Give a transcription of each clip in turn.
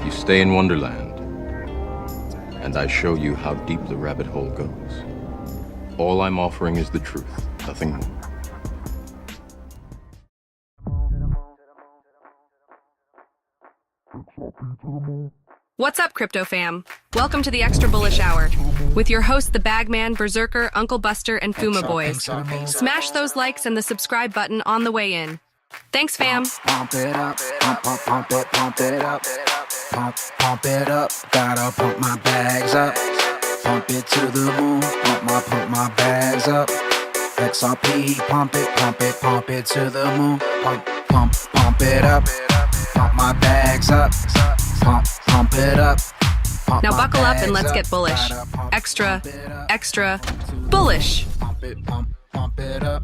You stay in Wonderland, and I show you how deep the rabbit hole goes. All I'm offering is the truth, nothing more. What's up, crypto fam? Welcome to the Extra Bullish Hour with your hosts, the Bagman, Berserker, Uncle Buster, and Fuma Boys. Smash those likes and the subscribe button on the way in. Thanks, fam. Pump it up, pump it, pump it up, pump it up. Gotta pump my bags up, pump it to the moon. Pump my bags up. XRP, pump it to the moon. Pump it up, pump my bags up, pump it up. Now buckle up and let's get bullish. Extra, bullish. Pump it up.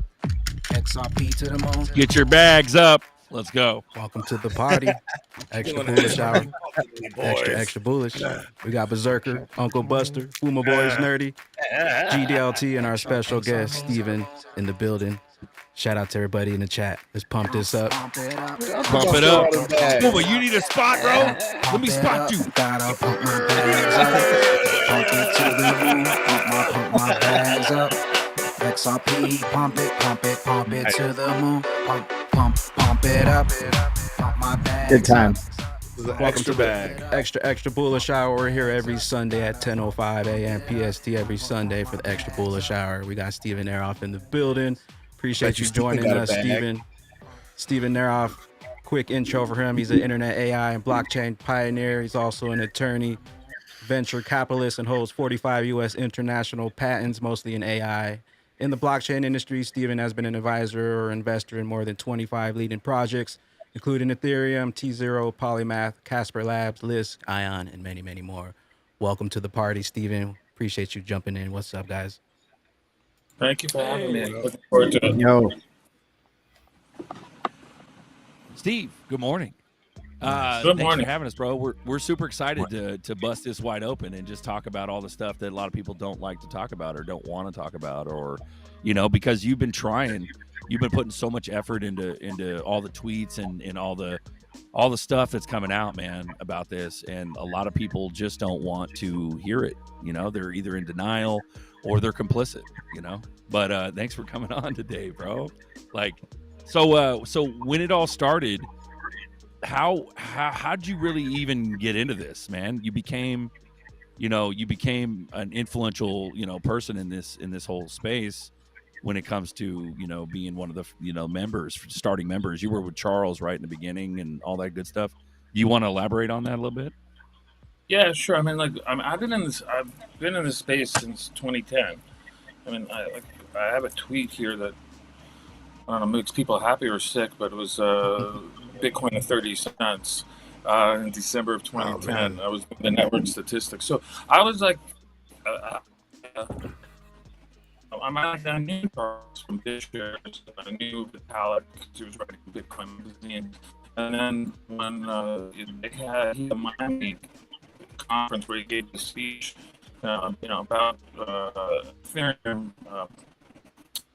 XRP to the moon. Get your bags up. Let's go. Welcome to the party. Extra bullish hour. Extra bullish. We got Berserker, Uncle Buster, Fuma Boys Nerdy, GDLT, and our special guest, Steven, in the building. Shout out to everybody in the chat. Let's pump this up. Pump it up. Fuma, you need a spot, bro? Let me spot you. Gotta pump my bags up. Pump it to the moon. Pump my bags up. XRP, pump it to the moon. Pump it up. Pump my bags. Good time. Welcome to the extra bullish hour. We're here every Sunday at 10:05 a.m. PST every Sunday for the extra bullish hour. We got Steven Nerayoff in the building. Appreciate you joining us, Steven. Steven Nerayoff, quick intro for him. He's an internet AI and blockchain pioneer. He's also an attorney, venture capitalist, and holds 45 U.S. international patents, mostly in AI. In the blockchain industry, Steven has been an advisor or investor in more than 25 leading projects, including Ethereum, Tzero, Polymath, Casper Labs, Lisk, Ion, and many, many more. Welcome to the party, Steven. Appreciate you jumping in. What's up, guys? Thank you for having me. Looking forward to it. Yo, Steve, good morning. Good Thanks morning. for having us, bro. We're super excited to bust this wide open and just talk about all the stuff that a lot of people don't like to talk about or don't want to talk about, or because you've been putting so much effort into all the tweets and all the stuff that's coming out, man, about this, and a lot of people just don't want to hear it. They're either in denial or they're complicit. But thanks for coming on today, bro. So when it all started, how'd you really even get into this, man? You became an influential, person in this whole space when it comes to, being one of the, starting members. You were with Charles right in the beginning and all that good stuff. You want to elaborate on that a little bit? Yeah, sure. I mean, I've been in this space since 2010. I mean, I have a tweet here that I don't know, makes people happy or sick, but it was Bitcoin at 30 cents in December of 2010. I was doing the network statistics, so I was like, I knew Charles from BitShares. I knew Vitalik because he was writing Bitcoin magazine, and then when he had a Miami conference where he gave a speech, about Ethereum.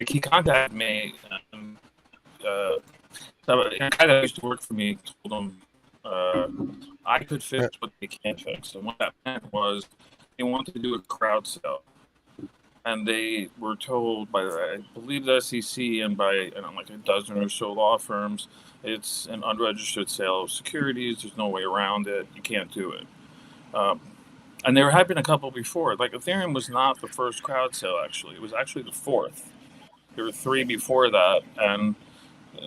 He contacted me, and so a guy that used to work for me told him I could fix what they can't fix. And what that meant was they wanted to do a crowd sale, and they were told by, I believe, the SEC and by like a dozen or so law firms, it's an unregistered sale of securities. There's no way around it. You can't do it. And there had been a couple before. Like Ethereum was not the first crowd sale, actually. It was actually the fourth. There were three before that. And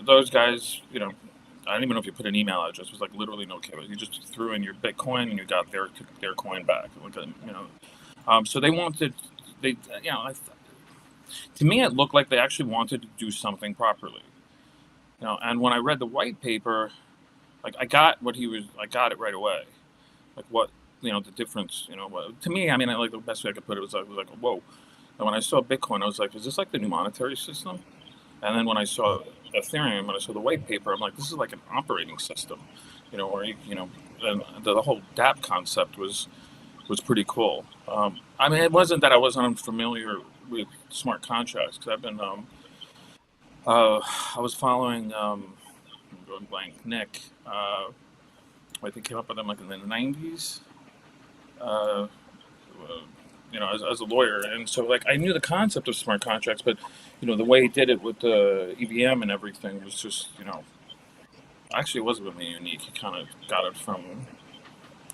those guys, I don't even know if you put an email address. It was like literally no care. You just threw in your Bitcoin and you got their coin back. So they wanted, to me, it looked like they actually wanted to do something properly. And when I read the white paper, I got it right away. What, the difference, to me, I mean, the best way I could put it was like, whoa. And when I saw Bitcoin, I was like, is this like the new monetary system? And then when I saw Ethereum, when I saw the white paper, I'm like, this is like an operating system, where, and the whole DApp concept was pretty cool. I mean, it wasn't that I wasn't unfamiliar with smart contracts, because I've been, I was following, going blank, Nick, I think came up with them like in the 90s. Uh, as a lawyer, and so like I knew the concept of smart contracts, but the way he did it with the EVM and everything was just actually it wasn't really unique. He kind of got it from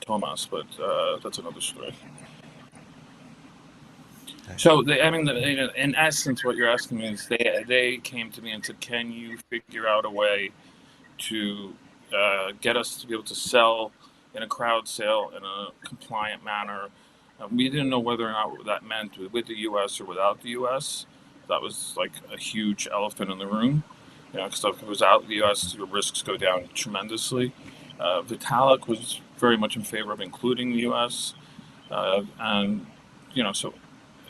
Thomas, but that's another story. So in essence, what you're asking me is they came to me and said, "Can you figure out a way to get us to be able to sell in a crowd sale in a compliant manner?" We didn't know whether or not that meant with the U.S. or without the U.S. That was like a huge elephant in the room. Because if it was out the U.S., the risks go down tremendously. Vitalik was very much in favor of including the U.S. And so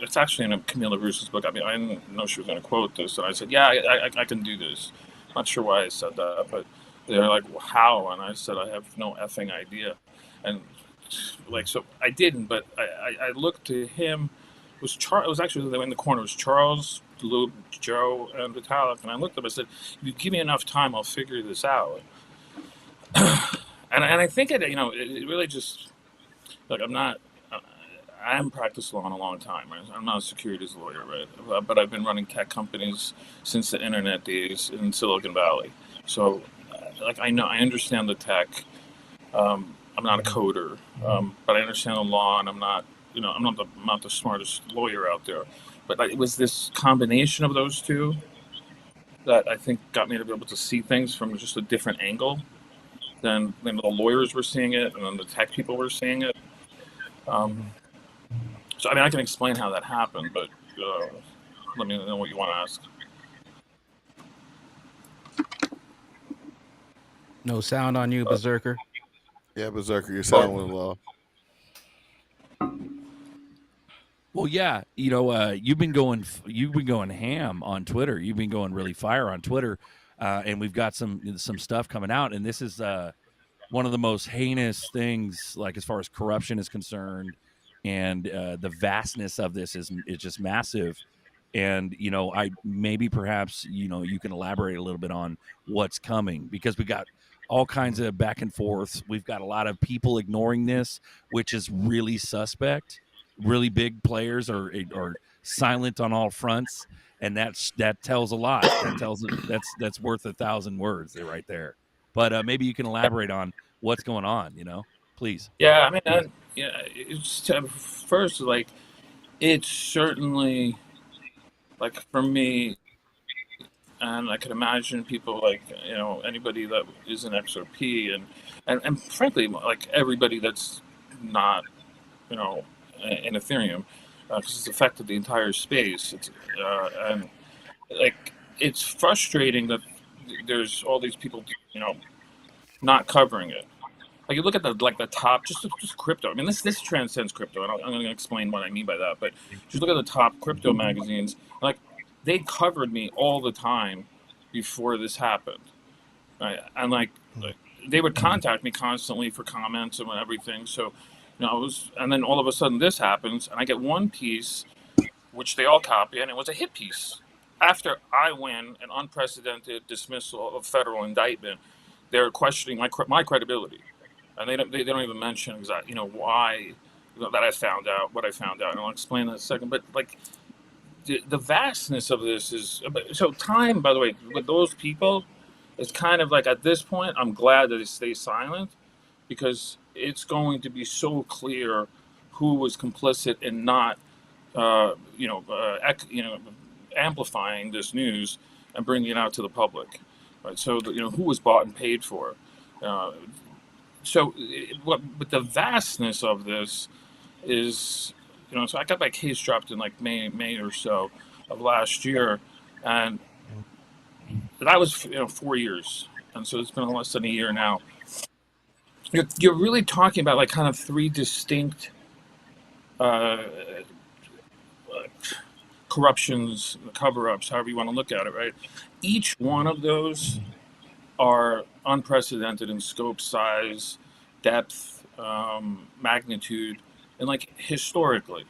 it's actually in Camilla Bruce's book. I mean, I didn't know she was going to quote this, and I said, "Yeah, I can do this." Not sure why I said that, but they're like, well, "How?" And I said, "I have no effing idea." And so I didn't, but I looked to him. It was actually in the corner. It was Charles, Luke, Joe, and Vitalik. And I looked at him. I said, "If you give me enough time, I'll figure this out." and I think it really just like I haven't practiced law in a long time. Right? I'm not a securities lawyer, right? But I've been running tech companies since the internet days in Silicon Valley. So, I understand the tech. I'm not a coder, but I understand the law, and I'm not the smartest lawyer out there. But it was this combination of those two that I think got me to be able to see things from just a different angle than the lawyers were seeing it, and then the tech people were seeing it. So I can explain how that happened, but let me know what you want to ask. No sound on you, Berserker. Yeah, Berserker, your sound went low. Well, yeah, you've been going ham on Twitter. You've been going really fire on Twitter, and we've got some stuff coming out. And this is one of the most heinous things, like as far as corruption is concerned, and the vastness of this is just massive. And perhaps you can elaborate a little bit on what's coming, because we got all kinds of back and forths. We've got a lot of people ignoring this, which is really suspect. Really big players are silent on all fronts, and that tells a lot. That's worth 1,000 words right there. But maybe you can elaborate on what's going on. Please. Yeah, it's first it's certainly for me, and I can imagine people anybody that is an XRP and frankly everybody that's not in Ethereum, because it's affected the entire space. And it's frustrating that there's all these people not covering it. You look at the top, just crypto. This transcends crypto, and I'm going to explain what I mean by that. But just look at the top crypto magazines. They covered me all the time before this happened, right? And they would contact me constantly for comments and everything. So, and then all of a sudden this happens, and I get one piece, which they all copy, and it was a hit piece. After I win an unprecedented dismissal of federal indictment, they're questioning my credibility. And they don't even mention exactly why that I found out what I found out, and I'll explain that in a second. But the vastness of this is so time. By the way, with those people, it's kind of at this point, I'm glad that they stay silent, because it's going to be so clear who was complicit in not amplifying this news and bringing it out to the public, right? So who was bought and paid for. But the vastness of this is, so I got my case dropped in May or so of last year, and that was 4 years, and so it's been less than a year now. You're really talking about kind of three distinct corruptions, cover-ups, however you want to look at it, right? Each one of those are unprecedented in scope, size, depth, magnitude, and historically.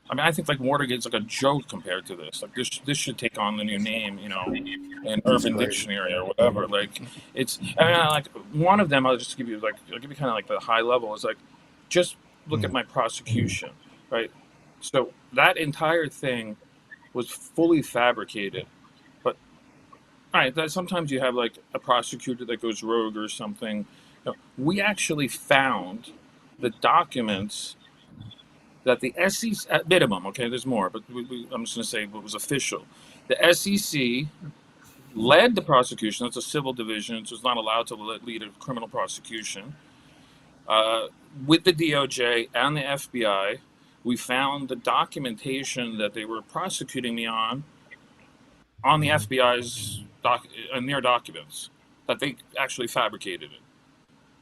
I mean, I think like Watergate's like a joke compared to this. Like this should take on the new name, you know, in Urban Dictionary or whatever. Like it's, I mean, like one of them, I'll give you kind of like the high level is like, just look at my prosecution, right? So that entire thing was fully fabricated. But all right, that sometimes you have like a prosecutor that goes rogue or something. No, we actually found the documents that the SEC, at minimum, okay, there's more, but I'm just going to say what was official. The SEC led the prosecution. That's a civil division, so it's not allowed to lead a criminal prosecution. With the DOJ and the FBI, we found the documentation that they were prosecuting me on the FBI's their documents, that they actually fabricated it.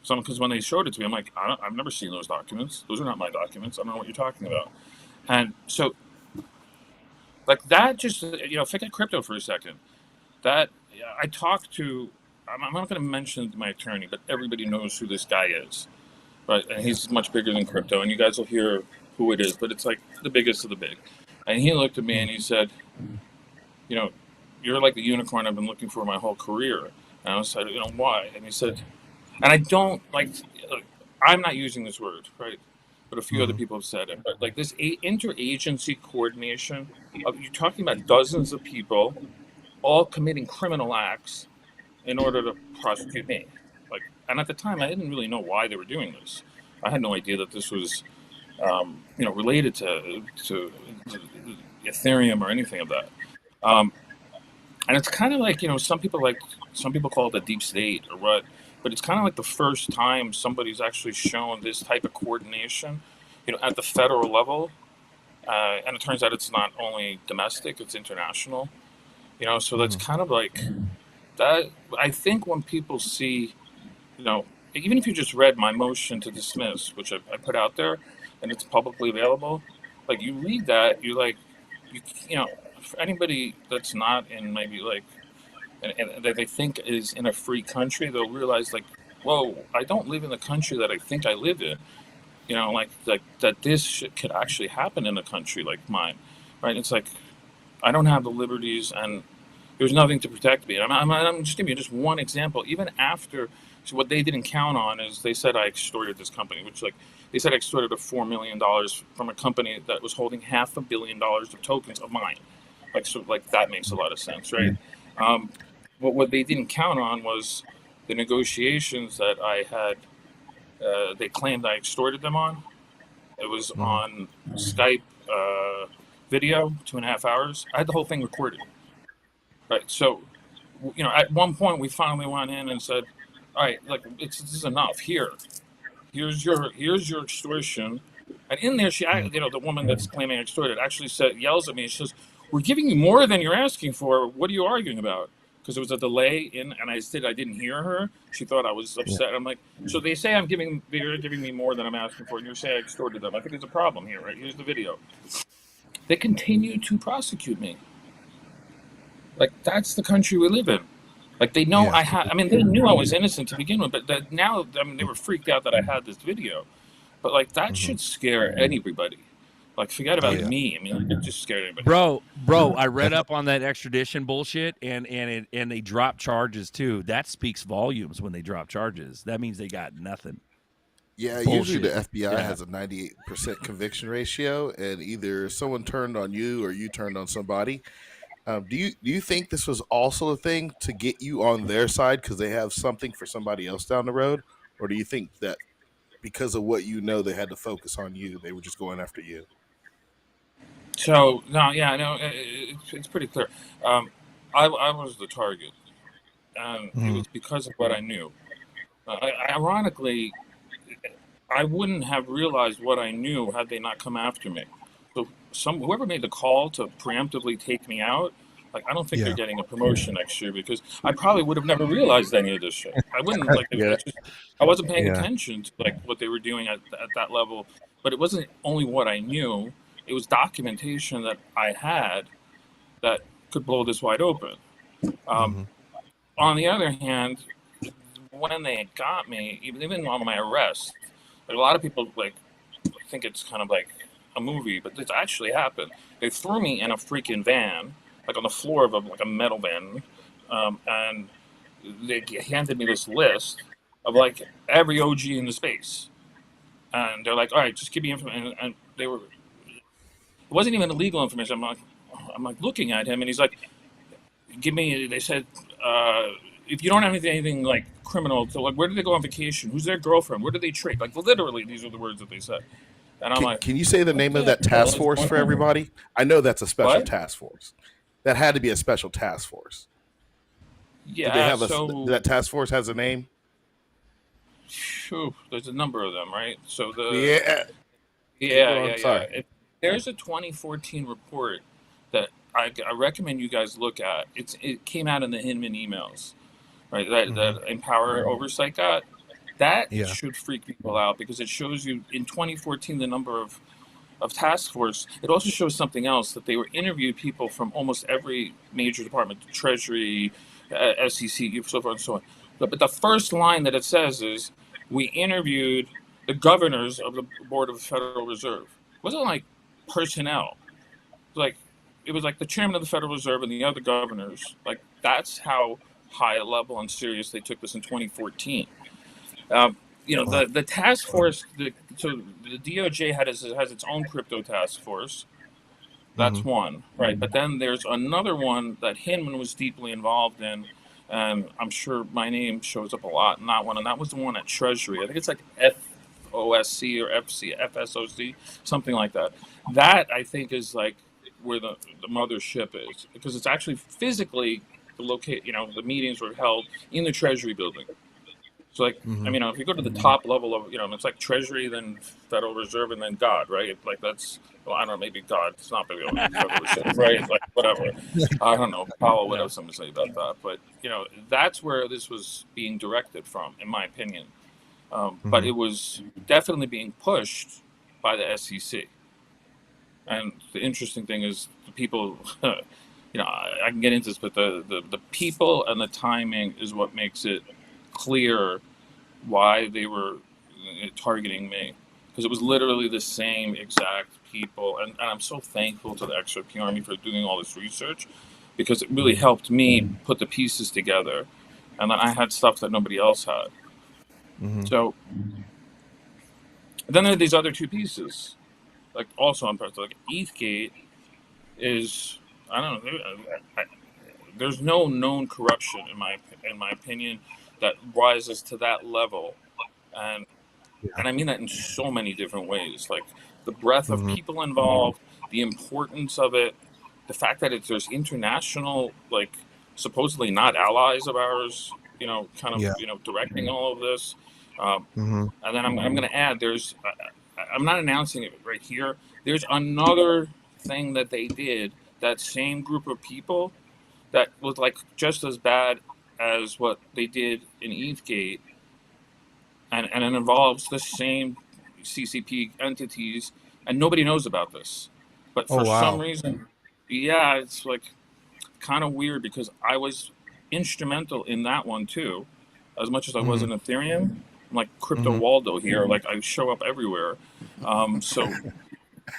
So, because when they showed it to me, I'm like, I've never seen those documents. Those are not my documents. I don't know what you're talking about. And so, like that, just forget crypto for a second. That I talked to. I'm not going to mention my attorney, but everybody knows who this guy is, right? And he's much bigger than crypto. And you guys will hear who it is, but it's like the biggest of the big. And he looked at me and he said, you're like the unicorn I've been looking for my whole career. And I said, why? And he said, and I don't like, I'm not using this word, right? But a few other people have said it. But like this interagency coordination, you're talking about dozens of people all committing criminal acts in order to prosecute me. Like, and at the time, I didn't really know why they were doing this. I had no idea that this was, related to Ethereum or anything of that. And it's kind of like, some people call it the deep state or what, but it's kind of like the first time somebody's actually shown this type of coordination, at the federal level. And it turns out it's not only domestic, it's international, so that's kind of like that. I think when people see, even if you just read my motion to dismiss, which I put out there and it's publicly available, like you read that, you're like, for anybody that's not in maybe like, and that they think is in a free country, they'll realize like, whoa, I don't live in the country that I think I live in. Like that this could actually happen in a country like mine, right? It's like, I don't have the liberties and there's nothing to protect me. I'm just giving you just one example. Even after, so what they didn't count on is they said I extorted this company, which like, they said I extorted $4 million from a company that was holding $500 million of tokens of mine. Like, so like that makes a lot of sense, right? But what they didn't count on was the negotiations that I had. They claimed I extorted them on. It was on Skype video, 2.5 hours. I had the whole thing recorded. Right. So, at one point we finally went in and said, all right, like this is enough. Here's your extortion. And in there, the woman that's claiming I extorted actually yells at me. She says, "We're giving you more than you're asking for. What are you arguing about?" Because there was a delay and I didn't hear her. She thought I was upset. I'm like, so they say they're giving me more than I'm asking for, and you say I extorted them. I think there's a problem here, right? Here's the video. They continue to prosecute me. Like, that's the country we live in. Like, they know they knew I was innocent to begin with, but now, they were freaked out that I had this video. But, like, that should scare anybody. Like, forget about me. I mean, it just scared anybody. Bro, I read up on that extradition bullshit, and they drop charges, too. That speaks volumes when they drop charges. That means they got nothing. Yeah, usually the FBI has a 98% conviction ratio, and either someone turned on you or you turned on somebody. Do you think this was also a thing to get you on their side because they have something for somebody else down the road? Or do you think that because of what they had to focus on you, they were just going after you? So, it's pretty clear. I was the target, and it was because of what I knew. Ironically, I wouldn't have realized what I knew had they not come after me. So whoever made the call to preemptively take me out, like, I don't think they're getting a promotion next year because I probably would have never realized any of this shit. I wouldn't I wasn't paying attention to like what they were doing at that level. But it wasn't only what I knew; it was documentation that I had that could blow this wide open. On the other hand, when they got me, even on my arrest, like, a lot of people like think it's kind of like a movie, but this actually happened. They threw me in a freaking van, like on the floor of a metal van, and they handed me this list of like every OG in the space, and they're like, "All right, just give me information." And they were, it wasn't even illegal information. I'm like looking at him, and he's like, "Give me." They said, "If you don't have anything like criminal, so like, where did they go on vacation? Who's their girlfriend? Where did they trade?" Like literally, these are the words that they said. And I'm like, Can you say the name of that task force for everybody? I know that's a special task force. That had to be a special task force. Yeah. Did they have that task force has a name? There's a number of them, right? So yeah. Sorry. There's a 2014 report that I recommend you guys look at. It came out in the Hinman emails, right? That Empower Oversight got. That should freak people out because it shows you in 2014 the number of task force. It also shows something else, that they were interviewed people from almost every major department, Treasury, SEC, so forth and so on. But the first line that it says is, we interviewed the governors of the Board of the Federal Reserve. It wasn't like personnel. It was like the chairman of the Federal Reserve and the other governors. Like, that's how high a level and serious they took this in 2014. The task force, so the DOJ has its own crypto task force. That's one, right? But then there's another one that Hinman was deeply involved in, and I'm sure my name shows up a lot in that one, and that was the one at Treasury. I think it's like FOSC or FSOC, something like that. That, I think, is like where the mothership is, because it's actually physically the meetings were held in the Treasury building. So, like, I mean, if you go to the top level of, it's like Treasury, then Federal Reserve, and then God, right? Like, that's, well, I don't know, maybe God. It's not maybe Federal Reserve, right? Like, whatever. I don't know. Powell would have something to say about that. But, that's where this was being directed from, in my opinion. But it was definitely being pushed by the SEC. And the interesting thing is the people, I can get into this, but the people and the timing is what makes it clear why they were targeting me, because it was literally the same exact people, and I'm so thankful to the XRP Army for doing all this research, because it really helped me put the pieces together, and then I had stuff that nobody else had. So then there are these other two pieces, like also on parts, like Ethgate is, I don't know, there's no known corruption in my opinion that rises to that level, and I mean that in so many different ways, like the breadth of people involved, the importance of it, the fact that there's international, like, supposedly not allies of ours, directing all of this, and then I'm going to add, I'm not announcing it right here, there's another thing that they did, that same group of people, that was like just as bad as what they did in Ethgate, and it involves the same CCP entities, and nobody knows about this. But for some reason, it's like kind of weird, because I was instrumental in that one too, as much as I was in Ethereum. I'm like Crypto Waldo here, like I show up everywhere. So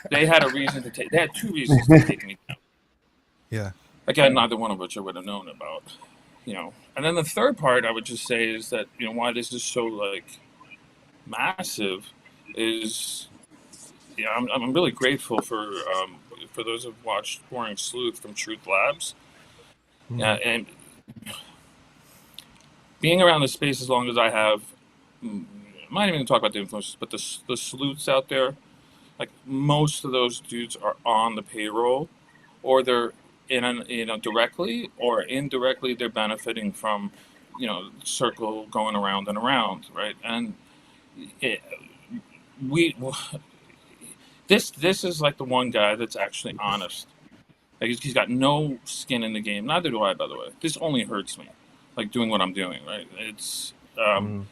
they had they had two reasons to take me down. Yeah. Again, neither one of which I would have known about. And then the third part I would just say is that, why this is so like massive is, I'm really grateful for those who've watched Boring Sleuth from Truth Labs, and being around the space as long as I have, I'm not even gonna talk about the influencers, but the sleuths out there, like most of those dudes are on the payroll, or they're directly or indirectly, they're benefiting from, circle going around and around, right? And this is like the one guy that's actually honest. Like, he's got no skin in the game. Neither do I, by the way. This only hurts me, like doing what I'm doing, right? It's and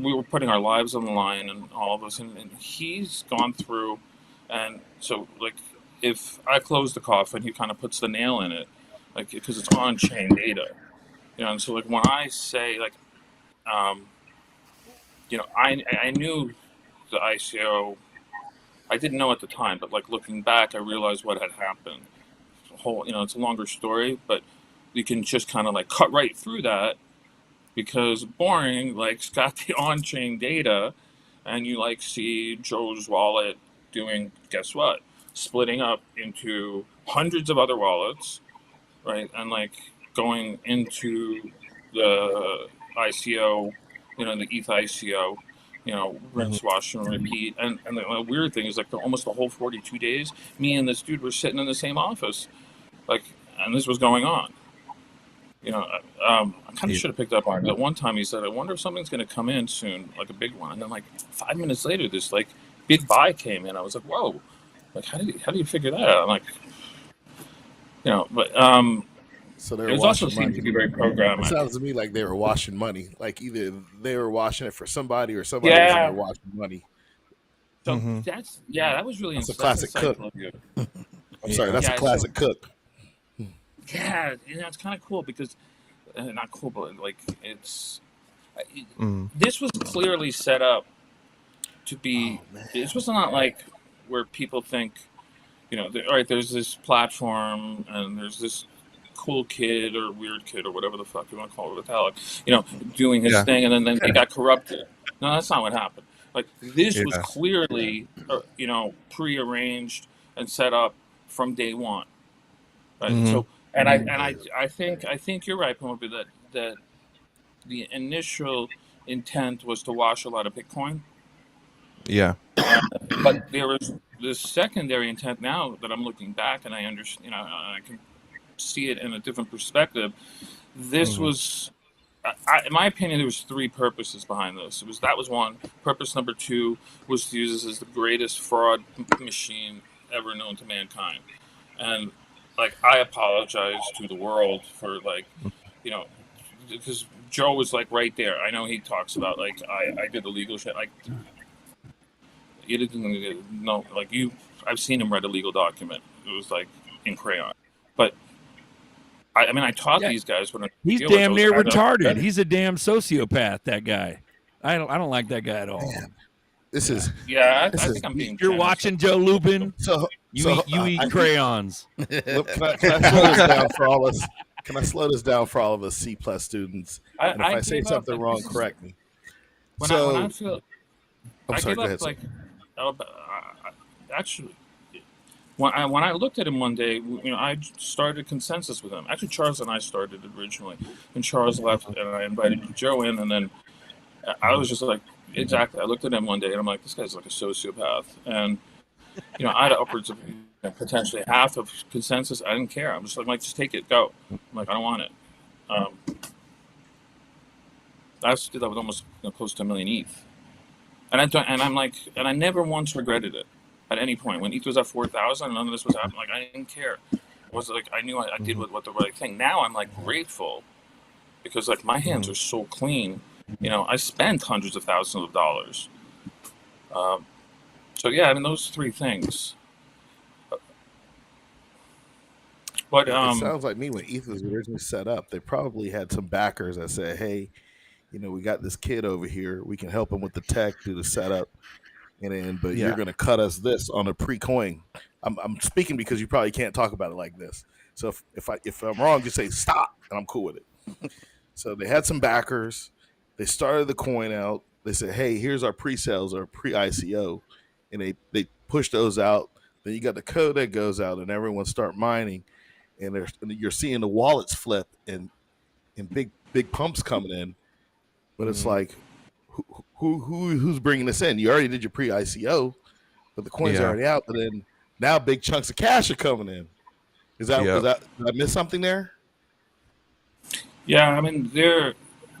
we were putting our lives on the line, and all of us, and he's gone through, and so like, if I close the coffin, he kind of puts the nail in it, like, because it's on-chain data, and so like when I say like, I knew the ICO I didn't know at the time, but like looking back, I realized what had happened. It's a longer story, but you can just kind of like cut right through that because Boring like's got the on-chain data, and you like see Joe's wallet doing, guess what, splitting up into hundreds of other wallets, right, and like going into the ICO, the ETH ICO, rinse, wash, and repeat. And the weird thing is, like, almost the whole 42 days, me and this dude were sitting in the same office, like, and this was going on. I kind of should have picked up on it. At one time, he said, "I wonder if something's going to come in soon, like a big one." And then, like 5 minutes later, this like big buy came in. I was like, "Whoa!" Like, how do you figure that out? I'm like, but So it was also seemed to be very programmed. It sounds to me like they were washing money. Like either they were washing it for somebody or somebody was in there washing money. So that was really that's a classic cook. I'm sorry, that's a classic cook. Yeah, it's kind of cool because not cool, but like this was clearly set up to be. This was not like where people think, all right, there's this platform and there's this cool kid or weird kid or whatever the fuck you want to call it, Vitalik, doing his thing, and then they got corrupted. No, that's not what happened. Like this was clearly, prearranged and set up from day one. Right. So, and I think you're right, Puma, that the initial intent was to wash a lot of Bitcoin. Yeah. But there was this secondary intent now that I'm looking back and I understand, I can see it in a different perspective. This was, in my opinion, there was three purposes behind this. That was one. Purpose number two was to use this as the greatest fraud machine ever known to mankind. And like, I apologize to the world for because Joe was like right there. I know he talks about like I did the legal shit. Like you didn't know, like I've seen him write a legal document. It was like in crayon. But I taught these guys when he's damn near retarded. He's a damn sociopath. That guy. I don't like that guy at all. Man. This is I think I'm being. You're watching Joe Lubin. You eat crayons. Can I slow this down for all us? Can I slow this down for all of us C+ students? And if I say something wrong, correct me. When I feel, I'm sorry. Go ahead. Like, actually, when I looked at him one day, I started consensus with him. Actually, Charles and I started originally, and Charles left, and I invited Joe in, and then I was just like. Exactly. I looked at him one day and I'm like, this guy's like a sociopath. And, I had upwards of potentially half of consensus. I didn't care. I'm just like, just take it, go. I'm like, I don't want it. That was almost close to 1 million ETH. And I never once regretted it at any point. When ETH was at 4,000, none of this was happening. Like, I didn't care. It was like, I knew I did what the right thing. Now I'm like grateful because like my hands are so clean. I spent hundreds of thousands of dollars. Those three things. But it sounds like me when ETH was originally set up, they probably had some backers that said, "Hey, we got this kid over here. We can help him with the tech, do the setup, but you're going to cut us this on a pre-coin." I'm speaking because you probably can't talk about it like this. So if I'm wrong, just say stop, and I'm cool with it. So they had some backers. They started the coin out. They said, "Hey, here's our pre-sales or pre-ICO," and they push those out. Then you got the code that goes out, and everyone start mining, and you're seeing the wallets flip and big pumps coming in. But it's like, who's bringing this in? You already did your pre-ICO, but the coin's already out. But then now big chunks of cash are coming in. Is that did I miss something there? Yeah,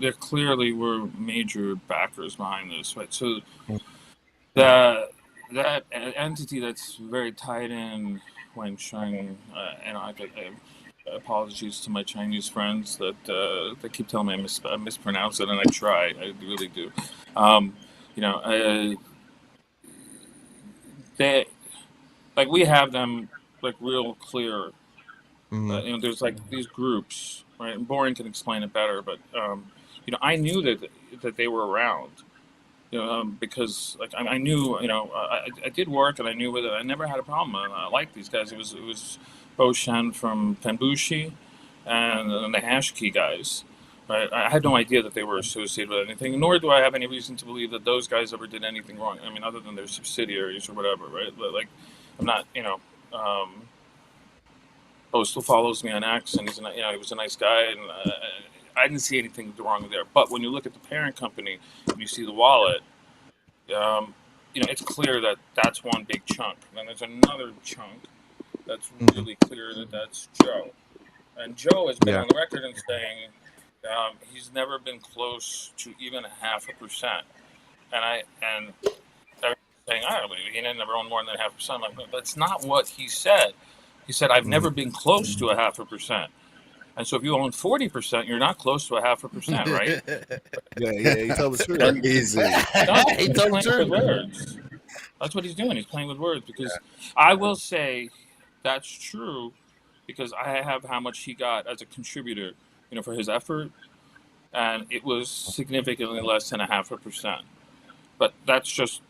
there clearly were major backers behind this, right? So that entity that's very tied in Wensheng, and I apologies to my Chinese friends that they keep telling me I mispronounce it, and I try, I really do. They like we have them like real clear. There's like these groups, right? And Boring can explain it better, but I knew that they were around, because like I knew, I did work and I knew with it. I never had a problem. I liked these guys. It was Bo Shen from Penbushi and the hash key guys. Right? I had no idea that they were associated with anything, nor do I have any reason to believe that those guys ever did anything wrong. I mean, other than their subsidiaries or whatever, right? But like, I'm not, Bo still follows me on X, and he was a nice guy, and I didn't see anything wrong there. But when you look at the parent company and you see the wallet, it's clear that that's one big chunk. And then there's another chunk that's really clear that that's Joe. And Joe has been on the record and saying he's never been close to even 0.5%. And they're saying, he never owned more than 0.5%. I'm like, that's not what he said. He said, I've never been close to 0.5%. And so if you own 40%, you're not close to 0.5%, right? yeah, he told the truth. Easy. He's playing with words. That's what he's doing. He's playing with words because I will say that's true because I have how much he got as a contributor, for his effort, and it was significantly less than 0.5%. But that's just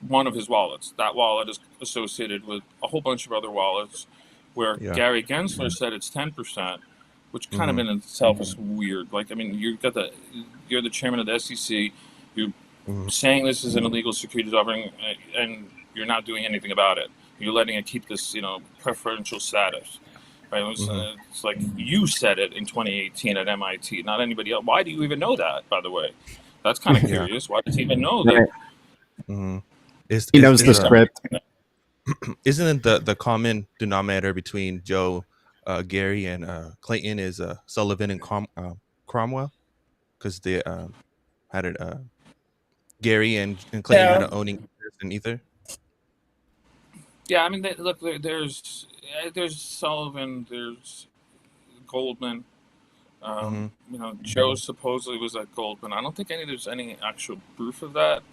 one of his wallets. That wallet is associated with a whole bunch of other wallets where Gary Gensler said it's 10%, which kind of in itself is weird. Like, I mean, you're the chairman of the SEC, you're saying this is an illegal securities offering, and you're not doing anything about it. You're letting it keep this, preferential status. Right? It's like you said it in 2018 at MIT, not anybody else. Why do you even know that, by the way? That's kind of curious. Why does he even know that? He knows the script. Isn't it the common denominator between Joe, Gary, and Clayton is Sullivan and Cromwell? Because they had it. Gary and Clayton had an owning interest in Ether. Yeah, I mean, look, there's Sullivan, there's Goldman. Joe supposedly was at Goldman. I don't think there's any actual proof of that.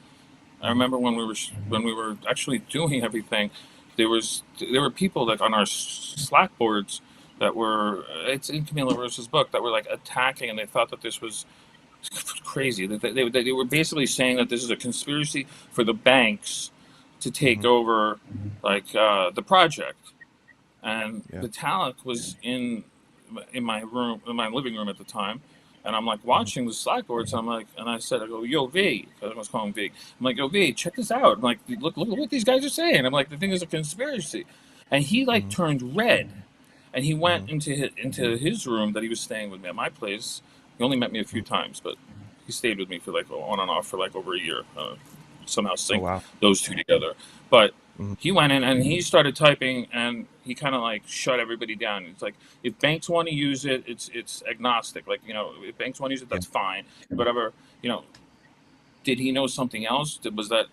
I remember when we were actually doing everything, there were people like on our Slack boards that were, it's in Camila Rosa's book, that were like attacking, and they thought that this was crazy. They were basically saying that this is a conspiracy for the banks to take over like the project. And Vitalik was in my room, in my living room at the time, and I'm like watching the Slack boards. And I said, I go, yo, V, because I was calling V. I'm like, yo, V, check this out. I'm like, look what these guys are saying. I'm like, the thing is a conspiracy. And he like turned red, and he went into his room that he was staying with me at my place. He only met me a few times, but he stayed with me for like on and off for like over a year. Somehow sync those two together. But he went in and he started typing, and he kind of like shut everybody down. It's like, if banks want to use it, it's agnostic. Like, if banks want to use it, that's fine. Whatever, did he know something else? Was that,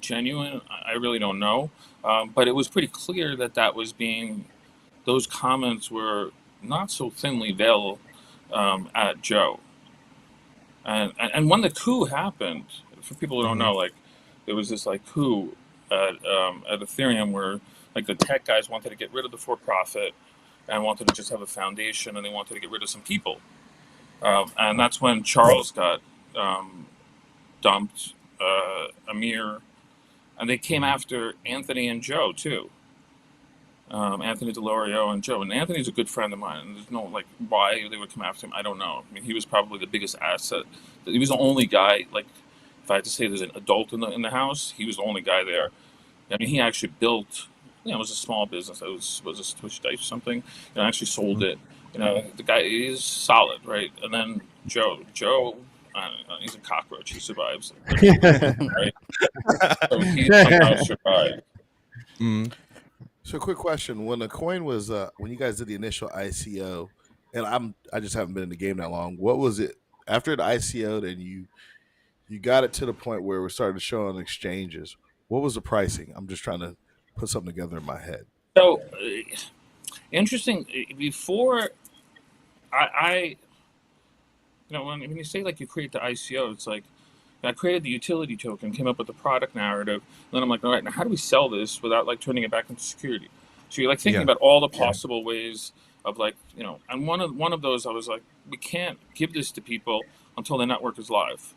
genuine? I really don't know. But it was pretty clear that was those comments were not so thinly veiled at Joe. And when the coup happened, for people who don't know, like, there was this like coup at Ethereum where like the tech guys wanted to get rid of the for-profit and wanted to just have a foundation, and they wanted to get rid of some people. And that's when Charles got dumped, Amir, and they came after Anthony and Joe too. Anthony DeLorio and Joe. And Anthony's a good friend of mine, and there's no like why they would come after him. I don't know. I mean, he was probably the biggest asset. He was the only guy, like, if I had to say there's an adult in the house, he was the only guy there. I mean, he actually built, it was a small business. It was a Twitch Dice or something. I actually sold it. The guy is solid, right? And then Joe, I don't know, he's a cockroach. He survives. Right? So he somehow survived. So, quick question: when the coin was, when you guys did the initial ICO, and I just haven't been in the game that long. What was it after the ICO? Then you got it to the point where we started to show on exchanges. What was the pricing? I'm just trying to put something together in my head. So, interesting. Before I when you say like you create the ICO, it's like I created the utility token, came up with the product narrative, and then I'm like, all right, now how do we sell this without like turning it back into security? So you're like thinking about all the possible ways of like, and one of those I was like, we can't give this to people until the network is live.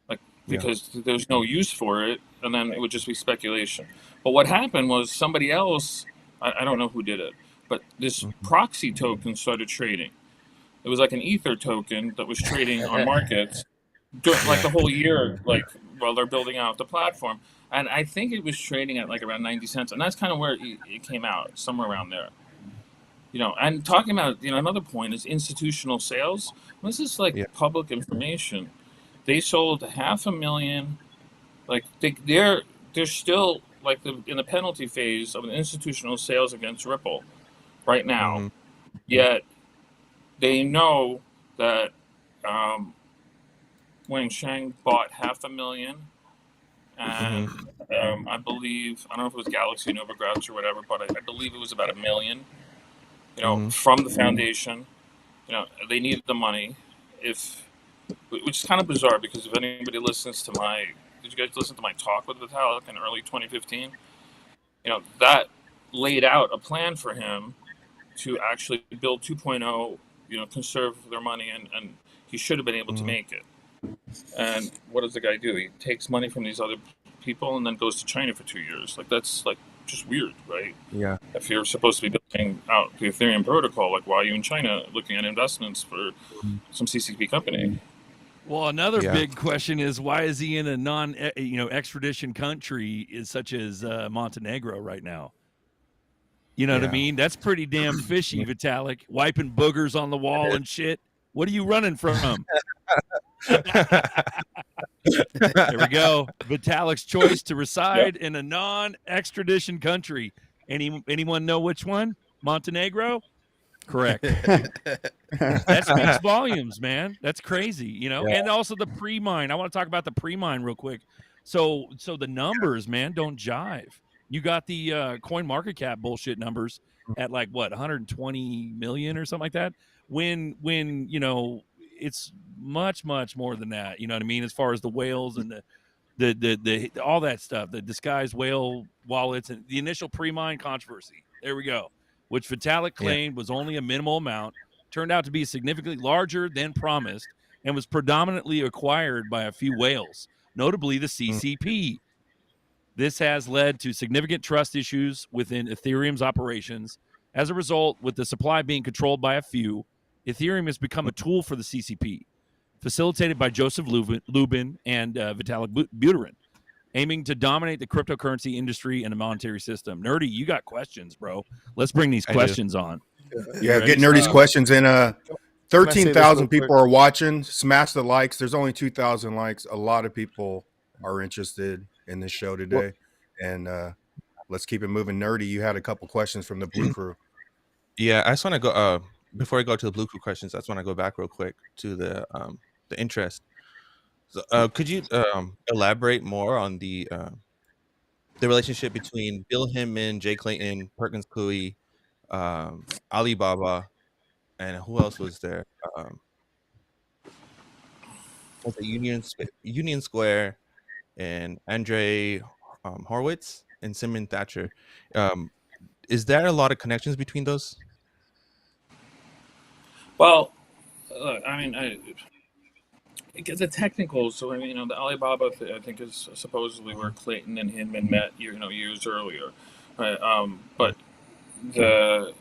Like, because there's no use for it, and then it would just be speculation. But what happened was somebody else, I don't know who did it, but this proxy token started trading. It was like an ether token that was trading on markets during like the whole year, like while they're building out the platform. And I think it was trading at like around 90 cents, and that's kind of where it came out, somewhere around there. And talking about, another point is institutional sales. This is like public information. They sold 500,000. Like they're still like in the penalty phase of an institutional sales against Ripple right now. Yet they know that Wang Sheng bought 500,000, and I believe, I don't know if it was Galaxy Novogratz or whatever, but I believe it was about 1 million. From the foundation. They needed the money. Which is kind of bizarre, because if anybody listens to did you guys listen to my talk with Vitalik in early 2015? That laid out a plan for him to actually build 2.0, conserve their money, and he should have been able to make it. And what does the guy do? He takes money from these other people and then goes to China for 2 years. Like, that's like just weird, right? Yeah. If you're supposed to be building out the Ethereum protocol, like, why are you in China looking at investments for some CCP company? Well, another big question is, why is he in a extradition country such as Montenegro right now? You know what I mean? That's pretty damn fishy, Vitalik. Wiping boogers on the wall and shit. What are you running from? There we go. Vitalik's choice to reside in a non-extradition country. Anyone know which one? Montenegro? Correct. That speaks volumes, man. That's crazy, And also the pre-mine. I want to talk about the pre-mine real quick. So the numbers, man, don't jive. You got the coin market cap bullshit numbers at like what, 120 million or something like that. When it's much more than that. You know what I mean? As far as the whales and the all that stuff, the disguised whale wallets and the initial pre-mine controversy. There we go. Which Vitalik claimed was only a minimal amount, turned out to be significantly larger than promised, and was predominantly acquired by a few whales, notably the CCP. This has led to significant trust issues within Ethereum's operations. As a result, with the supply being controlled by a few, Ethereum has become a tool for the CCP, facilitated by Joseph Lubin and Vitalik Buterin, aiming to dominate the cryptocurrency industry and the monetary system. Nerdy, you got questions, bro. Let's bring these questions on. Yeah, get Nerdy's questions in. 13,000 people are watching. Smash the likes. There's only 2,000 likes. A lot of people are interested in this show today. And let's keep it moving. Nerdy, you had a couple questions from the Blue Crew. Yeah, I just want to go before I go to the Blue Crew questions. I just want to go back real quick to the interest. So, could you elaborate more on the relationship between Bill Hinman, Jay Clayton, Perkins Coie, Alibaba, and who else was there? Was it Union Square, and Andre Horowitz and Simon Thatcher? Is there a lot of connections between those? Well, I mean, the technical. So I mean, the Alibaba, I think, is supposedly where Clayton and Hinman met, years earlier, right? But when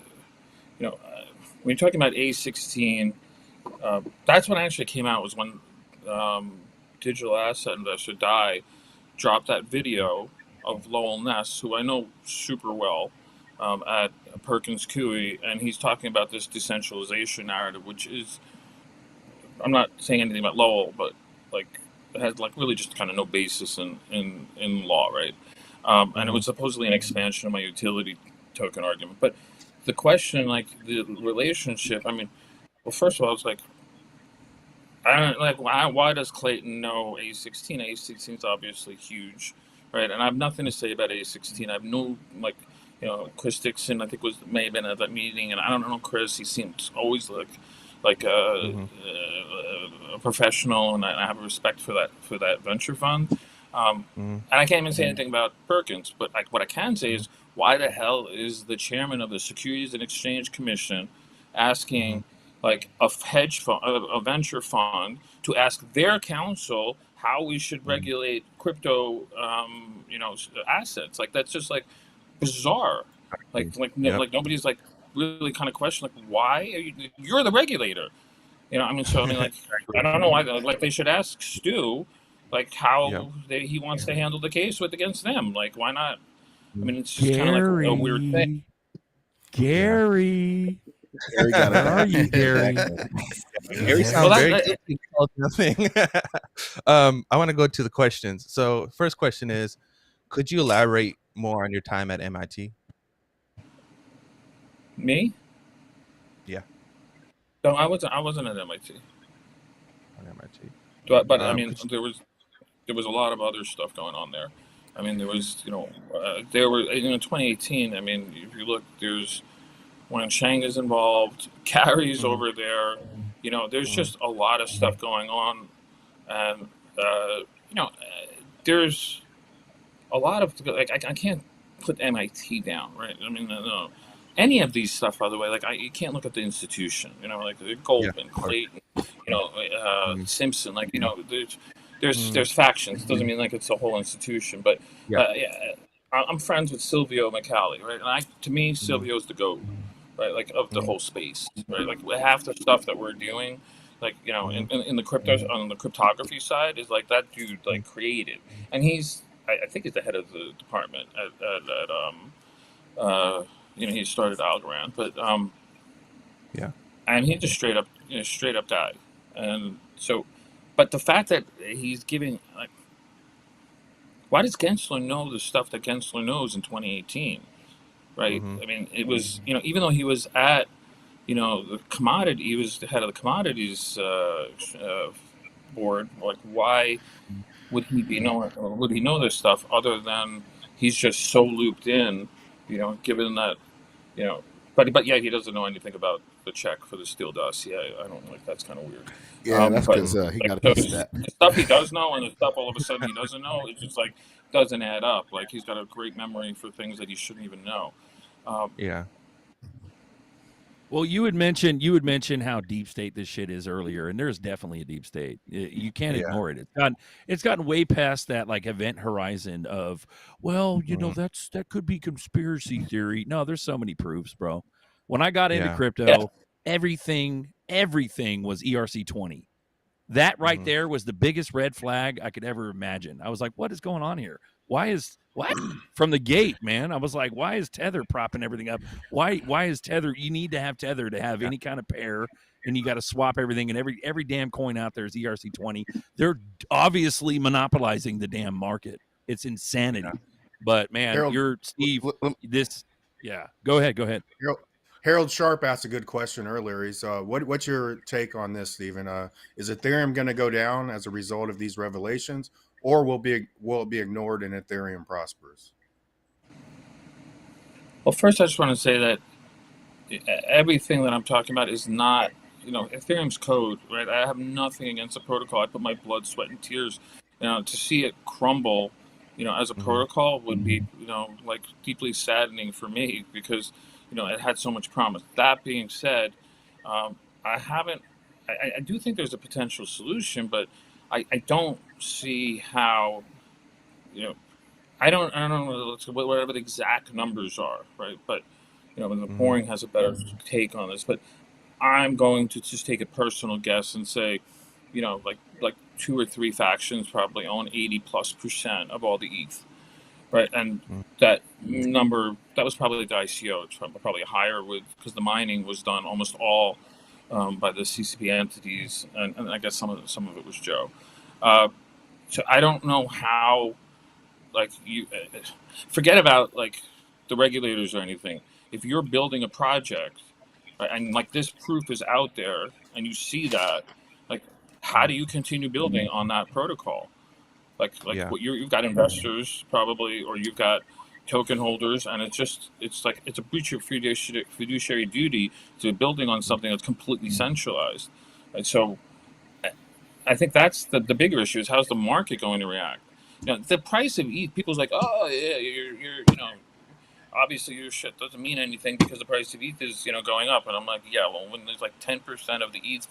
you're talking about A16, that's when it actually came out. Was when digital asset investor dropped that video of Lowell Ness, who I know super well, at Perkins Coie, and he's talking about this decentralization narrative, which is, I'm not saying anything about Lowell, but like it has like really just kind of no basis in law, right? And it was supposedly an expansion of my utility token argument. But the question, like the relationship, I mean, well, first of all, it's like, I don't like why does Clayton know A16? A16 is obviously huge, right? And I have nothing to say about A16. I have no Chris Dixon, I think may have been at that meeting, and I don't know Chris. He seems always like a professional, and I have respect for that venture fund. And I can't even say anything about Perkins, but what I can say is, why the hell is the chairman of the Securities and Exchange Commission asking like a hedge fund, a venture fund, to ask their counsel how we should regulate crypto, assets. Like that's just like bizarre. Like nobody's like really kind of question like why are you're the regulator. I mean, so I mean, like, I don't know why. Like, they should ask Stu, like, how he wants to handle the case against them. Like, why not? I mean, it's just kind of like a weird thing. Gary, got where are you, Gary? Gary sounds very nothing. I want to go to the questions. So, first question is, could you elaborate more on your time at MIT? Me? Yeah. No, I wasn't at MIT. On MIT. But I mean, there was a lot of other stuff going on there. I mean, there was, there were in 2018. I mean, if you look, there's when Shang is involved, Carrie's over there. There's just a lot of stuff going on, and there's a lot of like I can't put MIT down, right? I mean, no. Any of these stuff, by the way, like you can't look at the institution, like Goldman, Clayton, Simpson, like there's factions. It doesn't mean like it's a whole institution, but I'm friends with Silvio McCallie, right? And to me, Silvio's the GOAT, right? Like of the whole space, right? Like half the stuff that we're doing, like in the crypto on the cryptography side is like that dude like created, and I think he's the head of the department at he started Algorand, but and he just straight up died, and so, but the fact that he's giving like, why does Gensler know the stuff that Gensler knows in 2018, right? I mean, it was even though he was at the commodity, he was the head of the commodities board. Like, why would he know this stuff other than he's just so looped in? Given that, but yeah, he doesn't know anything about the check for the Steele dossier. I don't like that's kind of weird. Yeah, that's because he got a piece of that. The stuff he does know and the stuff all of a sudden he doesn't know, it just like doesn't add up. Like he's got a great memory for things that he shouldn't even know. Well, you would mention how deep state this shit is earlier, and there's definitely a deep state. You can't ignore it. It's gotten way past that like event horizon of, well, that could be conspiracy theory. No, there's so many proofs, bro. When I got into crypto, everything was ERC-20. That right there was the biggest red flag I could ever imagine. I was like, what is going on here? What? From the gate, man. I was like, why is Tether propping everything up? Why is Tether? You need to have Tether to have any kind of pair, and you got to swap everything, and every damn coin out there is ERC-20. They're obviously monopolizing the damn market. It's insanity. But man, Harold, Steve. Go ahead. Harold Sharp asked a good question earlier. He's what's your take on this, Stephen? Is Ethereum going to go down as a result of these revelations, or will it be ignored and Ethereum prospers? Well, first, I just want to say that everything that I'm talking about is not, Ethereum's code, right? I have nothing against the protocol. I put my blood, sweat, and tears, to see it crumble, as a protocol would be, like deeply saddening for me because, it had so much promise. That being said, I do think there's a potential solution, but I don't see how, I don't know whatever the exact numbers are, right? But, the Boring has a better take on this, but I'm going to just take a personal guess and say, like 2 or 3 factions probably own 80+% of all the ETH, right? And that number, that was probably the ICO. It's probably higher because the mining was done almost all by the CCP entities, and I guess some of it was Joe. So I don't know how, like you forget about like the regulators or anything. If you're building a project, right, and like this proof is out there, and you see that, like, how do you continue building on that protocol? What you've got investors probably, or you've got token holders, and it's a breach of fiduciary duty to building on something that's completely centralized. And so I think that's the bigger issue is how's the market going to react? The price of ETH, people's like, oh yeah, you're obviously your shit doesn't mean anything because the price of ETH is going up, and I'm like, yeah, well, when there's like 10% of the ETH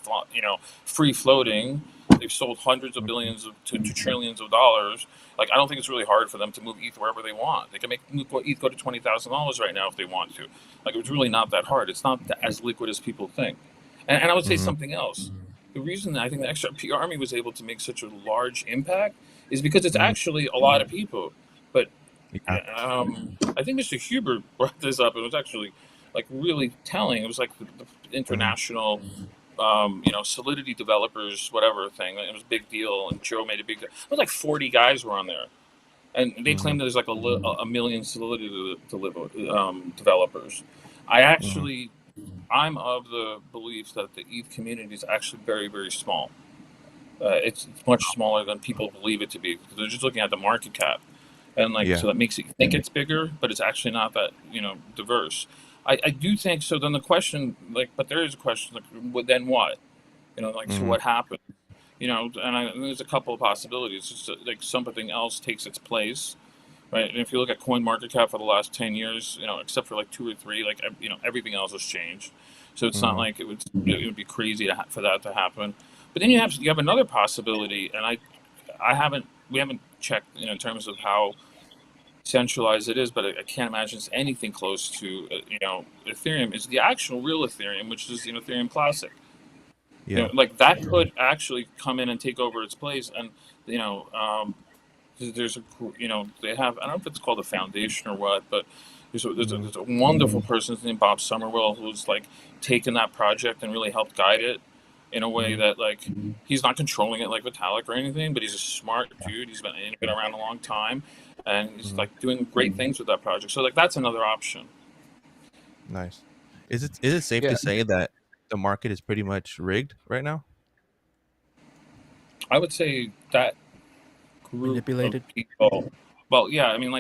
free floating, they've sold hundreds of billions to trillions of dollars. Like, I don't think it's really hard for them to move ETH wherever they want. They can make ETH go to $20,000 right now if they want to. Like, it's really not that hard. It's not as liquid as people think. And I would say something else. The reason I think the XRP army was able to make such a large impact is because it's actually a lot of people. But I think Mr. Huber brought this up. It was actually like really telling. It was like the international, Solidity developers, whatever thing. It was a big deal, and Joe made a big deal. It was like 40 guys were on there, and they claimed there's like a million Solidity developers. I'm of the belief that the ETH community is actually very, very small. It's much smaller than people believe it to be. They're just looking at the market cap, and so that makes it think it's bigger, but it's actually not that diverse. I do think so. Then the question, but there is a question, then what? So what happened? And there's a couple of possibilities. It's just like something else takes its place. Right, and if you look at CoinMarketCap for the last 10 years, except for like 2 or 3, everything else has changed. So it's not like it would be crazy for that to happen. But then you have another possibility, and we haven't checked in terms of how centralized it is, but I can't imagine it's anything close to Ethereum. Is the actual real Ethereum, which is Ethereum Classic. That could actually come in and take over its place, and there's they have, I don't know if it's called a foundation or what, but there's a wonderful person named Bob Somerville who's taken that project and really helped guide it in a way that he's not controlling it like Vitalik or anything, but he's a smart dude. He's been around a long time, and he's doing great things with that project. So that's another option. Nice. Is it safe to say that the market is pretty much rigged right now? I would say that manipulated people. Well, yeah, I mean,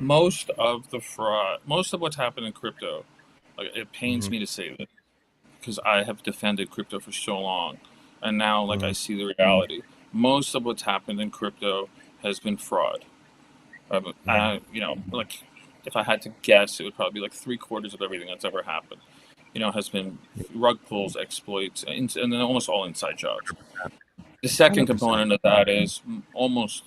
most of the fraud, most of what's happened in crypto, it pains me to say that because I have defended crypto for so long, and now I see the reality. Most of what's happened in crypto has been fraud. If I had to guess, it would probably be 3/4 of everything that's ever happened. Has been rug pulls, exploits, and then almost all inside jobs. The second 100%. Component of that is almost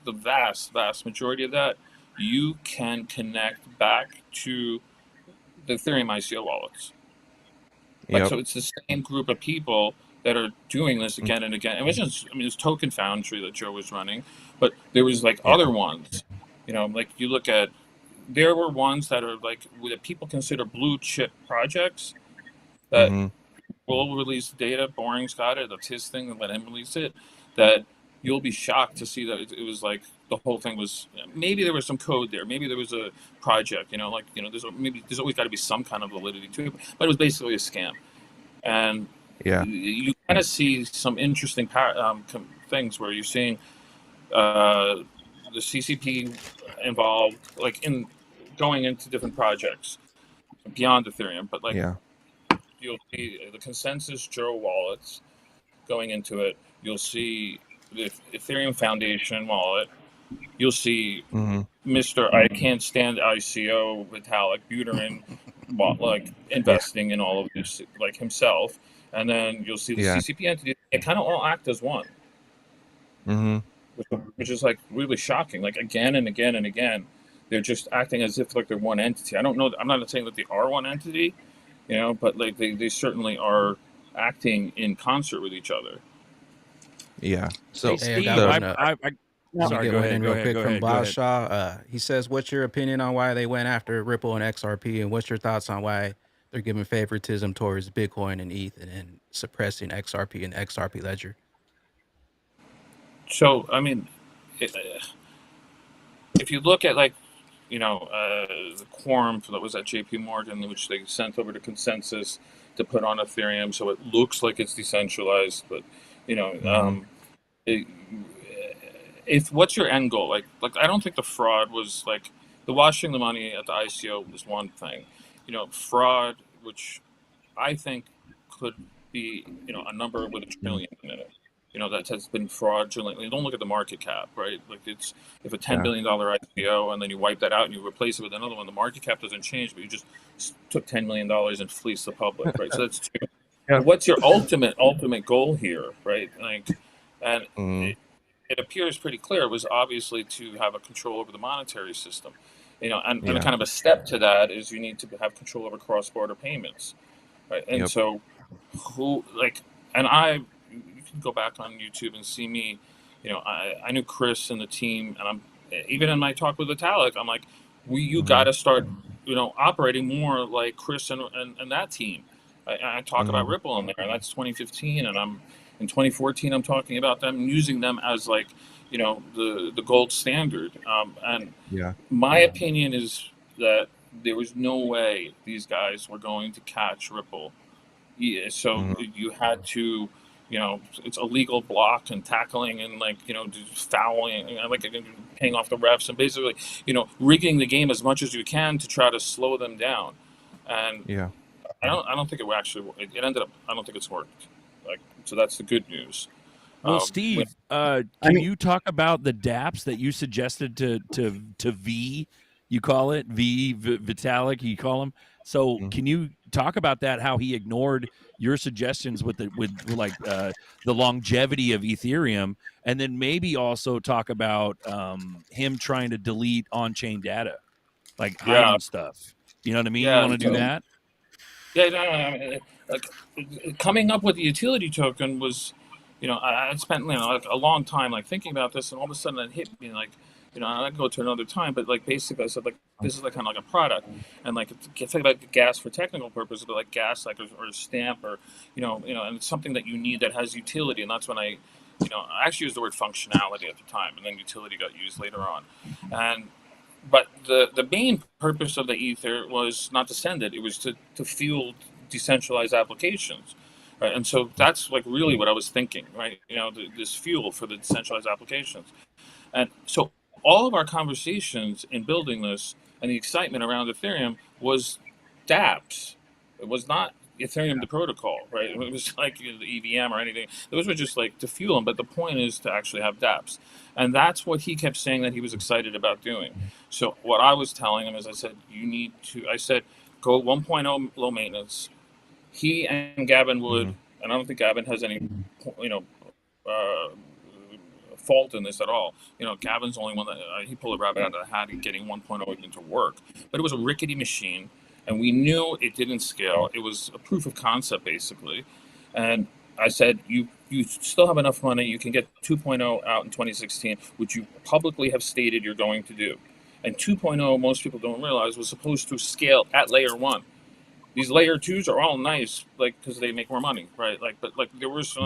the vast majority of that you can connect back to the Ethereum ICO wallets. So it's the same group of people that are doing this again and again. And it's Token Foundry that Joe was running, but there was other ones. You look at, there were ones that are that people consider blue chip projects that will release data. Boring's got it. That's his thing. And let him release it. That you'll be shocked to see that it was the whole thing was, maybe there was some code there. Maybe there was a project. There's always got to be some kind of validity to it. But it was basically a scam. And you kind of see some interesting things where you're seeing the CCP involved, in going into different projects beyond Ethereum, but you'll see the Consensus Joe wallets going into it. You'll see the Ethereum Foundation wallet. You'll see Mr. I Can't Stand ICO Vitalik Buterin investing in all of this himself, and then you'll see the CCP entity. They kind of all act as one, which is really shocking. Again and again and again. They're just acting as if they're one entity. I don't know. I'm not saying that they are one entity, but they certainly are acting in concert with each other. Yeah. So Steve, sorry, go ahead. Real quick from Bob Shaw. He says, "What's your opinion on why they went after Ripple and XRP, and what's your thoughts on why they're giving favoritism towards Bitcoin and ETH and suppressing XRP and XRP Ledger?" So, I mean, if you look at the quorum that was at JP Morgan, which they sent over to Consensus to put on Ethereum, so it looks like it's decentralized, but if what's your end goal? I don't think the fraud was the washing the money at the ICO was one thing. Fraud, which I think could be a number with a trillion in it. That has been fraudulently. Don't look at the market cap, right? It's if a $10 billion IPO and then you wipe that out and you replace it with another one, the market cap doesn't change, but you just took $10 million and fleeced the public, right? So that's two. what's your ultimate goal here, right? Like, and Mhm. it appears pretty clear. It was obviously to have a control over the monetary system, and Yeah. kind of a step to that is you need to have control over cross-border payments, right? And Yep. so, who like, and you can go back on YouTube and see me, I knew Chris and the team, and I'm even in my talk with Vitalik, I'm like, you got to start, operating more like Chris and that team. I talk about Ripple in there, and that's 2015, and in 2014, I'm talking about them using them as like, the gold standard. And Yeah. my opinion is that there was no way these guys were going to catch Ripple. Yeah, so you had to, it's illegal block and tackling and like, just fouling, like paying off the refs and basically, rigging the game as much as you can to try to slow them down. And Yeah. I don't think it actually, it ended up, I don't think it's worked. Like, so that's the good news. Well, When, Steve, can you talk about the DApps that you suggested to V? You call it Vitalik. You call him. So, can you talk about that? How he ignored your suggestions with the longevity of Ethereum, and then maybe also talk about him trying to delete on-chain data, like hiding stuff. You know what I mean? You want to do that? Yeah, no, I mean, like coming up with the utility token was, I spent like a long time like thinking about this, and all of a sudden it hit me like, I'd go to another time, but like basically I said like this is like kind of like a product, and like think about gas for technical purposes, but like gas like or a stamp or and it's something that you need that has utility, and that's when I actually used the word functionality at the time, and then utility got used later on, but the main purpose of the ether was not to send it; it was to fuel decentralized applications, right? And so that's like really what I was thinking, right? This fuel for the decentralized applications, and so all of our conversations in building this and the excitement around Ethereum was dApps. It was not Ethereum, the protocol, right? It was like the EVM or anything. Those were just like to fuel them. But the point is to actually have dApps. And that's what he kept saying that he was excited about doing. So what I was telling him is I said, go 1.0 low maintenance. He and Gavin would, and I don't think Gavin has any, uh, fault in this at all. Gavin's the only one that he pulled a rabbit out of the hat in getting 1.0 even to work. But it was a rickety machine, and we knew it didn't scale. It was a proof of concept, basically. And I said, you still have enough money. You can get 2.0 out in 2016, which you publicly have stated you're going to do. And 2.0, most people don't realize, was supposed to scale at layer 1. These layer 2s are all nice, like because they make more money, right? Like, but like there was no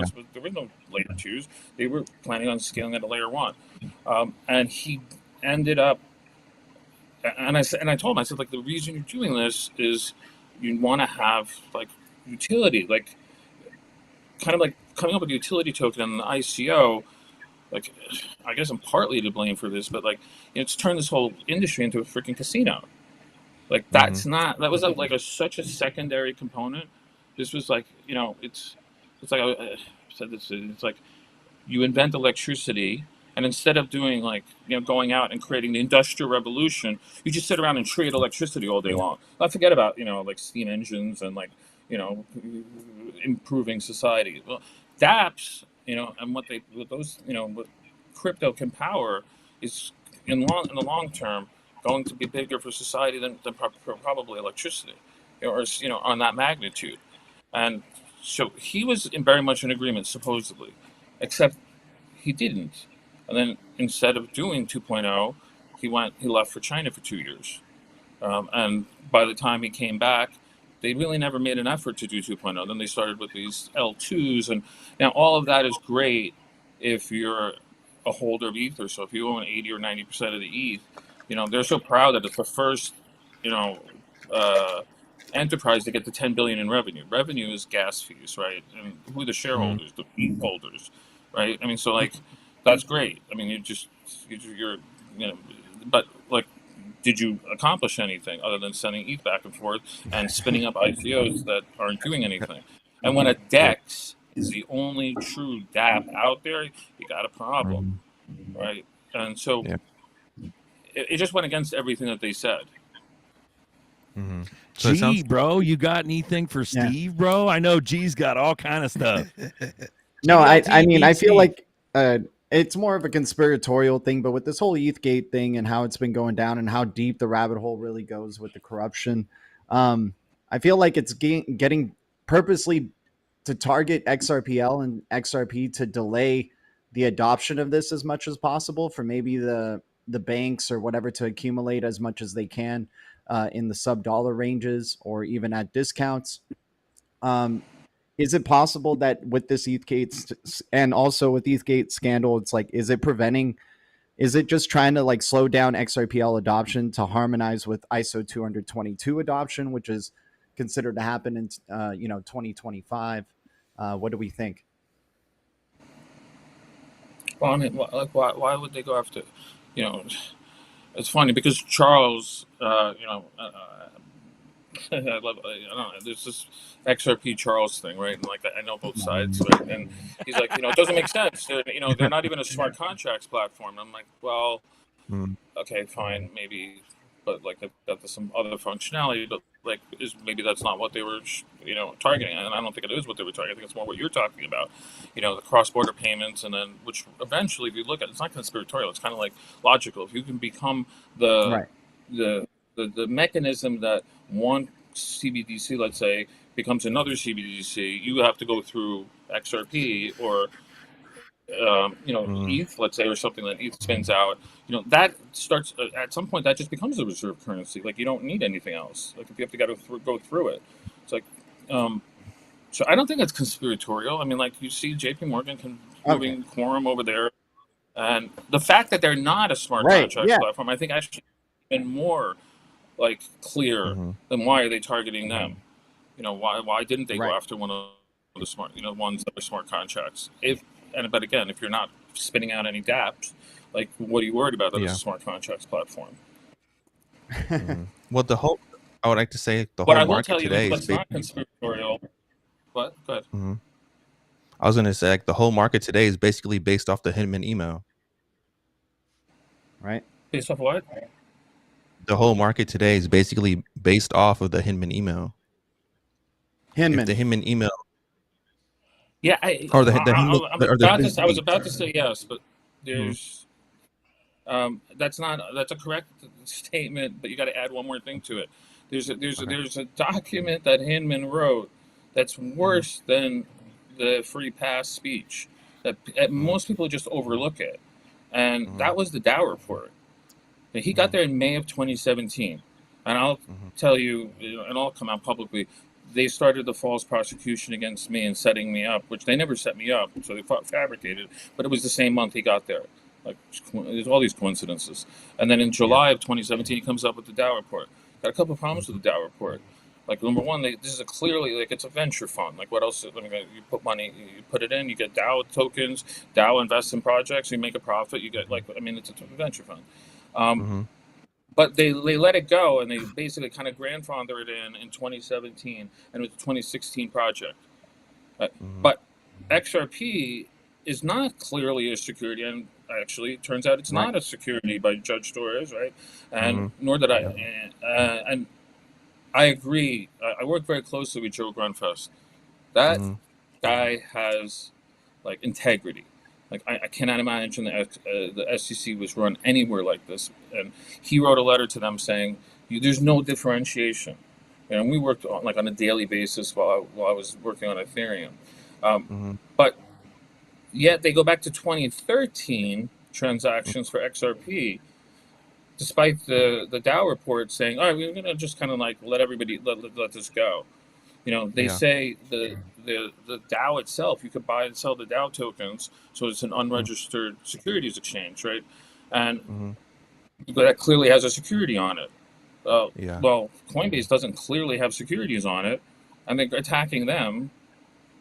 layer 2s. They were planning on scaling at a layer 1, and he ended up. And I told him, I said, like, the reason you're doing this is you want to have like utility, like kind of like coming up with a utility token and the ICO. Like, I guess I'm partly to blame for this, but like, it's turned this whole industry into a freaking casino. Like that was such a secondary component. This was like, it's like I said this. It's like you invent electricity, and instead of doing like going out and creating the industrial revolution, you just sit around and trade electricity all day long. Not forget about like steam engines and like improving society. Well, dApps, and what crypto can power is in the long term going to be bigger for society than probably electricity, or on that magnitude. And so he was very much in agreement, supposedly, except he didn't. And then instead of doing 2.0, he left for China for 2 years. And by the time he came back, they really never made an effort to do 2.0. Then they started with these L2s, and now all of that is great if you're a holder of Ether. So if you own 80 or 90% of the ETH, they're so proud that it's the first, enterprise to get to 10 billion in revenue. Revenue is gas fees, right? And who are the shareholders? The ETH holders, right? I mean, so like, that's great. I mean, you're, but like, did you accomplish anything other than sending ETH back and forth and spinning up ICOs that aren't doing anything? And when a DEX is the only true dApp out there, you got a problem, right? And so it just went against everything that they said. So it G, sounds bro, you got anything for Steve, bro? I know G's got all kind of stuff. No, I mean, I feel Steve. like it's more of a conspiratorial thing, but with this whole Ethgate thing and how it's been going down and how deep the rabbit hole really goes with the corruption, I feel like it's getting purposely to target XRPL and XRP to delay the adoption of this as much as possible for maybe the banks or whatever to accumulate as much as they can in the sub-dollar ranges or even at discounts. Is it possible that with this Ethgate and also with Ethgate scandal, it's like, is it just trying to like slow down XRPL adoption to harmonize with ISO 222 adoption, which is considered to happen in 2025? What do we think? Well, I mean, why would they go after? You know, it's funny because Charles, I love, I don't know, there's this XRP Charles thing, right? And like, I know both sides, right? And he's like, it doesn't make sense. They're not even a smart contracts platform. And I'm like, well, okay, fine, maybe, but like they've got some other functionality, but like, maybe that's not what they were, targeting. And I don't think it is what they were targeting. I think it's more what you're talking about, the cross-border payments, and then which eventually, if you look at, it's not conspiratorial. It's kind of like logical. If you can become the mechanism that one CBDC, let's say, becomes another CBDC, you have to go through XRP or ETH, let's say, or something that ETH spins out. That starts at some point that just becomes a reserve currency. Like, you don't need anything else. Like, if you have to go through it, it's like. So I don't think it's conspiratorial. I mean, like, you see JP Morgan moving Quorum over there, and the fact that they're not a smart contract platform, I think actually even more like clear than why are they targeting them? Why didn't they go after one of the smart, ones that are smart contracts? But again, if you're not spinning out any dApps, like, what are you worried about that is a smart contracts platform? Well, I would like to say the But whole I will market tell you today what's is not conspiratorial. What? Go ahead. I was going to say, like, the whole market today is basically based off the Hinman email. Right. Based off what? The whole market today is basically based off of the Hinman email. If the Hinman email. Yeah, I was about to say yes, but there's that's a correct statement, but you got to add one more thing to it. There's a document that Hinman wrote that's worse than the free pass speech that most people just overlook it, and that was the Dow report. He got there in May of 2017, and I'll tell you, and I'll come out publicly. They started the false prosecution against me and setting me up, which they never set me up, so they fabricated. But it was the same month he got there. Like, there's all these coincidences. And then in July of 2017, he comes up with the Dow report. Got a couple of problems with the Dow report. Like, number one, this is clearly, like, it's a venture fund. Like, what else? I mean, you put money, you put it in, you get Dow tokens. Dow invests in projects, you make a profit. You get, like, I mean, it's a venture fund. But they let it go, and they basically kind of grandfather it in 2017, and it was a 2016 project. But XRP is not clearly a security, and actually, it turns out it's not a security by Judge Torres, right? And nor did I. And I agree. I work very closely with Joe Grunfest. That guy has, like, integrity. Like, I cannot imagine the SEC was run anywhere like this. And he wrote a letter to them saying, there's no differentiation. And we worked on a daily basis while I was working on Ethereum. But yet they go back to 2013 transactions for XRP, despite the Dow report saying, all right, we're going to just kind of like let everybody let this go. They say the Dow itself, you could buy and sell the Dow tokens, so it's an unregistered securities exchange, right? And but that clearly has a security on it. Well, Coinbase doesn't clearly have securities on it, and they're attacking them,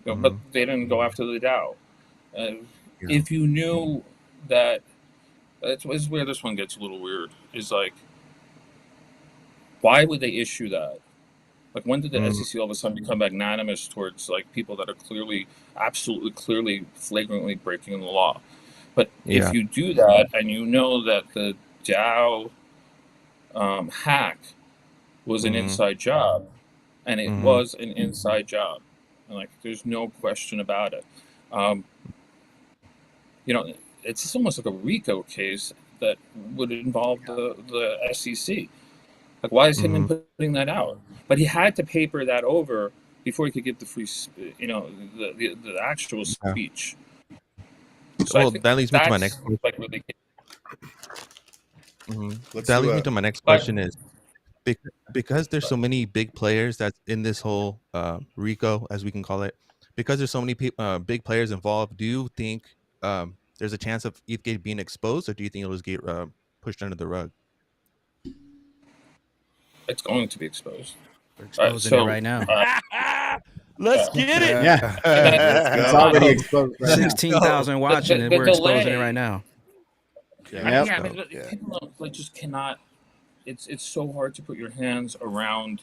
but they didn't go after the Dow. If you knew that, that's where this one gets a little weird, is like, why would they issue that? Like, when did the SEC all of a sudden become magnanimous towards, like, people that are absolutely clearly, flagrantly breaking the law? But if you do that, and you know that the Dow hack was an inside job, and it was an inside job, and like there's no question about it. You know, it's almost like a RICO case that would involve the SEC. Like, why is him putting that out? But he had to paper that over before he could give the free, you know, the actual speech. So well, that leads me to my next question. Like really That leads me to my next question is because there's so many big players that's in this whole RICO, as we can call it, because there's so many big players involved, do you think there's a chance of Ethgate being exposed, or do you think it'll just get pushed under the rug? It's going to be exposed. We're exposing it right now. Let's get it. Yeah, it's already exposed. Right 16,000 watching it. We're exposing it right now. People like just cannot. It's so hard to put your hands around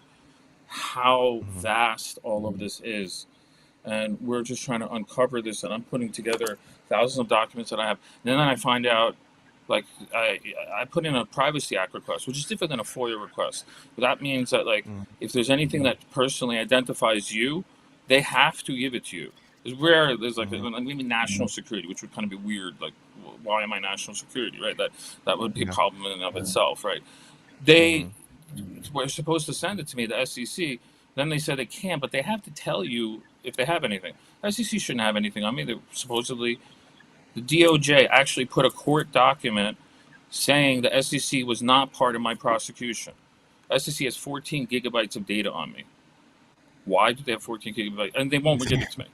how vast all of this is, and we're just trying to uncover this. And I'm putting together thousands of documents that I have. And then I find out, like I put in a Privacy Act request, which is different than a FOIA request. But that means that like if there's anything that personally identifies you, they have to give it to you. It's rare. There's like maybe national security, which would kind of be weird. Like, why am I national security? Right? That would be a problem in and of itself. Right? They were supposed to send it to me, the SEC. Then they said they can't, but they have to tell you if they have anything. SEC shouldn't have anything on me. They supposedly, the DOJ actually put a court document saying the SEC was not part of my prosecution. SEC has 14 gigabytes of data on me. Why do they have 14 gigabytes? And they won't give it to me.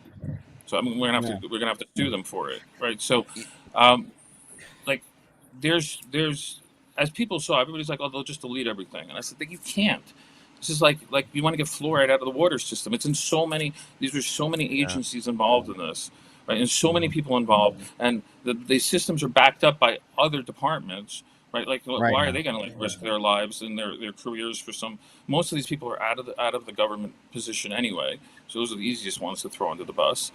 So I mean, we're gonna have to sue them for it, right? So, like, there's as people saw, everybody's like, oh, they'll just delete everything, and I said, you can't. This is like you want to get fluoride out of the water system. It's in so many. These are so many agencies involved in this, right? And so many people involved, and the systems are backed up by other departments, right? Like, why are they going to like risk their lives and their careers for some? Most of these people are out of the government position anyway, so those are the easiest ones to throw under the bus.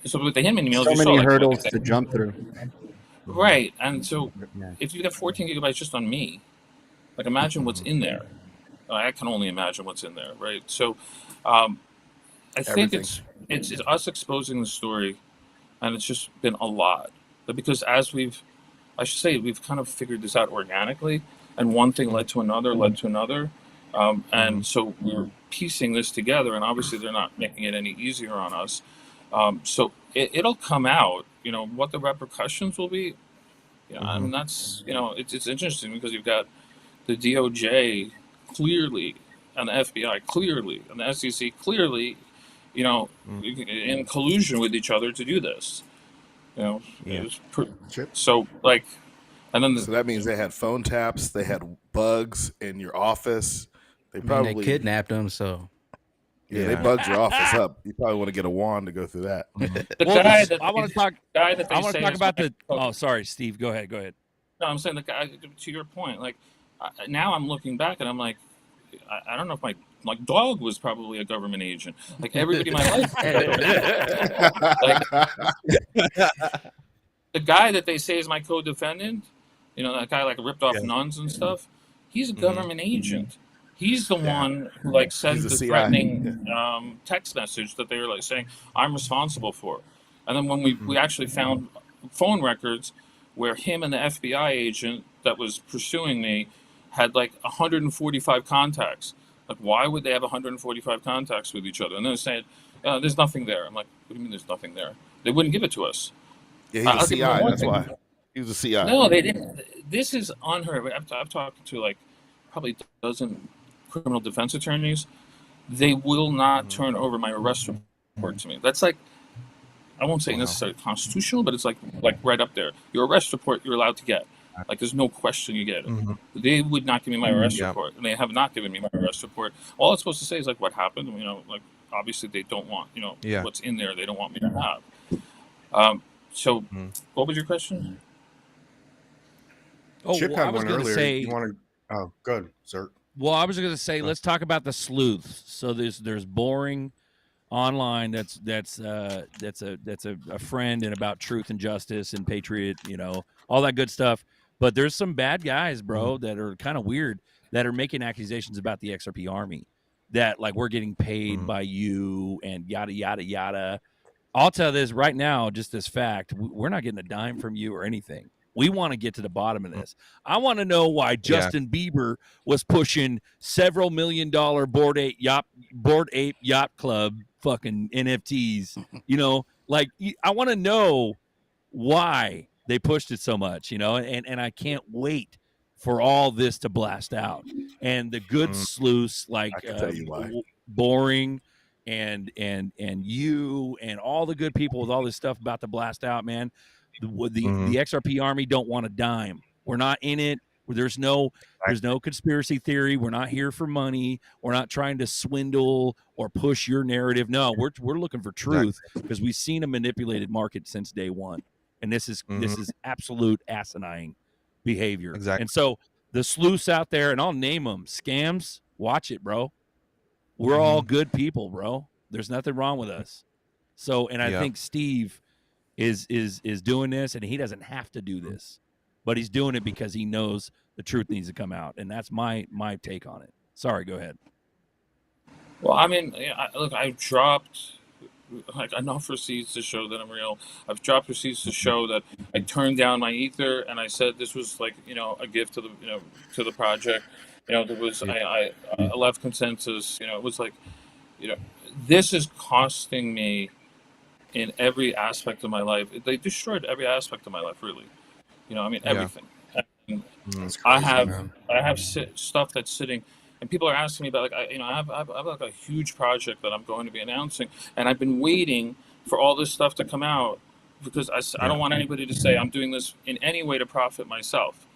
So with the Hinman emails, so many hurdles to jump through. Right, and so if you have 14 gigabytes just on me, like imagine what's in there. I can only imagine what's in there, right? So, I think it's us exposing the story, and it's just been a lot. But because we've kind of figured this out organically, and one thing led to another, and so we're piecing this together. And obviously, they're not making it any easier on us. So it'll come out. You know what the repercussions will be. Yeah, I mean that's it's interesting because you've got the DOJ clearly, and the FBI clearly, and the SEC clearly, in collusion with each other to do this. So like, and then so that means they had phone taps, they had bugs in your office. They kidnapped them. So. Yeah, they bugged your office up. You probably want to get a wand to go through that. I want to talk about the. Oh, sorry, Steve. Go ahead. No, I'm saying the guy. To your point, like now I'm looking back and I'm like, I don't know if my dog was probably a government agent. Like everybody in my life. The guy that they say is my co-defendant, that guy like ripped off nuns and stuff. He's a government agent. He's the one who like sent the threatening text message that they were like saying I'm responsible for. And then when we actually found phone records where him and the FBI agent that was pursuing me had like 145 contacts. Like, why would they have 145 contacts with each other? And they're saying, there's nothing there. I'm like, what do you mean there's nothing there? They wouldn't give it to us. Yeah, he's a CI. That's why. He was a CI. No, they didn't. This is unheard of. I've talked to like probably a dozen criminal defense attorneys. They will not turn over my arrest report to me. That's like, I won't say necessarily constitutional, but it's like right up there. Your arrest report you're allowed to get. Like there's no question you get it. They would not give me my arrest report, and they have not given me my arrest report. All it's supposed to say is like what happened. Like obviously they don't want what's in there. They don't want me to have. So what was your question? Oh, Chip had one earlier. You want to? Oh, good, sir. Well, I was going to say, let's talk about the sleuths. So there's Boring online. That's a friend and about truth and justice and patriot, all that good stuff. But there's some bad guys, bro, that are kind of weird. that are making accusations about the XRP army, that like we're getting paid by you and yada yada yada. I'll tell this right now, just this fact, we're not getting a dime from you or anything. We want to get to the bottom of this. I want to know why Justin Bieber was pushing several $1 million Bored Ape Yacht Club fucking NFTs. You know, like I want to know why they pushed it so much, you know, and I can't wait for all this to blast out. And the good sleuths like Boring and you and all the good people with all this stuff about to blast out, man. The XRP army don't want a dime. We're not in it. There's no conspiracy theory. We're not here for money. We're not trying to swindle or push your narrative. No, we're looking for truth because we've seen a manipulated market since day one. And this is absolute asinine behavior. Exactly. And so the sleuths out there, and I'll name them, scams, watch it, bro. We're all good people, bro. There's nothing wrong with us. So, and I think Steve is doing this, and he doesn't have to do this, but he's doing it because he knows the truth needs to come out, and that's my take on it. Sorry, go ahead. Well, I mean, look, I've dropped like enough receipts to show that I'm real. I've dropped receipts to show that I turned down my ether, and I said this was like, you know, a gift to the, you know, to the project. You know, there was I left consensus. You know, it was like, you know, this is costing me in every aspect of my life. They destroyed every aspect of my life, really. You know, I mean, everything. And I have stuff that's sitting, and people are asking me about, like, I have like a huge project that I'm going to be announcing, and I've been waiting for all this stuff to come out because I don't want anybody to say I'm doing this in any way to profit myself.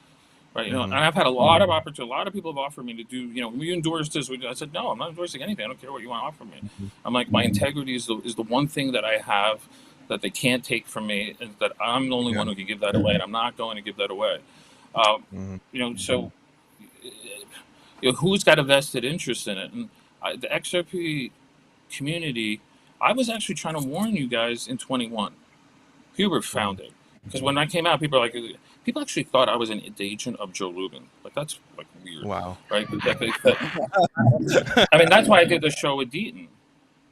Right, you know, and I've had a lot of opportunity. A lot of people have offered me to do, you know, we endorse this. I said, no, I'm not endorsing anything. I don't care what you want to offer me. I'm like, my integrity is the one thing that I have that they can't take from me, and that I'm the only one who can give that away, and I'm not going to give that away. You know, so you know, who's got a vested interest in it? And the XRP community, I was actually trying to warn you guys in 21. Hubert found it. Because when I came out, people actually thought I was an agent of Joe Lubin. Like, that's like weird. Wow. Right? I mean, that's why I did the show with Deaton.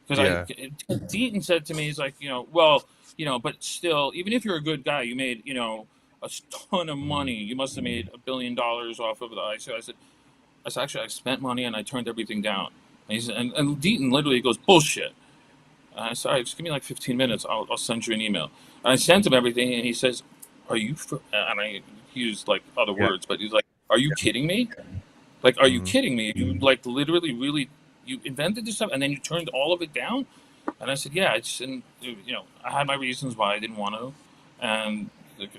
Because Deaton said to me, he's like, you know, well, you know, but still, even if you're a good guy, you made, you know, a ton of money. You must have made $1 billion off of it. I said, actually, I spent money and I turned everything down. And he said, and Deaton literally goes, bullshit. And I said, all right, just give me like 15 minutes. I'll send you an email. And I sent him everything, and he says, are you, and I used like other words, but he's like, are you kidding me? Like, are you kidding me? You like literally really, you invented this stuff and then you turned all of it down? And I said, yeah, I just didn't, you know, I had my reasons why I didn't want to. And like,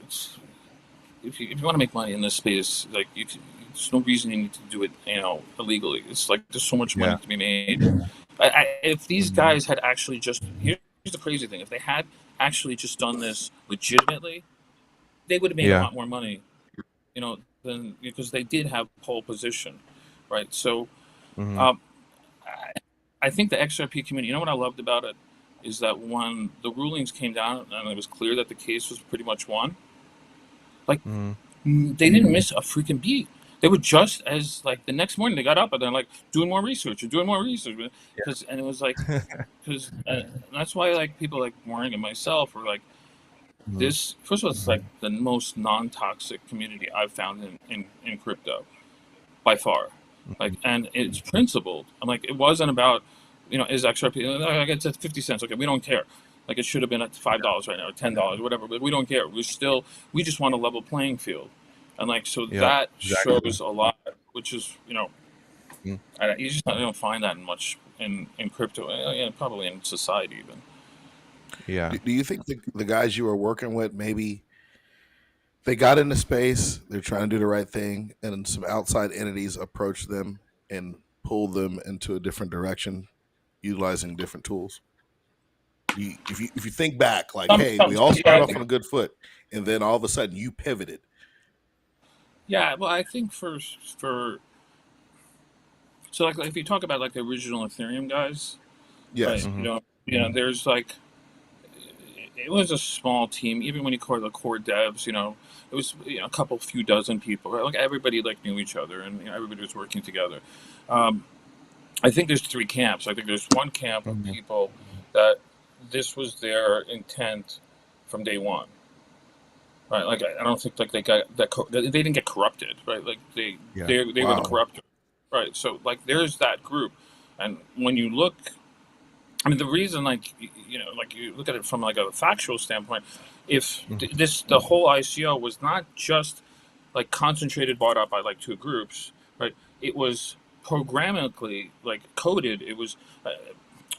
if you want to make money in this space, like, there's no reason you need to do it, you know, illegally. It's like, there's so much money to be made. If these guys had actually just, here's the crazy thing, if they had actually just done this legitimately, they would have made a lot more money, you know, than, because they did have pole position, right? So I think the XRP community, you know what I loved about it, is that when the rulings came down and it was clear that the case was pretty much won, like, they didn't miss a freaking beat. They were just as, like, the next morning they got up and they're like doing more research and it was like, because that's why, like, people like Warren and myself were like, this, first of all, it's like the most non-toxic community I've found in crypto by far. Like, and it's principled. I'm like, it wasn't about, you know, is XRP, like, it's at 50 cents. Okay, we don't care. Like, it should have been at $5 right now, or $10, whatever, but we don't care. We just want a level playing field. And like, so that shows a lot, which is, you know, you just don't find that much in crypto, and probably in society even. Yeah. Do you think the guys you were working with, maybe they got into space, they're trying to do the right thing, and some outside entities approach them and pull them into a different direction, utilizing different tools? If you think back, like, hey, we all started off on a good foot, and then all of a sudden you pivoted. Yeah, well, I think so like if you talk about like the original Ethereum guys, yes, right, you know, there's like, it was a small team. Even when you call the core devs, it was a few dozen people. Right? Like everybody knew each other, and everybody was working together. I think there's three camps. I think there's one camp of people that this was their intent from day one. Right, like I don't think they got that. They didn't get corrupted, right? Like they were the corruptors, right? So there's that group, and when you look, I mean, the reason you look at it from a factual standpoint, if the whole ICO was not just concentrated, bought up by two groups, right? It was programmatically coded. It was.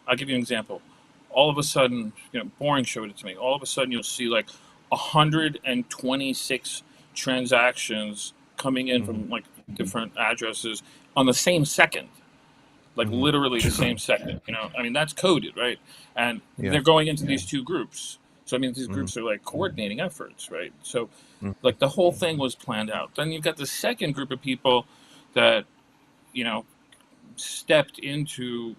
I'll give you an example. All of a sudden, Boring showed it to me. All of a sudden, you'll see 126 transactions coming in from different addresses on the same second, literally the same second. I mean, that's coded, right? And they're going into these two groups. So I mean, these groups are coordinating efforts, right? So the whole thing was planned out. Then you've got the second group of people that stepped into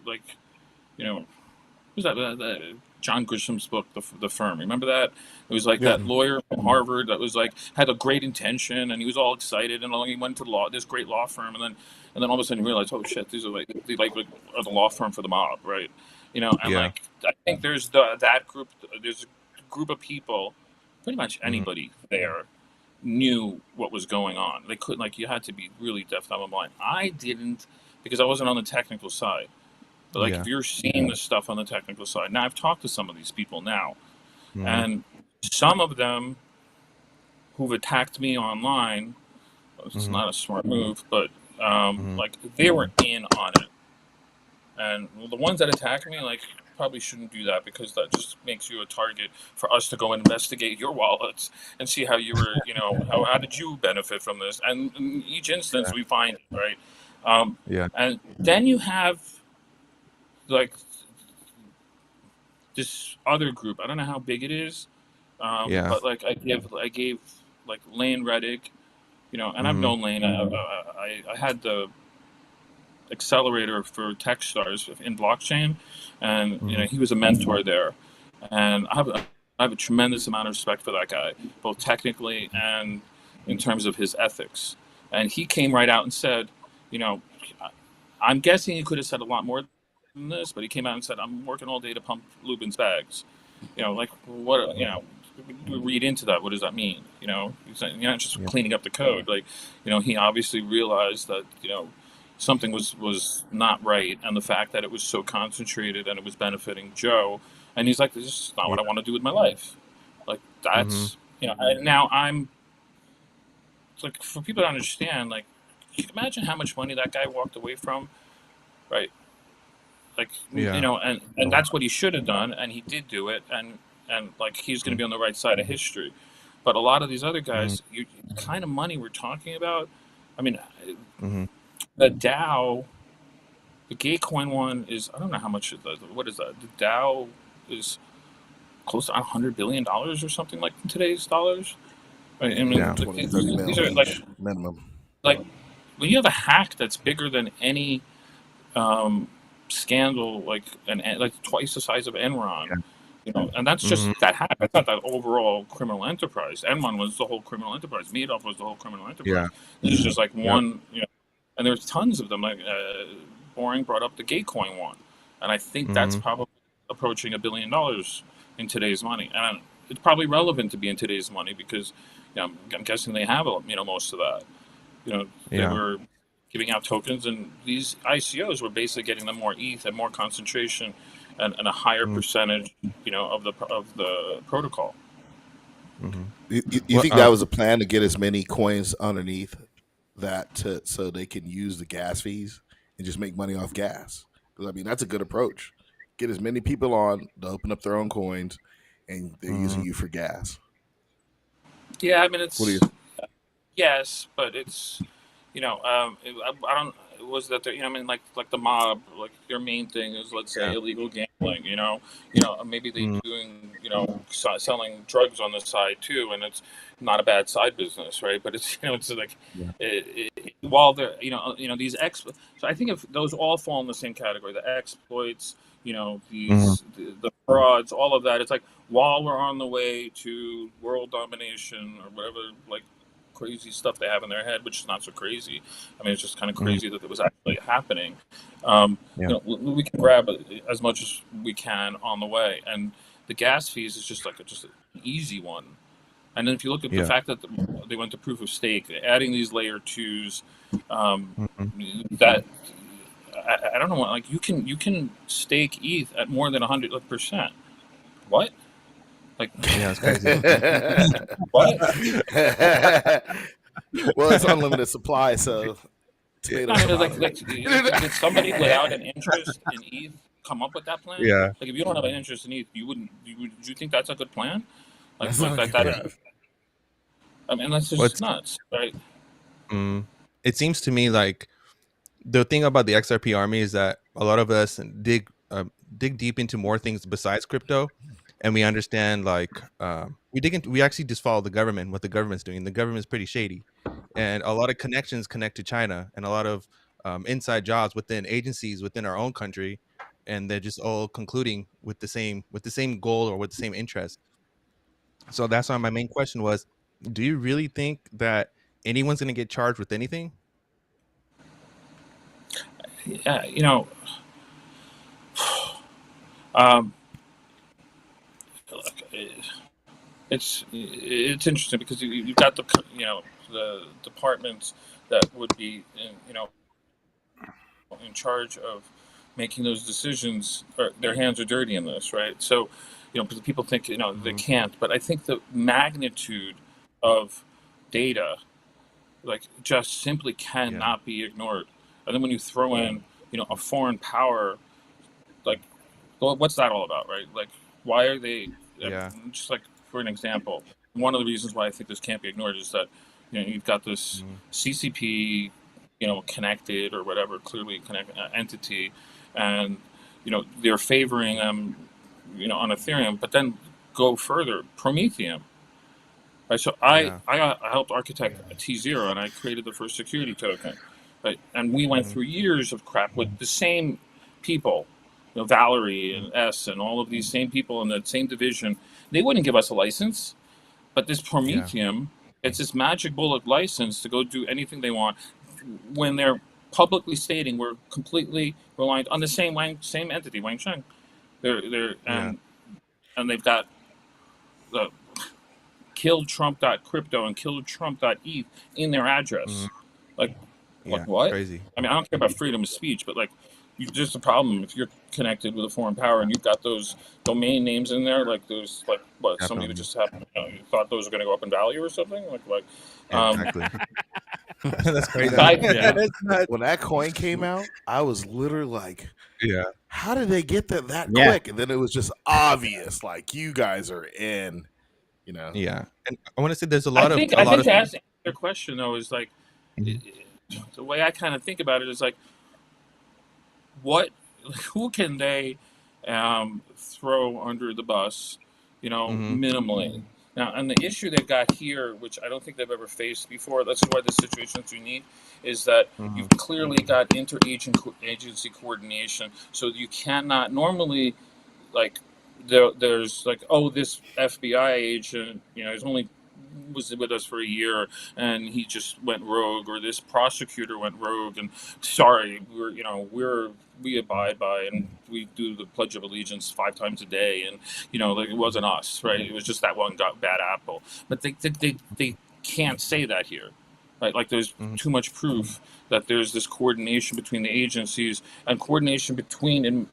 who's that? John Grisham's book, the Firm. Remember that? It was that lawyer from Harvard that was had a great intention, and he was all excited, and he went to this great law firm, and then all of a sudden he realized, oh shit, these are are the law firm for the mob, right? And I think there's that group. There's a group of people, pretty much anybody there knew what was going on. They couldn't you had to be really deaf, dumb, and blind. I didn't, because I wasn't on the technical side. But if you're seeing the stuff on the technical side, now I've talked to some of these people now, and some of them who've attacked me online, it's not a smart move, but they were in on it. And the ones that attack me, probably shouldn't do that, because that just makes you a target for us to go and investigate your wallets and see how you were, how did you benefit from this? And in each instance, we find it, right? And then you have this other group. I don't know how big it is, but I gave Lane Reddick, and I've known Lane. I had the accelerator for Techstars in blockchain, and he was a mentor there, and I have a tremendous amount of respect for that guy, both technically and in terms of his ethics. And he came right out and said, I'm guessing he could have said a lot more than this, but he came out and said, I'm working all day to pump Lubin's bags. What, we read into that. What does that mean? You're not just cleaning up the code. He obviously realized that, something was not right, and the fact that it was so concentrated and it was benefiting Joe. And he's like, this is not what I want to do with my life. That's, and now I'm, for people to understand, you can imagine how much money that guy walked away from, right? And that's what he should have done, and he did do it, and he's going to be on the right side of history. But a lot of these other guys, the kind of money we're talking about, I mean, the DAO, the Gatecoin one is, I don't know how much, what is that? The DAO is close to $100 billion or something in today's dollars. Right? I mean, these are minimum. When you have a hack that's bigger than any scandal, twice the size of Enron, and that's just that hack. That's not that overall criminal enterprise. Enron was the whole criminal enterprise. Madoff was the whole criminal enterprise. This is just one, and there's tons of them. Boring brought up the Gatecoin one, and I think that's probably approaching $1 billion in today's money, and it's probably relevant to be in today's money because I'm guessing they have most of that. They were giving out tokens, and these ICOs were basically getting them more ETH and more concentration and a higher percentage, of the protocol. You think that was a plan to get as many coins underneath that so they can use the gas fees and just make money off gas? Because I mean, that's a good approach. Get as many people on to open up their own coins, and they're using you for gas. Yeah, I mean, it's yes, but it's I don't. It was that I mean, like the mob, their main thing is, let's say, illegal gambling. Maybe they doing selling drugs on the side too, and it's not a bad side business, right? But it's it's while they're these so I think if those all fall in the same category, the exploits, these the frauds, all of that. It's while we're on the way to world domination or whatever, like crazy stuff they have in their head, which is not so crazy. I mean, it's just kind of crazy that it was actually happening. You know, we can grab as much as we can on the way, and the gas fees is just like just an easy one. And then if you look at the fact that they went to proof of stake, adding these layer twos, that I don't know, like you can stake ETH at more than 100%. What? Like, Yeah, it's crazy. what? Well, it's unlimited supply, so tomato. I mean, like, did somebody without an interest in ETH come up with that plan? Yeah. Like, if you don't have an interest in ETH, would you think that's a good plan? Like, That's like not that. good. I mean, that's just nuts, right? It seems to me like the thing about the XRP army is that a lot of us dig deep into more things besides crypto, and we understand like we actually just follow the government, what the government's doing. The government's pretty shady, and a lot of connections connect to China, and a lot of inside jobs within agencies within our own country, and they're just all concluding with the same goal or with the same interest. So that's why my main question was, do you really think that anyone's going to get charged with anything? Yeah, you know, it's interesting because you've got the departments that would be in charge of making those decisions, or their hands are dirty in this, right? So people think they can't, but I think the magnitude of data like just simply cannot be ignored. And then when you throw in a foreign power, like, well, what's that all about, right? Like, why are they just like, for an example, one of the reasons why I think this can't be ignored is that you've got this CCP connected or whatever, clearly connected entity, and they're favoring them on Ethereum, but then go further, Prometheum. Right, so I helped architect a Tzero, and I created the first security token. Right, and we went through years of crap with the same people, Valerie and S, and all of these same people in the same division. They wouldn't give us a license, but this Prometheum, it's this magic bullet license to go do anything they want. When they're publicly stating we're completely reliant on the same entity, Wang Sheng. And they've got the killtrump.crypto and killtrump.eth in their address. Like what? Crazy. I mean, I don't care about freedom of speech, but like, just a problem if you're connected with a foreign power and you've got those domain names in there, like those, like what? Definitely. Somebody would just have, you thought those were going to go up in value or something, like. Exactly. That's crazy. When that coin came out, I was literally like, how did they get that quick? And then it was just obvious, like, you guys are in, Yeah, and I want to say there's a lot I of. think to answer your question though is like, the way I kind of think about it is like, who can they throw under the bus, minimally? Now, and the issue they've got here, which I don't think they've ever faced before, that's why the situation is unique, is that you've clearly got interagency coordination. So you cannot normally, like, there's like, oh, this FBI agent, was with us for a year and he just went rogue, or this prosecutor went rogue, and sorry, we abide by and we do the Pledge of Allegiance 5 times a day, and like, it wasn't us, right? It was just that one bad apple. But they can't say that here, right? Like, there's too much proof that there's this coordination between the agencies and coordination between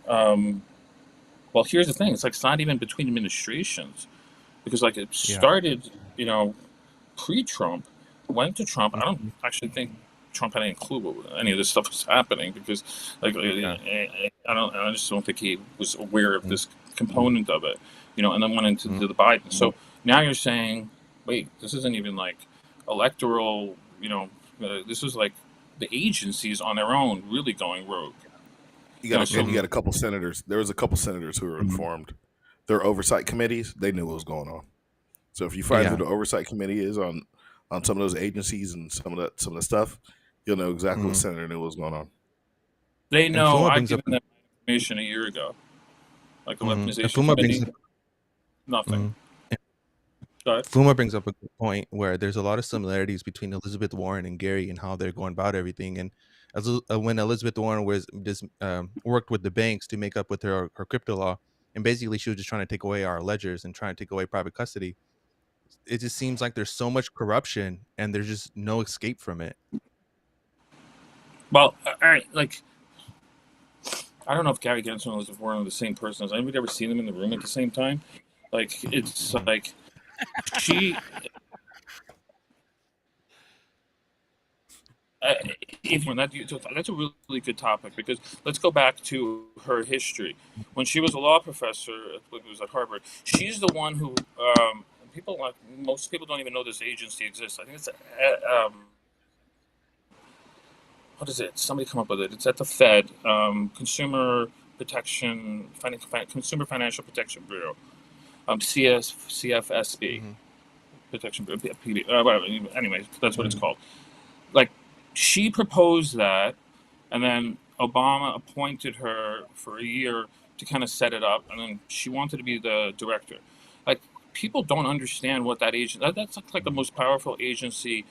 well, here's the thing, it's like, it's not even between administrations, because like it started pre-Trump, went to Trump. I don't actually think Trump had any clue what any of this stuff was happening, because like I just don't think he was aware of this component of it, and then went into the Biden. So now you're saying, wait, this isn't even like electoral, this is like the agencies on their own really going rogue. You got a couple senators. There was a couple senators who were informed. Their oversight committees, they knew what was going on. So if you find who the oversight committee is on some of those agencies and some of the stuff, you'll know exactly what senator knew what was going on. They know. I given them information a year ago. Like the weapons committee. Nothing. Fuma brings up a good point where there's a lot of similarities between Elizabeth Warren and Gary and how they're going about everything. And when Elizabeth Warren was just worked with the banks to make up with her crypto law, and basically she was just trying to take away our ledgers and trying to take away private custody. It just seems like there's so much corruption and there's just no escape from it. Well, all right, like, I don't know if Gary Gensler and Elizabeth Warren are the same person. Has anybody ever seen them in the room at the same time? Like, it's like she. That's a really good topic, because let's go back to her history. When she was a law professor, I believe it was at Harvard, she's the one who most people don't even know this agency exists. I think it's what is it? Somebody come up with it. It's at the Fed, Consumer Financial Protection Bureau, CFSB, Protection Bureau, whatever. Anyways, that's what it's called. Like, she proposed that, and then Obama appointed her for a year to kind of set it up, and then she wanted to be the director. Like, people don't understand what that that's like the most powerful agency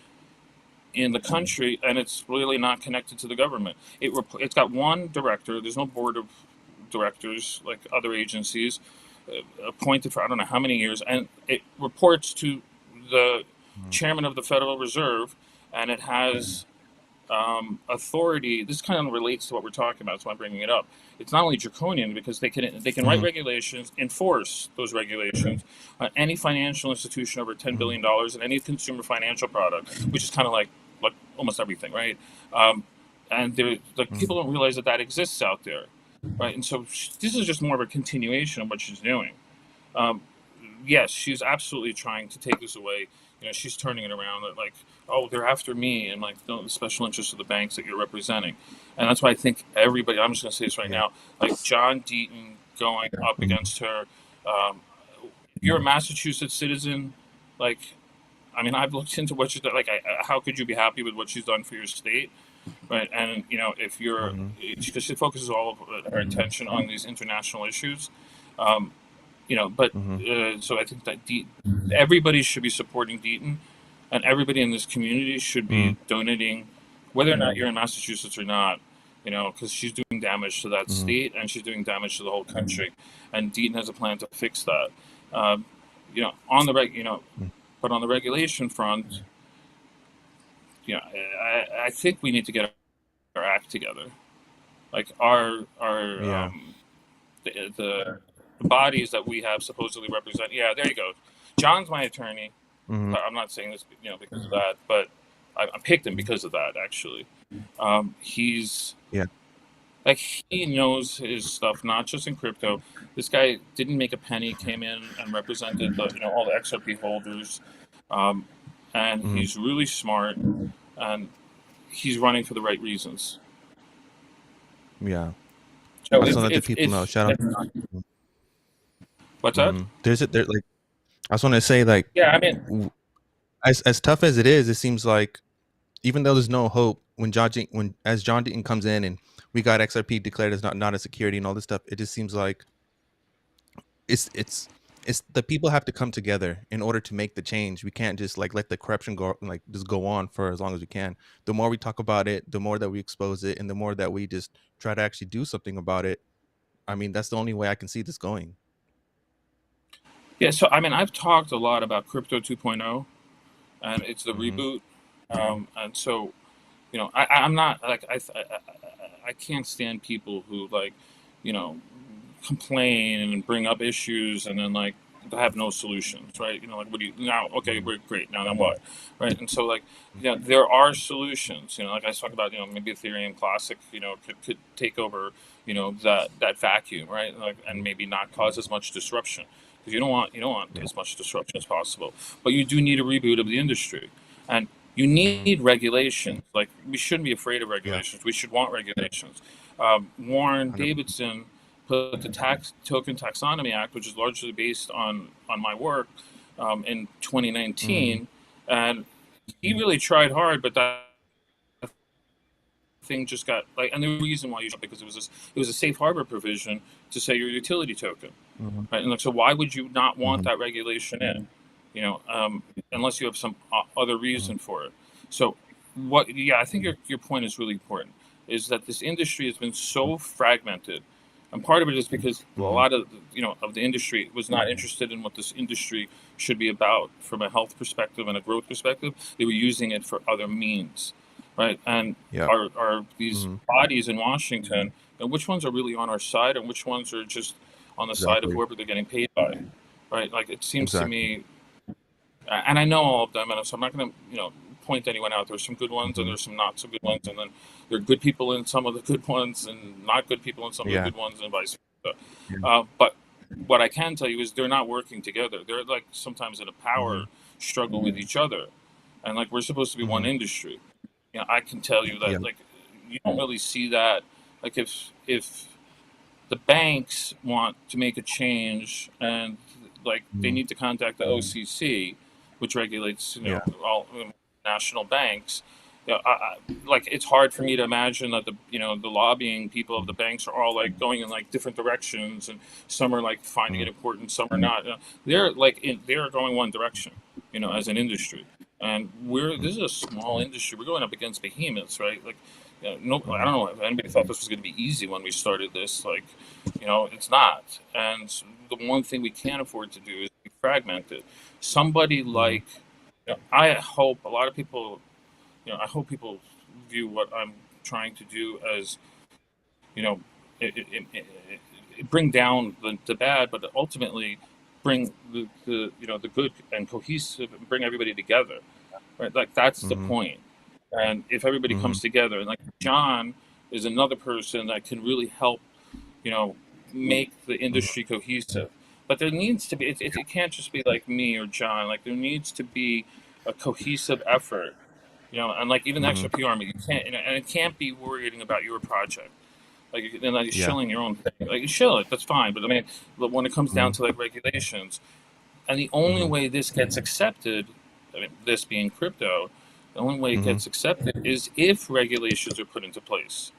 in the country, and it's really not connected to the government. It's got one director. There's no board of directors like other agencies, appointed for I don't know how many years, and it reports to the chairman of the Federal Reserve, and it has authority. This kind of relates to what we're talking about, so I'm bringing it up. It's not only draconian, because they can write regulations, enforce those regulations on any financial institution over $10 billion and any consumer financial product, which is kind of like almost everything, right? And people don't realize that exists out there, right? And so this is just more of a continuation of what she's doing. Yes, she's absolutely trying to take this away. You know, she's turning it around that, like, oh, they're after me, and like the special interests of the banks that you're representing. And that's why I think everybody, I'm just going to say this right now, like John Deaton going up against her. If you're a Massachusetts citizen, like, I mean, I've looked into what she's done. Like, how could you be happy with what she's done for your state? Right. And, you know, if you're, because she focuses all of her attention on these international issues. You know, but so I think that everybody should be supporting Deaton, and everybody in this community should be donating, whether or not you're in Massachusetts or not, you know, because she's doing damage to that state, and she's doing damage to the whole country, and Deaton has a plan to fix that. You know, but on the regulation front, you know, I think we need to get our act together, like the bodies that we have supposedly represent. Yeah, there you go. John's my attorney. I'm not saying this, you know, because of that, but I picked him because of that. Actually, he's like, he knows his stuff, not just in crypto. This guy didn't make a penny. Came in and represented all the XRP holders, and he's really smart, and he's running for the right reasons. Yeah. So I just want to let the people know. Shout out. What's that? Like, I just want to say, like, yeah, I mean, as tough as it is, it seems like even though there's no hope, when John Deaton comes in and we got XRP declared as not a security and all this stuff, it just seems like it's the people have to come together in order to make the change. We can't just like let the corruption go on for as long as we can. The more we talk about it, the more that we expose it, and the more that we just try to actually do something about it. I mean, that's the only way I can see this going. Yeah, so I mean, I've talked a lot about Crypto 2.0, and it's the reboot, and so, you know, I'm not like I can't stand people who, like, you know, complain and bring up issues and then like have no solutions, right? You know, like, what do you now? Okay, we're great. Now then what, right? And so, like, you know, there are solutions. You know, like I was talking about, you know, maybe Ethereum Classic, you know, could take over, you know, that vacuum, right? Like, and maybe not cause as much disruption. Because you don't want as much disruption as possible, but you do need a reboot of the industry, and you need regulation. Like, we shouldn't be afraid of regulations. We should want regulations. Warren Davidson put the Token Taxonomy Act, which is largely based on my work, in 2019, and he really tried hard, but that thing just got like, and the reason why because it was a safe harbor provision to say your utility token. right? And so why would you not want that regulation in? You know, unless you have some other reason for it. So what? Yeah, I think your point is really important. Is that this industry has been so fragmented, and part of it is because a lot of of the industry was not interested in what this industry should be about from a health perspective and a growth perspective. They were using it for other means, right? And are these bodies in Washington, and which ones are really on our side, and which ones are just on the side of whoever they're getting paid by, right? Like it seems to me, and I know all of them, and so I'm not going to point anyone out. There's some good ones and there's some not so good ones, and then there are good people in some of the good ones and not good people in some of the good ones, and vice versa. But what I can tell you is they're not working together. They're like sometimes in a power struggle with each other, and like we're supposed to be one industry. I can tell you that like you don't really see that. Like if the banks want to make a change and like they need to contact the OCC, which regulates all national banks. Like it's hard for me to imagine that the lobbying people of the banks are all like going in like different directions, and some are like finding it important, some are not. They're going one direction, as an industry, and this is a small industry. We're going up against behemoths, right? Like, I don't know if anybody thought this was going to be easy when we started this. Like, it's not. And the one thing we can't afford to do is be fragmented. Somebody like, I hope a lot of people, I hope people view what I'm trying to do as, bring down the bad, but ultimately bring the good and cohesive, and bring everybody together, right? Like that's the point. And if everybody comes together, and like John is another person that can really help, make the industry cohesive. But there needs to be, it can't just be like me or John. Like there needs to be a cohesive effort, and like even the XRP army, you can't, and it can't be worrying about your project. Like then like shilling your own thing. Like you shill it, that's fine. But I mean, when it comes down to like regulations, and the only way this gets accepted, I mean, this being crypto, the only way it gets accepted is if regulations are put into place.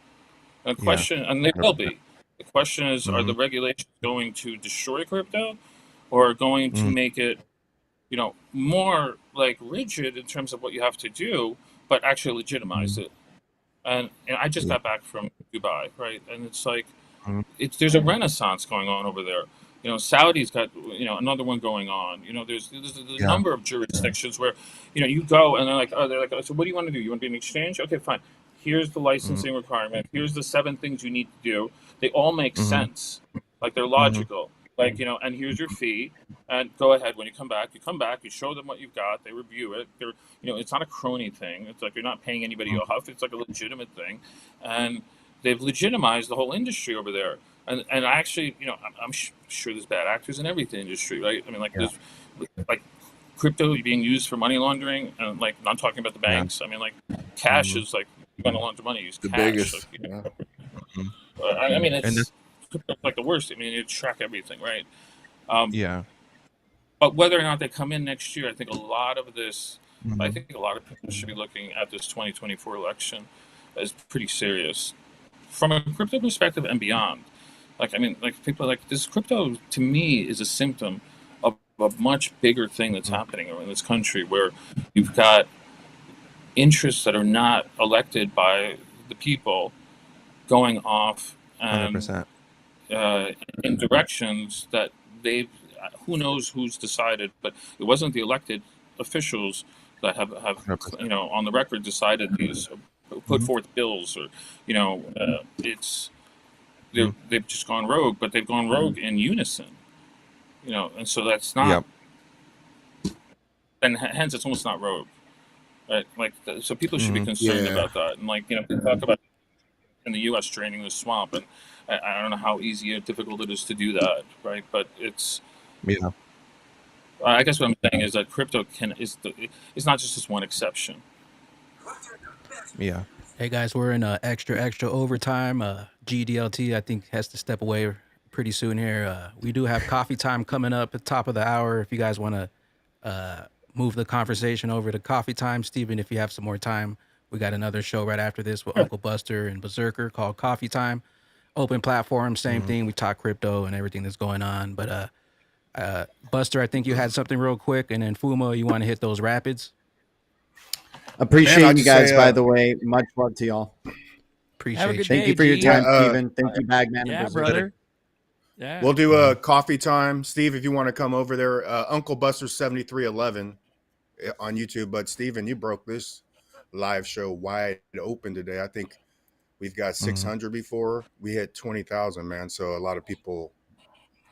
And the question, and they will be. The question is, are the regulations going to destroy crypto, or going to make it, more like rigid in terms of what you have to do, but actually legitimize it? And I just got back from Dubai, right? And it's like, there's a renaissance going on over there. Saudi's got, another one going on. There's a number of jurisdictions where, you go and they're like, so what do you want to do? You want to be an exchange? Okay, fine. Here's the licensing requirement. Here's the 7 things you need to do. They all make sense. Like they're logical. Like, and here's your fee, and go ahead. When you come back, you show them what you've got. They review it. They're, it's not a crony thing. It's like you're not paying anybody off. It's like a legitimate thing. And they've legitimized the whole industry over there. And I actually, I'm sure there's bad actors in every industry, right? I mean, like there's like crypto being used for money laundering, and like I'm not talking about the banks. I mean, like cash is like, you want to launder money, use the cash. biggest. Like, I mean, it's like the worst. I mean, you track everything, right? But whether or not they come in next year, I think a lot of this, I think a lot of people should be looking at this 2024 election as pretty serious from a crypto perspective and beyond. Like, I mean, like people like this crypto to me is a symptom of a much bigger thing that's happening in this country, where you've got interests that are not elected by the people going off and 100%. In directions that they've, who knows who's decided, but it wasn't the elected officials that have on the record decided these, put forth bills, or it's they've just gone rogue, but they've gone rogue in unison, and so that's not, and hence it's almost not rogue, right? Like so people should be concerned about that, and like we talk about in the U.S. draining the swamp, and I don't know how easy or difficult it is to do that, right? But it's I guess what I'm saying is that crypto it's not just this one exception. Hey guys, we're in extra overtime. GDLT I think has to step away pretty soon here. We do have coffee time coming up at the top of the hour. If you guys want to move the conversation over to coffee time, Steven, if you have some more time, we got another show right after this with Uncle Buster and Berserker called Coffee Time. open platform, same thing. We talk crypto and everything that's going on. But Buster, I think you had something real quick, and then Fuma, you want to hit those rapids? Appreciate you guys, by the way. Much love to y'all. Appreciate you. Thank you for your time, Steven. Thank you, Bagman. Yeah, and brother. Yeah. We'll do a coffee time. Steve, if you want to come over there, Uncle Buster 7311 on YouTube. But Steven, you broke this live show wide open today. I think we've got 600 before. We hit 20,000, man. So a lot of people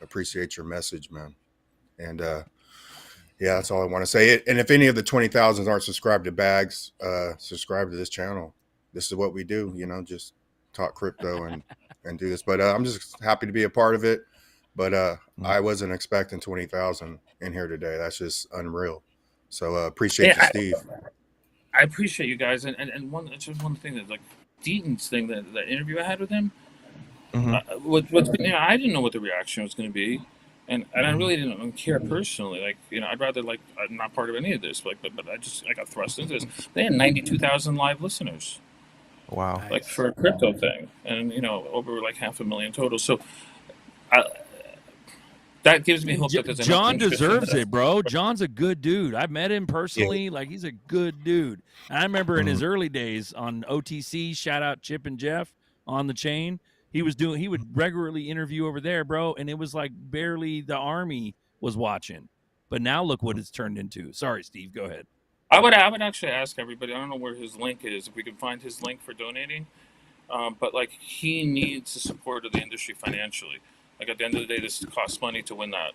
appreciate your message, man. And yeah, that's all I want to say. And if any of the 20,000s aren't subscribed to Bags, subscribe to this channel. This is what we do, you know, just talk crypto and do this. But I'm just happy to be a part of it. But I wasn't expecting 20,000 in here today. That's just unreal. So appreciate you, Steve. I appreciate you guys. And it's just one thing that, like, Deaton's thing, that interview I had with him, I didn't know what the reaction was going to be. And I really didn't care personally. Like, you know, I'd rather, like, I'm not part of any of this. But I got thrust into this. They had 92,000 live listeners. Wow. Like, for a crypto thing. And, you know, over like 500,000 total. So that gives me hope that there's John deserves it, bro. John's a good dude. I've met him personally. Like, he's a good dude. And I remember in his early days on OTC, shout out Chip and Jeff on the chain. He would regularly interview over there, bro. And it was like barely the army was watching. But now look what it's turned into. Sorry, Steve, go ahead. I would actually ask everybody, I don't know where his link is, if we can find his link for donating. But, like, he needs the support of the industry financially. Like, at the end of the day, this costs money to win that.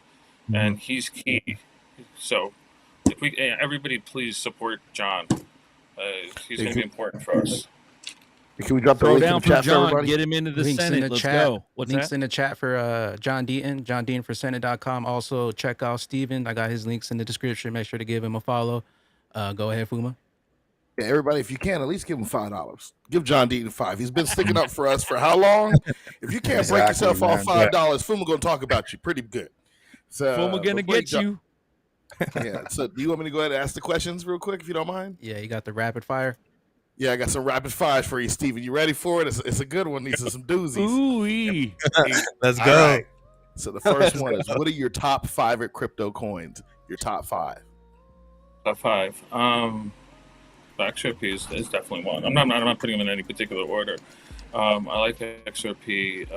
And he's key. So if everybody please support John. He's going to be important for us. Can we drop the Throw link down in the for chat John, for everybody? get him into the Links Senate. in the Let's chat. go. What's links that? in the chat for John Deaton for Senate.com. Also, check out Steven. I got his links in the description. Make sure to give him a follow. Go ahead, Fuma. Yeah, everybody, if you can, at least give him $5. Give John Deaton $5. He's been sticking up for us for how long? If you can't break yourself off $5, Fuma gonna talk about you pretty good. So Fuma gonna get you. Yeah. So do you want me to go ahead and ask the questions real quick, if you don't mind? Yeah, you got the rapid fire. Yeah, I got some rapid fires for you, Steven. You ready for it? It's a good one. These are some doozies. Ooh-wee. Let's All go. right. So the first one is, what are your top 5 crypto coins? Your top 5. Top 5. XRP is definitely one. I'm not putting them in any particular order. I like XRP.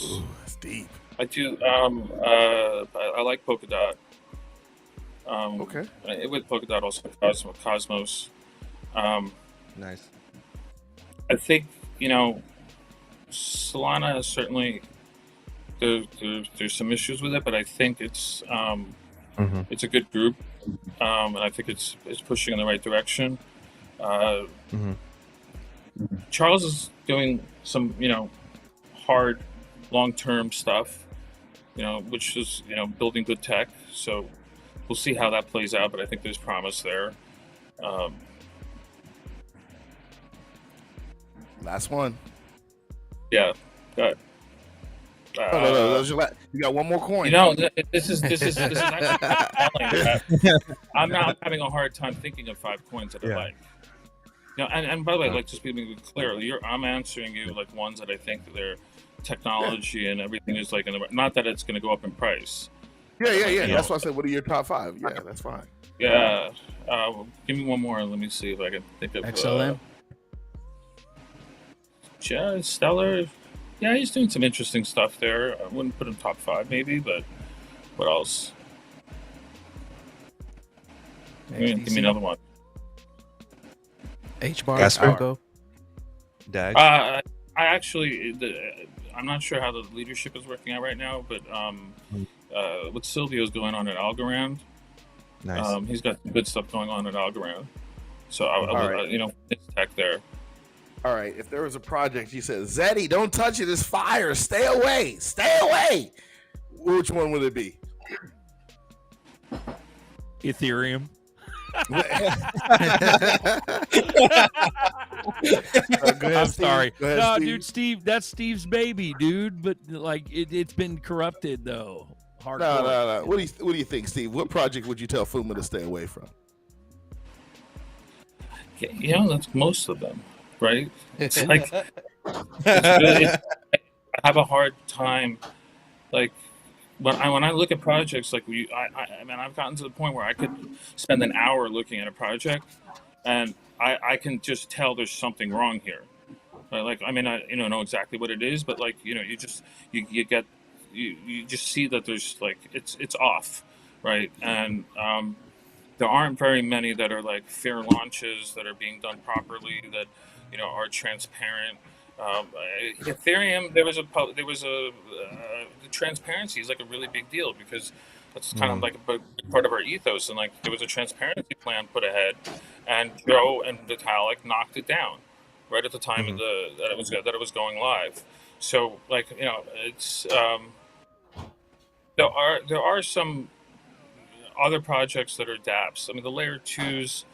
Ooh, that's deep. I do. I like Polkadot. Okay. With Polkadot, also Cosmos. Nice. I think, you know, Solana is certainly there's some issues with it, but I think it's a good group, and I think it's pushing in the right direction. Charles is doing some, you know, hard long-term stuff, you know, which is, you know, building good tech. So we'll see how that plays out, but I think there's promise there. Last one. Yeah, good. No, you got one more coin. You know, this is actually I'm now having a hard time thinking of 5 coins that I like. You know, and by the way, like, just being clear, I'm answering you like ones that I think that their technology and everything is like not that it's going to go up in price. Yeah. That's why I said, what are your top 5? Yeah, that's fine. Yeah. Give me one more and let me see if I can think of XLM. Yeah, Stellar. Yeah, he's doing some interesting stuff there. I wouldn't put him top 5 maybe, but what else? Give me another one. H-bar. Casper. Dag. I actually, I'm not sure how the leadership is working out right now, but what Silvio's going on at Algorand, Nice. he's got some good stuff going on at Algorand. So I you know, it's tech there. All right. If there was a project you said, Zeddy, don't touch it, it's fire. Stay away. Stay away. Which one would it be? Ethereum. I'm sorry. No, Steve. dude, Steve, that's Steve's baby, dude. But like, it's been corrupted though. Hardcore. No. What do you think, Steve? What project would you tell Fuma to stay away from? That's most of them, right? It's like I have a hard time, like when I look at projects like I mean I've gotten to the point where I could spend an hour looking at a project, and I can just tell there's something wrong here. Like I mean I know exactly what it is, but like you just you get you just see that there's like it's off, right? And there aren't very many that are like fair launches that are being done properly, that are transparent. Ethereum, the transparency is like a really big deal, because that's kind of like a big part of our ethos, and like there was a transparency plan put ahead, and Joe and Vitalik knocked it down right at the time of that it was going live. So like it's there are some other projects that are dApps. I mean, the layer twos,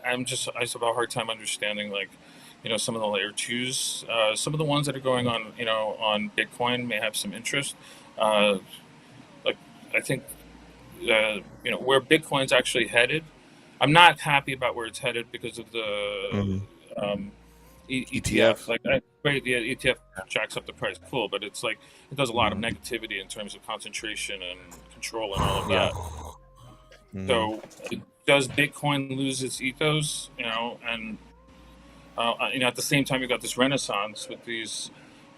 I just have a hard time understanding, like, some of the layer twos. Some of the ones that are going on, on Bitcoin may have some interest. Like, I think, where Bitcoin's actually headed, I'm not happy about where it's headed because of the ETF. Like, great, the ETF jacks up the price, cool, but it's like it does a lot of negativity in terms of concentration and control and all of that. So, does Bitcoin lose its ethos? And at the same time, you've got this renaissance with these,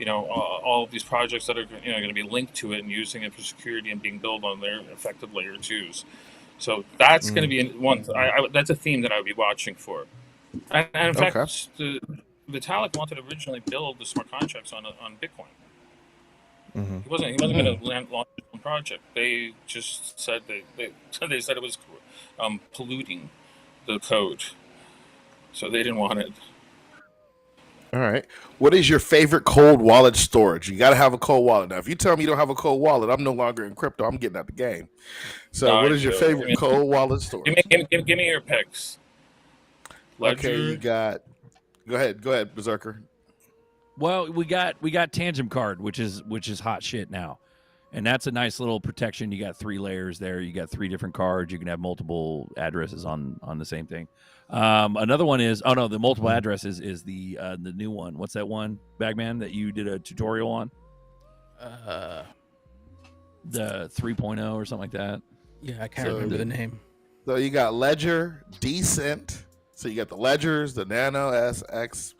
all of these projects that are going to be linked to it and using it for security and being built on their effective layer twos. So that's going to be one. That's a theme that I would be watching for. And in fact, Vitalik wanted to originally build the smart contracts on Bitcoin. He wasn't going to launch his own project. They just said they said it was polluting the code, so they didn't want it. All right. What is your favorite cold wallet storage? You got to have a cold wallet. Now, if you tell me you don't have a cold wallet, I'm no longer in crypto. I'm getting out the game. So, what is your favorite cold wallet storage? Give me your picks. Ledger. Okay, you got. Go ahead, Berserker. Well, we got Tangent Card, which is hot shit now, and that's a nice little protection. You got 3 layers there. You got 3 different cards. You can have multiple addresses on the same thing. Another one is the multiple addresses is the new one. What's that one, Bagman, that you did a tutorial on? The 3.0 or something like that. Yeah, I can't remember the name. So you got Ledger, Decent. So you got the Ledgers, the Nano SX.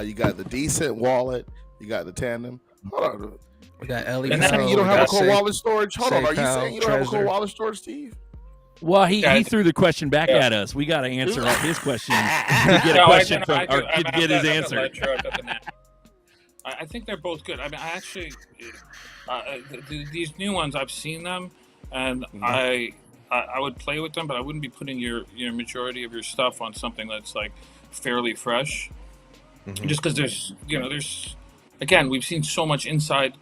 You got the Decent wallet. You got the Tandem. Hold on. We got Ellie. You don't have a cold wallet storage? Hold on. Are you saying you don't have a cold wallet storage, Steve? Well, he threw the question back at us. We got to answer his question to get a question from, or to get his answer. I think they're both good. I mean, I actually, these new ones, I've seen them, and I would play with them, but I wouldn't be putting your majority of your stuff on something that's like fairly fresh, just because there's again, we've seen so much inside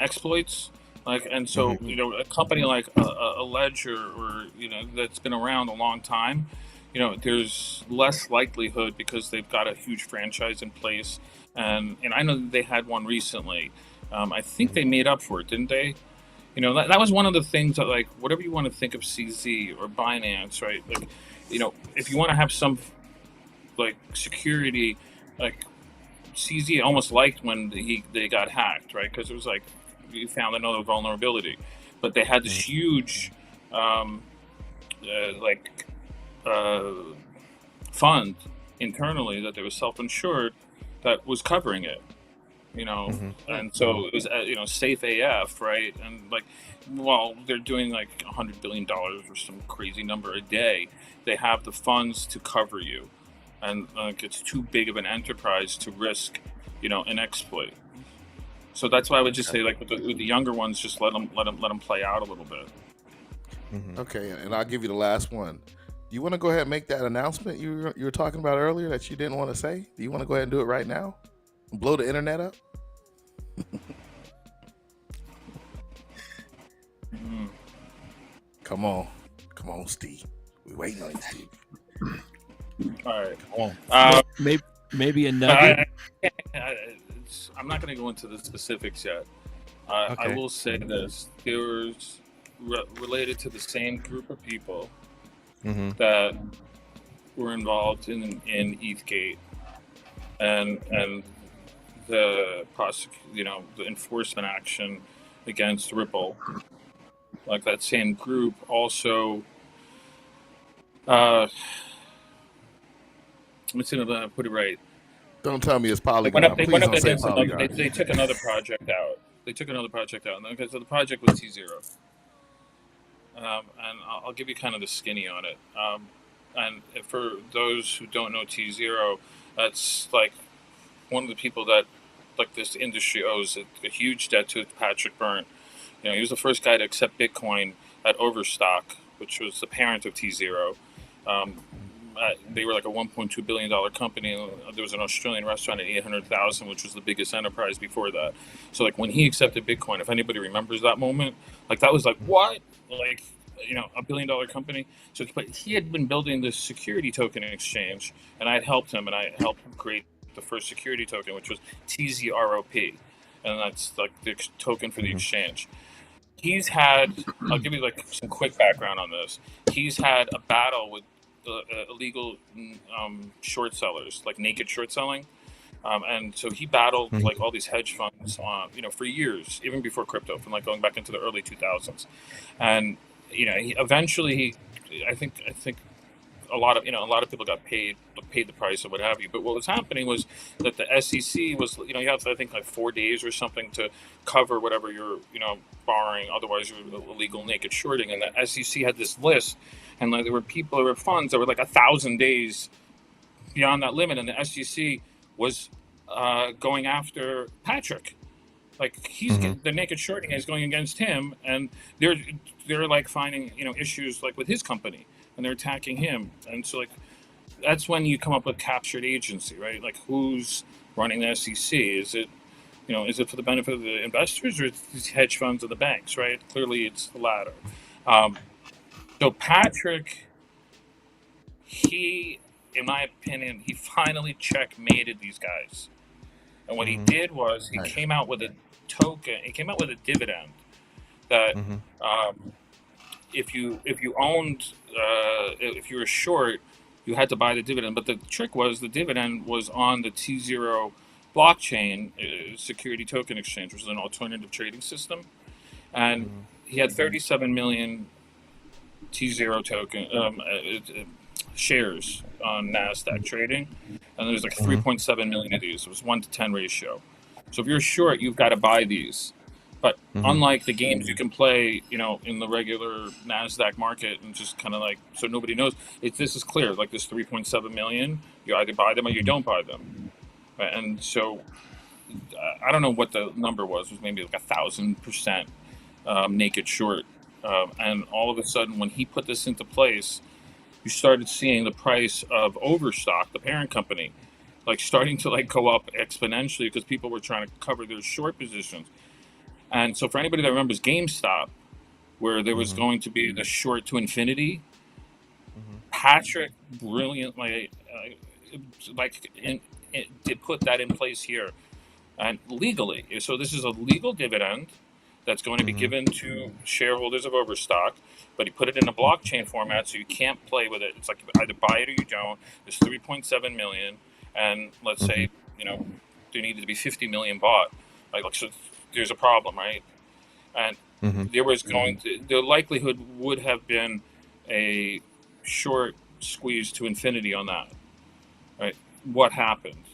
exploits. Like, and so, a company like a Ledger or, that's been around a long time, there's less likelihood because they've got a huge franchise in place. And I know that they had one recently. I think they made up for it, didn't they? That was one of the things that, like, whatever you want to think of CZ or Binance, right? Like, if you want to have some, like, security, like, CZ almost liked when they got hacked, right? Because it was like, you found another vulnerability, but they had this huge fund internally that they were self-insured that was covering it, and so it was safe AF, right? And like, while they're doing like $100 billion or some crazy number a day, they have the funds to cover you, and it's too big of an enterprise to risk an exploit. So that's why I would just say, like, with the younger ones, just let them play out a little bit. Okay, and I'll give you the last one. Do you want to go ahead and make that announcement you were talking about earlier that you didn't want to say? Do you want to go ahead and do it right now? And blow the internet up? Come on, Steve. We're waiting on you, Steve. All right, come on. Maybe a nugget. I'm not going to go into the specifics yet. I will say this: there's related to the same group of people that were involved in Ethgate and the the enforcement action against Ripple. Like that same group also, let me see if I put it right. Don't tell me it's Polygon. Please don't say Polygon. They took another project out. They took another project out, and so the project was Tzero. And I'll give you kind of the skinny on it. And for those who don't know Tzero, that's like one of the people that like this industry owes a huge debt to Patrick Byrne. You know, he was the first guy to accept Bitcoin at Overstock, which was the parent of Tzero. They were like a $1.2 billion company. There was an Australian restaurant at 800,000, which was the biggest enterprise before that. So like when he accepted Bitcoin, if anybody remembers that moment, like that was like, what? Like, you know, $1 billion company. So, but he had been building this security token exchange, and I had helped him, and I helped him create the first security token, which was TZROP. And that's like the token for the exchange. He's had, I'll give you like some quick background on this. He's had a battle with illegal short sellers, like naked short selling. And so he battled like all these hedge funds, you know, for years, even before crypto, from like going back into the early 2000s. And, you know, I think a lot of people got paid the price or what have you. But what was happening was that the SEC was, you know, you have I think like 4 days or something to cover whatever you're, you know, borrowing. Otherwise, you're illegal naked shorting. And the SEC had this list, and like there were funds that were like 1,000 days beyond that limit, and the SEC was going after Patrick. Like he's the naked shorting is going against him, and they're like finding, you know, issues like with his company, and they're attacking him. And so like that's when you come up with captured agency, right? Like who's running the SEC? Is it, you know, is it for the benefit of the investors, or these hedge funds or the banks, right? Clearly it's the latter. So Patrick, he, in my opinion, he finally checkmated these guys. And what he did was he came out with a token. He came out with a dividend that if you owned, if you were short, you had to buy the dividend. But the trick was the dividend was on the Tzero blockchain security token exchange, which is an alternative trading system. And he had 37 million Tzero token shares on NASDAQ trading, and there's like 3.7 million of these. It was 1-to-10 ratio. So if you're short, you've got to buy these. But unlike the games you can play, you know, in the regular NASDAQ market and just kind of like, so nobody knows, this is clear, like this 3.7 million, you either buy them or you don't buy them. And so I don't know what the number was. It was maybe like 1,000% naked short. And all of a sudden, when he put this into place, you started seeing the price of Overstock, the parent company, like starting to like go up exponentially because people were trying to cover their short positions. And so for anybody that remembers GameStop, where there was going to be the short to infinity, Patrick brilliantly did put that in place here and legally. So this is a legal dividend that's going to be given to shareholders of Overstock, but he put it in a blockchain format, so you can't play with it. It's like either buy it or you don't. There's 3.7 million, and let's say, you know, there needed to be 50 million bought. Like so there's a problem, right? And there was the likelihood would have been a short squeeze to infinity on that, right? What happened?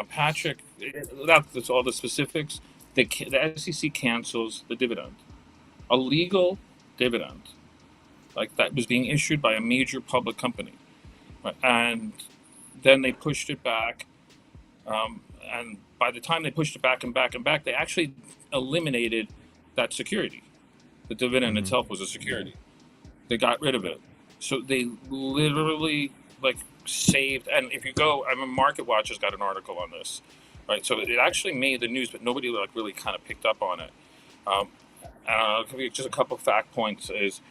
Patrick, that's all the specifics. The SEC cancels the dividend, a legal dividend, like that was being issued by a major public company, right? And then they pushed it back, and by the time they pushed it back and back and back, they actually eliminated that security. The dividend itself was a security. They got rid of it, so they literally like saved. And if you go, I mean, Market Watch has got an article on this, right? So it actually made the news, but nobody like really kind of picked up on it. I'll give you just a couple fact points. Is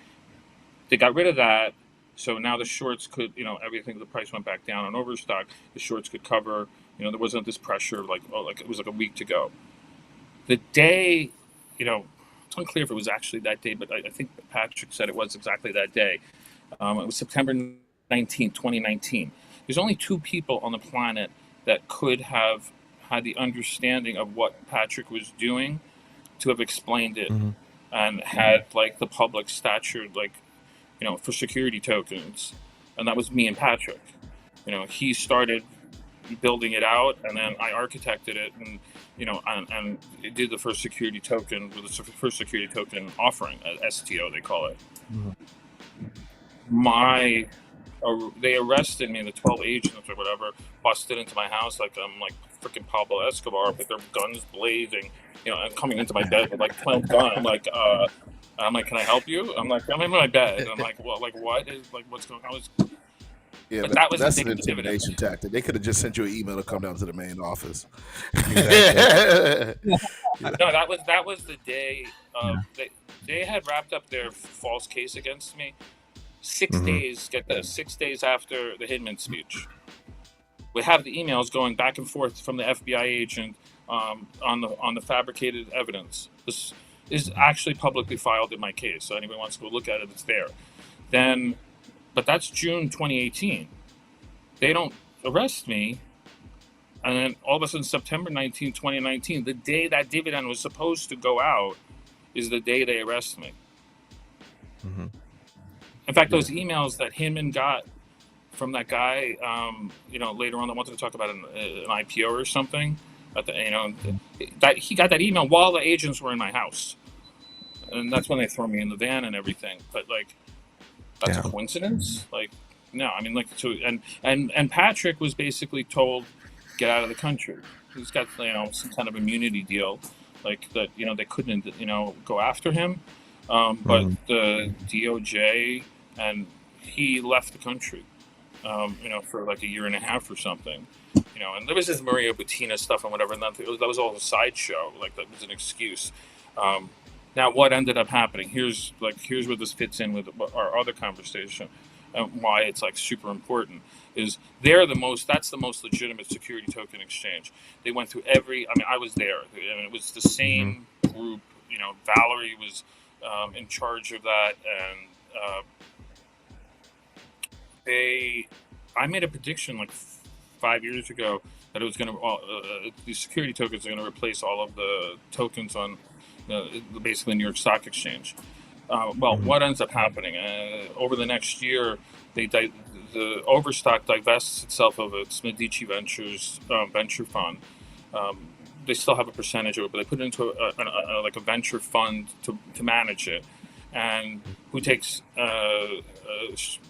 they got rid of that, so now the shorts could, you know, everything, the price went back down on Overstock. The shorts could cover, you know, there wasn't this pressure like it was like a week to go. The day, you know, it's unclear if it was actually that day, but I think Patrick said it was exactly that day. It was September 19th, 2019. There's only 2 people on the planet that could have had the understanding of what Patrick was doing to have explained it and had like the public stature, like, for security tokens. And that was me and Patrick. He started building it out, and then I architected it, and and it did the first security token with the first security token offering, STO they call it. They arrested me, the 12 agents or whatever, busted into my house like I'm like freaking Pablo Escobar with their guns blazing, and coming into my bed with like 12 guns. I'm like, can I help you? I'm like, I'm in my bed. I'm like, well, like what is like what's going on? Yeah, but that's an intimidation tactic. They could have just sent you an email to come down to the main office. No, that was the day of they had wrapped up their false case against me 6 days. Get this, 6 days after the Hinman speech. We have the emails going back and forth from the FBI agent on the fabricated evidence. This is actually publicly filed in my case, so anybody wants to go look at it, it's there. But that's June 2018. They don't arrest me. And then all of a sudden, September 19, 2019, the day that dividend was supposed to go out is the day they arrest me. In fact, those emails that Hinman got from that guy, later on, I wanted to talk about an IPO or something. That he got that email while the agents were in my house. And that's when they throw me in the van and everything. But like, that's a coincidence? Like, no, I mean, like, so, and Patrick was basically told, get out of the country. He's got, some kind of immunity deal, like that, they couldn't, go after him. But the DOJ, and he left the country, for like a year and a half or something, and there was this Maria Butina stuff and whatever, and that was all a sideshow, like that was an excuse. Now, what ended up happening? Here's where this fits in with our other conversation, and why it's like super important. Is that's the most legitimate security token exchange. They went through I was there, and it was the same group. Valerie was in charge of that, and I made a prediction like 5 years ago that it was going to these security tokens are going to replace all of the tokens on basically New York Stock Exchange. What ends up happening over the next year? The Overstock divests itself of its Medici Ventures venture fund. They still have a percentage of it, but they put it into a venture fund to manage it. And who takes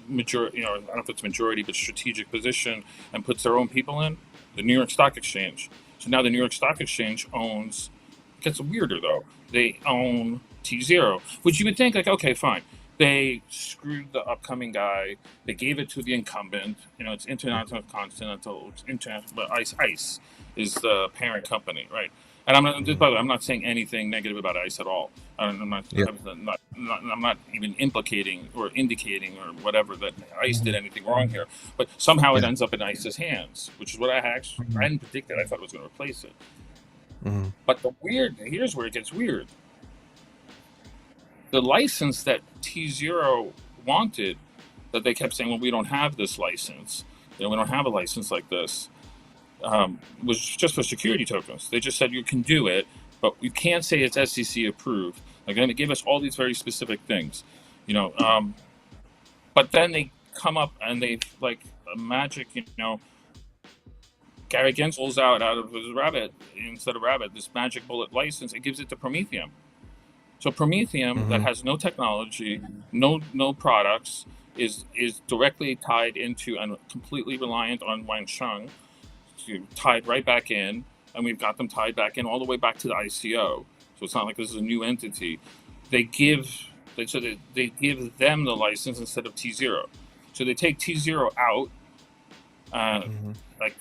majority? I don't know if it's majority, but strategic position, and puts their own people in the New York Stock Exchange. So now the New York Stock Exchange owns. It gets weirder though. They own Tzero, which you would think like, okay, fine. They screwed the upcoming guy. They gave it to the incumbent. It's International Continental. It's International, but ICE is the parent company, right? And by the way, I'm not saying anything negative about ICE at all. I'm not even implicating or indicating or whatever that ICE did anything wrong here. But somehow it ends up in ICE's hands, which is what I hadn't predicted. I thought it was going to replace it. But here's where it gets weird. The license that Tzero wanted, that they kept saying, well, we don't have this license. We don't have a license like this. Was just for security tokens. They just said you can do it, but you can't say it's SEC approved. Like, they gave us all these very specific things, But then they come up and they like a magic, Gary Gensel pulls out of his rabbit, instead of rabbit, this magic bullet license. It gives it to Prometheum. So Prometheum, that has no technology, no products, is directly tied into and completely reliant on Wansheng, tied right back in, and we've got them tied back in all the way back to the ICO. So it's not like this is a new entity. They give them the license instead of Tzero. So they take Tzero out. Like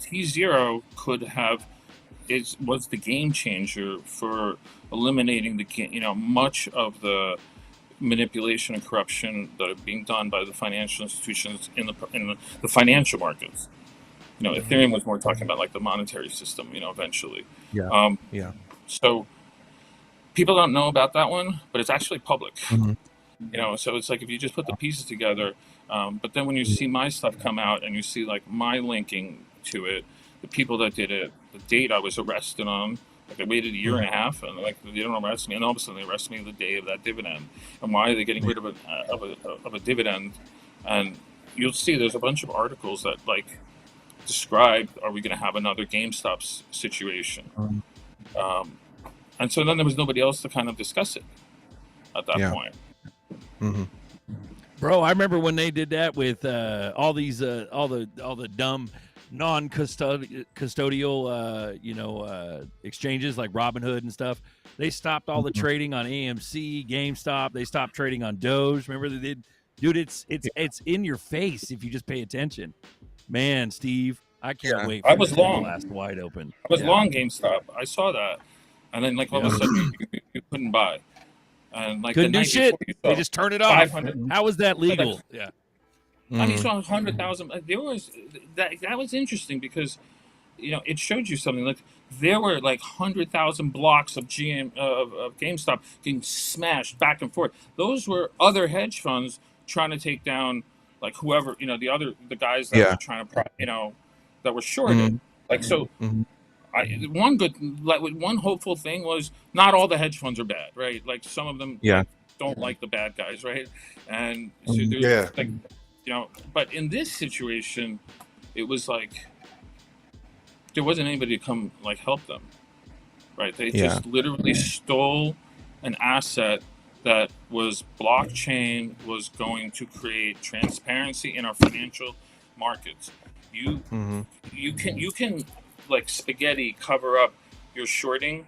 Tzero was the game changer for eliminating much of the manipulation and corruption that are being done by the financial institutions in the financial markets. Ethereum was more talking about like the monetary system, eventually. So people don't know about that one, but it's actually public. You know, so it's like if you just put the pieces together, but then when you see my stuff come out and you see like my linking to it, the people that did it, the date I was arrested on, like I waited a year and a half, and like they don't arrest me, and all of a sudden they arrest me the day of that dividend. And why are they getting rid of a dividend? And you'll see there's a bunch of articles that like describe, are we going to have another GameStop situation? And so then there was nobody else to kind of discuss it at that point. Bro, I remember when they did that with all these all the dumb non-custodial exchanges like Robinhood and stuff. They stopped all the trading on AMC, GameStop. They stopped trading on Doge. Remember they did? Dude, it's in your face if you just pay attention. Man, Steve, I can't wait for I was long. last wide open. I was long GameStop. I saw that. And then like all of a sudden you couldn't buy. And like couldn't the do shit. They just turn it off. 500. How is that legal? Yeah. I mean, you saw 100,000. There was that was interesting because, you know, it showed you something. Like there were like 100,000 blocks of GameStop getting smashed back and forth. Those were other hedge funds trying to take down like whoever, you know, the guys that were trying to, that were shorted. Like so. One hopeful thing was not all the hedge funds are bad, right? Like some of them don't like the bad guys, right? And so there's like, you know, but in this situation, it was like there wasn't anybody to come like help them, right? They just literally stole an asset that was blockchain, was going to create transparency in our financial markets. You can like spaghetti cover up your shorting,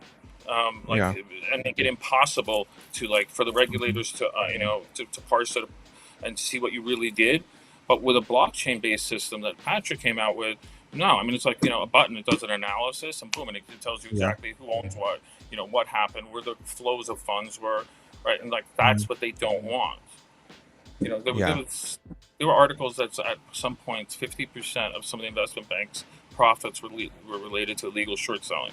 and make it impossible to like for the regulators to to parse it and see what you really did. But with a blockchain based system that Patrick came out with, no, I mean it's like a button. It does an analysis and boom, and it tells you exactly who owns what, what happened, where the flows of funds were, right? And like that's what they don't want. There were articles that at some points 50% of some of the investment banks' profits were related to illegal short selling.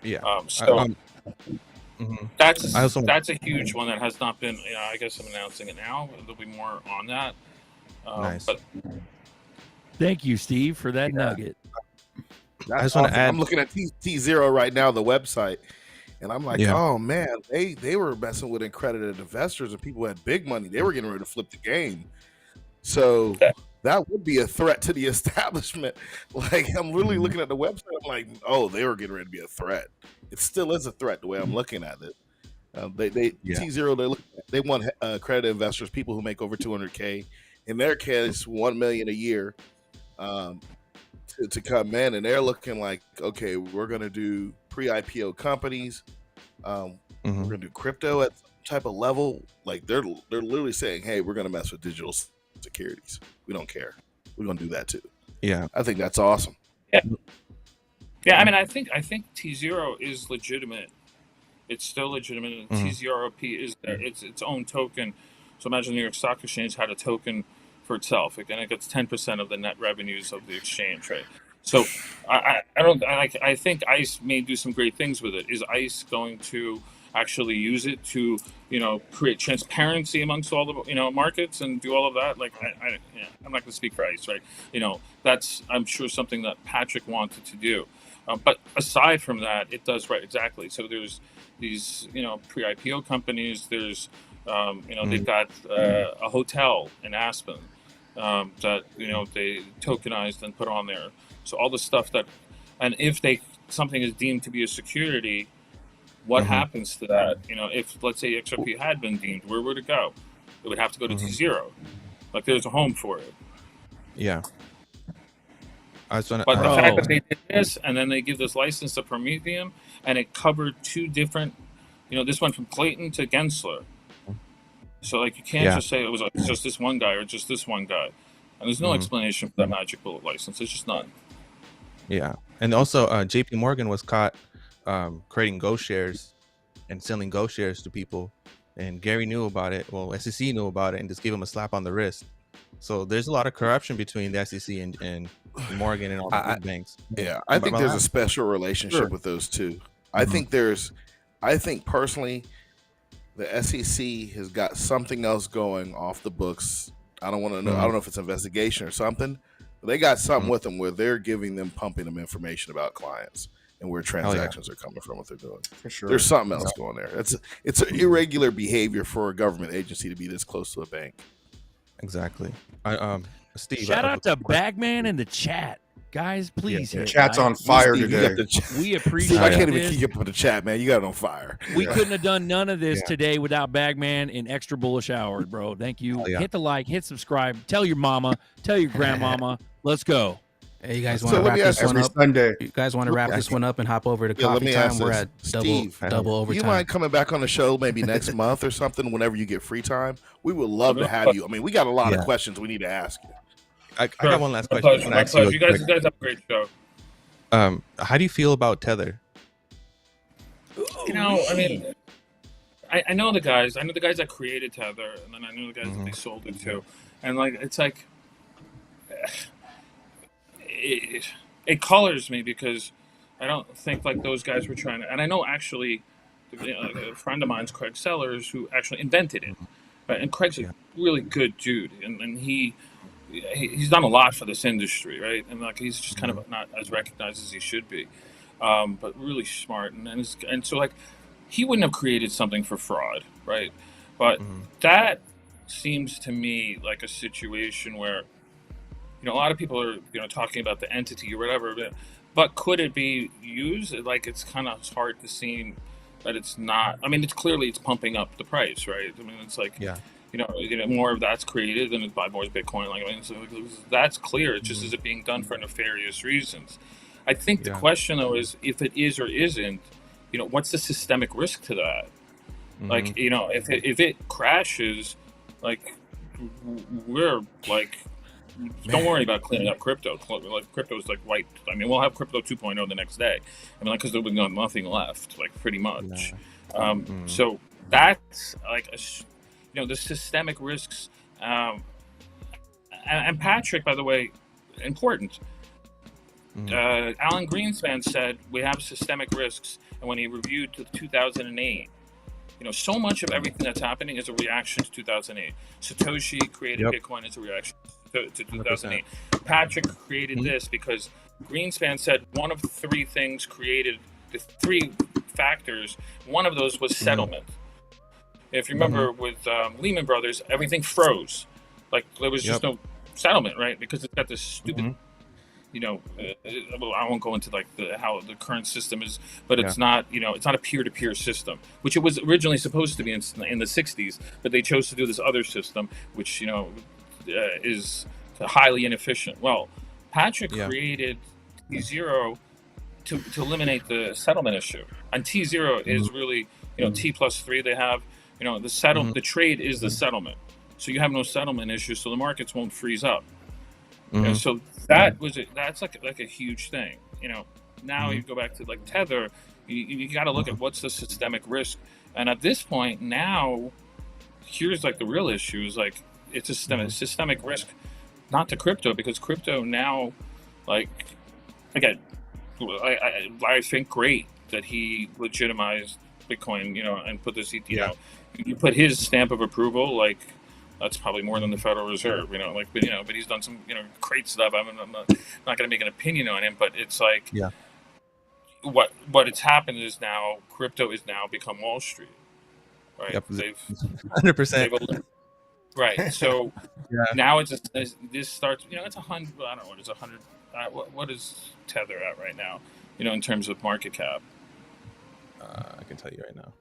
That's a huge one that has not been. I guess I'm announcing it now. There'll be more on that. Nice. But thank you, Steve, for that nugget. I just want to add. I'm looking at Tzero right now, the website, and I'm like, oh man, they were messing with accredited investors and people who had big money. They were getting ready to flip the game. So that would be a threat to the establishment. Like I'm literally looking at the website. I'm like, oh, they were getting ready to be a threat. It still is a threat the way I'm looking at it. Tzero, they want accredited investors, people who make over 200K. In their case, 1 million a year to come in, and they're looking like, okay, we're going to do pre-IPO companies. We're going to do crypto at some type of level. Like they're literally saying, hey, we're going to mess with digital securities. We don't care. We're going to do that too. Yeah, I think that's awesome. Yeah. I mean, I think Tzero is legitimate. It's still legitimate. TZROP is its own token. So imagine New York Stock Exchange had a token for itself, and it gets 10% of the net revenues of the exchange, right? So I think ICE may do some great things with it. Is ICE going to actually use it to create transparency amongst all the markets and do all of that? Like I'm not going to speak for ICE, right? That's I'm sure something that Patrick wanted to do. But aside from that, it does exactly. So there's these pre-IPO companies. There's they've got a hotel in Aspen that they tokenized and put on there. So all the stuff that, and if something is deemed to be a security, what happens to that? If let's say XRP had been deemed, where would it go? It would have to go to Tzero. Like there's a home for it. Yeah. But the fact that they did this, and then they give this license to Prometheum, and it covered two different, this went from Clayton to Gensler. So like you can't just say it was just this one guy or just this one guy, and there's no explanation for that magic bullet license. There's just none. Yeah, and also JP Morgan was caught creating Go shares and selling Go shares to people, and Gary knew about it. Well, SEC knew about it and just gave him a slap on the wrist. So there's a lot of corruption between the SEC and Morgan and all the big banks. Yeah, I think there's a special relationship with those two. I think personally, the SEC has got something else going off the books. I don't want to know. I don't know if it's investigation or something. But they got something with them where they're pumping them information about clients and where transactions are coming from, what they're doing. For sure. There's something else going there. It's an irregular behavior for a government agency to be this close to a bank. Exactly. Steve, shout out to Bagman in the chat. Guys, please. Yeah, chat's on fire today. We appreciate I can't even keep up with the chat, man. You got it on fire. We couldn't have done none of this today without Bagman in Extra Bullish Hour, bro. Thank you. Hit the like, hit subscribe, tell your mama, tell your grandmama. Let's go. Hey, you guys want to wrap this one up? Sunday. You guys want to wrap this one up and hop over to coffee time? We're at double overtime. You mind coming back on the show maybe next month or something whenever you get free time? We would love to have you. I mean, we got a lot of questions we need to ask you. I got one last question. You guys have a great show. How do you feel about Tether? You know, I mean, I know the guys. I know the guys that created Tether, and then I know the guys that they sold it to, and like it's like it colors me because I don't think like those guys were trying to. And I know actually, a friend of mine's Craig Sellers who actually invented it, right? And Craig's a really good dude, and he's done a lot for this industry, right? And like he's just kind of not as recognized as he should be, but really smart. And so like he wouldn't have created something for fraud, right? But that seems to me like a situation where, you know, a lot of people are, you know, talking about the entity or whatever, but could it be used? Like it's kind of hard to see that it's not. I mean, it's pumping up the price, right? I mean, it's like you know, more of that's created than it's buy more Bitcoin. Like, I mean, so that's clear. It's just is it being done for nefarious reasons? I think the question though is if it is or isn't, you know, what's the systemic risk to that? Like, you know, if it crashes, like we're like, don't worry about cleaning up crypto. Like crypto's like wiped. I mean, we'll have crypto 2.0 the next day. I mean, like because there'll be nothing left, like pretty much. So that's like you know, the systemic risks, and Patrick, by the way, important. Alan Greenspan said we have systemic risks, and when he reviewed 2008, you know, so much of everything that's happening is a reaction to 2008. Satoshi created Bitcoin as a reaction to 2008. 100%. Patrick created this because Greenspan said one of three things created the three factors. One of those was settlement. If you remember with Lehman Brothers, everything froze. Like there was just no settlement, right? Because it's got this stupid, you know, well, I won't go into like how the current system is, but it's not, you know, it's not a peer-to-peer system, which it was originally supposed to be in the 60s, but they chose to do this other system, which, you know, is highly inefficient. Well, Patrick created Tzero to eliminate the settlement issue. And Tzero is really, you know, T+3 they have. You know, the trade is the settlement, so you have no settlement issue, so the markets won't freeze up. You know, so that's like a huge thing. You know, now you go back to like Tether, you got to look at what's the systemic risk, and at this point now, here's like the real issue is like it's a systemic risk, not to crypto because crypto now, like again, I think great that he legitimized Bitcoin, you know, and put this, you know, you put his stamp of approval, like that's probably more than the Federal Reserve, you know, like, but, you know, but he's done some, you know, great stuff. I mean, I'm not going to make an opinion on him, but it's like, what it's happened is now crypto is now become Wall Street, right? They've 100%. Right. So now it's this starts, you know, it's 100, I don't know what is 100, what is Tether at right now, you know, in terms of market cap? I can tell you right now.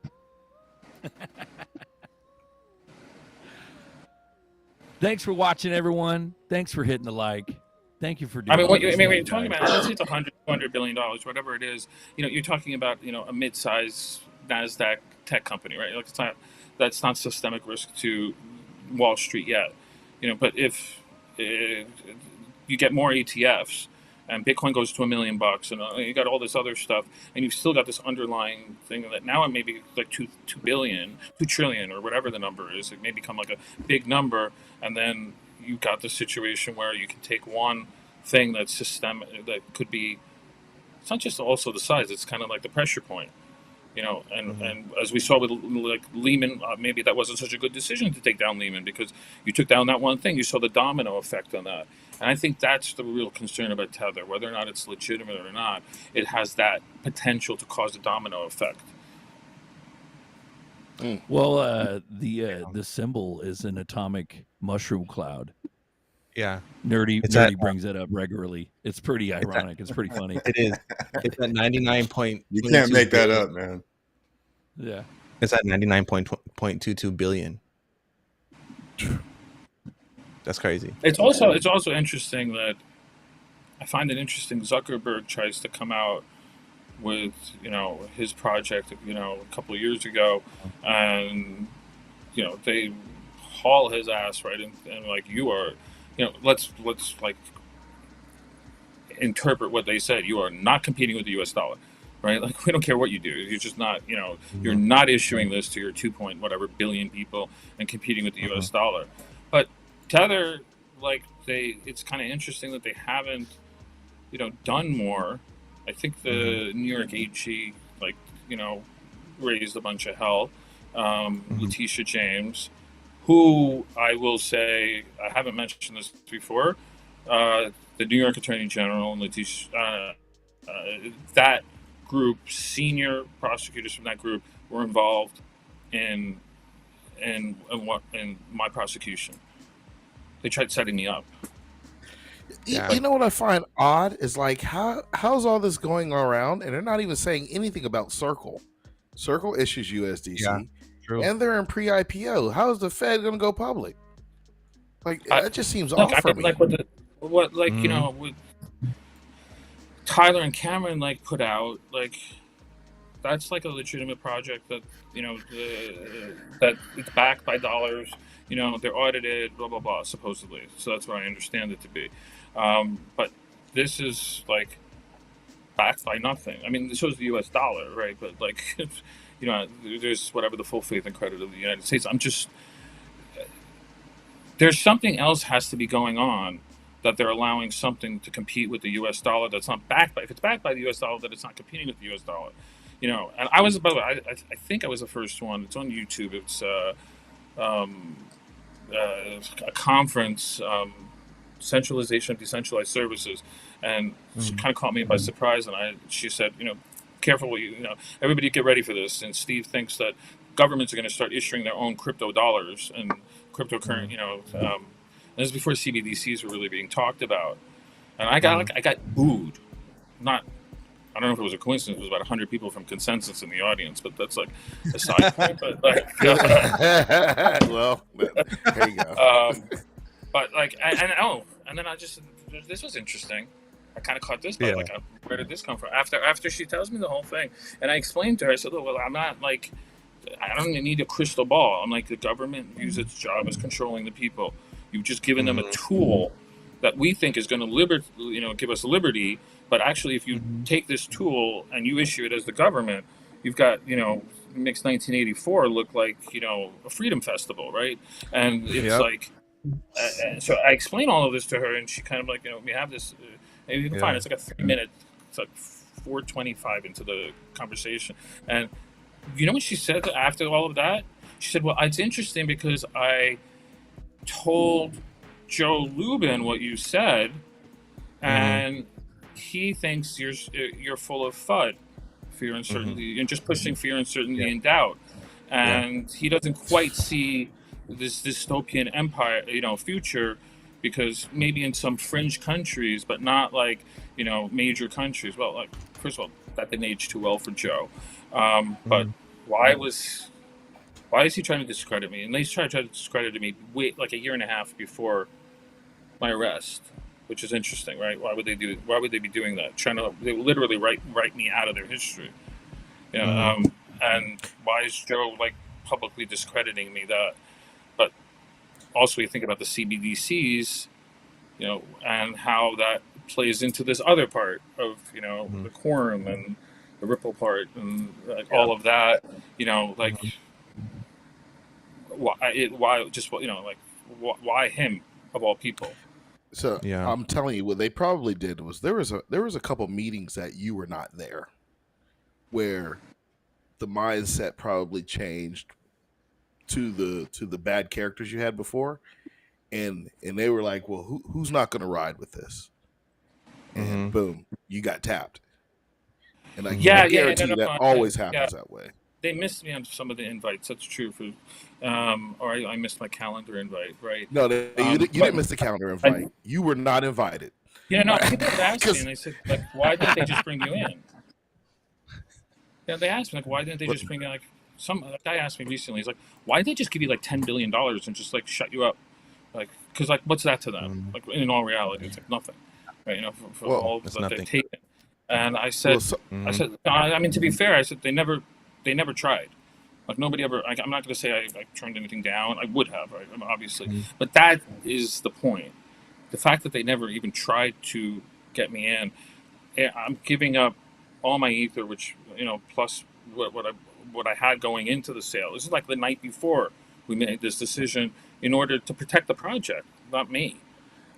Thanks for watching, everyone. Thanks for hitting the like. Thank you for doing. I mean, when you're talking about, let's say it's $100 billion, whatever it is. You know, you're talking about, you know, a mid-size Nasdaq tech company, right? Like that's not systemic risk to Wall Street yet. You know, but if you get more ETFs. And Bitcoin goes to $1 million, and you got all this other stuff, and you've still got this underlying thing that now it may be like 2 trillion, or whatever the number is. It may become like a big number, and then you've got the situation where you can take one thing that's systemic that could be. It's not just also the size; it's kind of like the pressure point. And as we saw with like Lehman, maybe that wasn't such a good decision to take down Lehman, because you took down that one thing, you saw the domino effect on that. And I think that's the real concern about Tether, whether or not it's legitimate or not. It has that potential to cause a domino effect. Well, the symbol is an atomic mushroom cloud. Yeah, Nerdy brings it up regularly. It's pretty ironic. It's pretty funny. It is. It's at 99 point. You can't make that up, man. Yeah, it's at 99.22 billion. That's crazy. It's also interesting that I find it interesting. Zuckerberg tries to come out with his project a couple of years ago, and they haul his ass right and like, you are let's like interpret what they said. You are not competing with the US dollar, right? Like, we don't care what you do, you're just not, you're not issuing this to your 2 point whatever billion people and competing with the US dollar. But Tether, like, it's kind of interesting that they haven't done more. I think the New York AG raised a bunch of hell. Letitia James, who I will say, I haven't mentioned this before, the New York Attorney General and Letitia, that group, senior prosecutors from that group were involved in my prosecution. They tried setting me up. You know what I find odd is, like, how's all this going around and they're not even saying anything about Circle. Circle issues USDC, and they're in pre-IPO. How is the Fed going to go public? Like, that just seems off for me. Like with Tyler and Cameron put out, that's like a legitimate project that that it's backed by dollars. They're audited, blah blah blah, supposedly. So that's what I understand it to be. But this is like backed by nothing. I mean, it shows the U.S. dollar, right? But there's whatever the full faith and credit of the United States. There's something else has to be going on, that they're allowing something to compete with the U.S. dollar that's not backed by. If it's backed by the U.S. dollar, that it's not competing with the U.S. dollar. And I was, by the way, I think I was the first one. It's on YouTube. It's a conference, centralization of decentralized services, and she kind of caught me by surprise. And she said, careful what everybody get ready for this. And Steve thinks that governments are going to start issuing their own crypto dollars and cryptocurrency. And this is before CBDCs were really being talked about. And I got booed. I don't know if it was a coincidence. It was about 100 people from Consensus in the audience, but that's like a side point. But well, there you go. But and then this was interesting. I kind of caught this, but where did this come from? After she tells me the whole thing, and I explained to her, I said, "Look, well, I'm not I don't need a crystal ball. I'm like, the government views its job as controlling the people. You've just given them a tool that we think is going to give us liberty. But actually, if you take this tool and you issue it as the government, you've got, makes 1984 look like, a freedom festival, right? And it's so I explain all of this to her, and she kind of we have this, and you can find it's like a 3-minute, it's like 4:25 into the conversation. And you know what she said after all of that? She said, well, it's interesting because I told Joe Lubin what you said, and he thinks you're full of FUD, fear, uncertainty, and just pushing fear, uncertainty, and doubt. And he doesn't quite see this dystopian empire, future, because maybe in some fringe countries, but not major countries. Well, first of all, that didn't age too well for Joe. But why is he trying to discredit me? And they tried to discredit me a year and a half before my arrest, which is interesting, right? Why would they be doing that? They literally write me out of their history. And why is Joe publicly discrediting me? But also you think about the CBDCs, and how that plays into this other part of the quorum and the Ripple part and all of that. Why him of all people? So I'm telling you, what they probably did was there was a couple meetings that you were not there, where the mindset probably changed to the bad characters you had before, and they were like, well, who's not going to ride with this? And boom, you got tapped. And I guarantee you that always happens that way. They missed me on some of the invites. That's true. Or I missed my calendar invite, right? No, you didn't miss the calendar invite. You were not invited. Yeah, no, people have asked me, and they said, like, why didn't they just bring you in? Yeah, they asked me, like, why didn't they just bring you, like, a guy asked me recently, he's like, why did they just give you, like, $10 billion and just, like, shut you up? Like, because, like, what's that to them? Like, in all reality, it's, like, nothing, right? You know, for all that they've taken. And I said, I mean, to be fair, I said, they never tried. Like, nobody ever, I'm not going to say I turned anything down. I would have, right? Obviously. But that is the point. The fact that they never even tried to get me in, I'm giving up all my ether, which, you know, plus what I had going into the sale. This is like the night before we made this decision in order to protect the project, not me.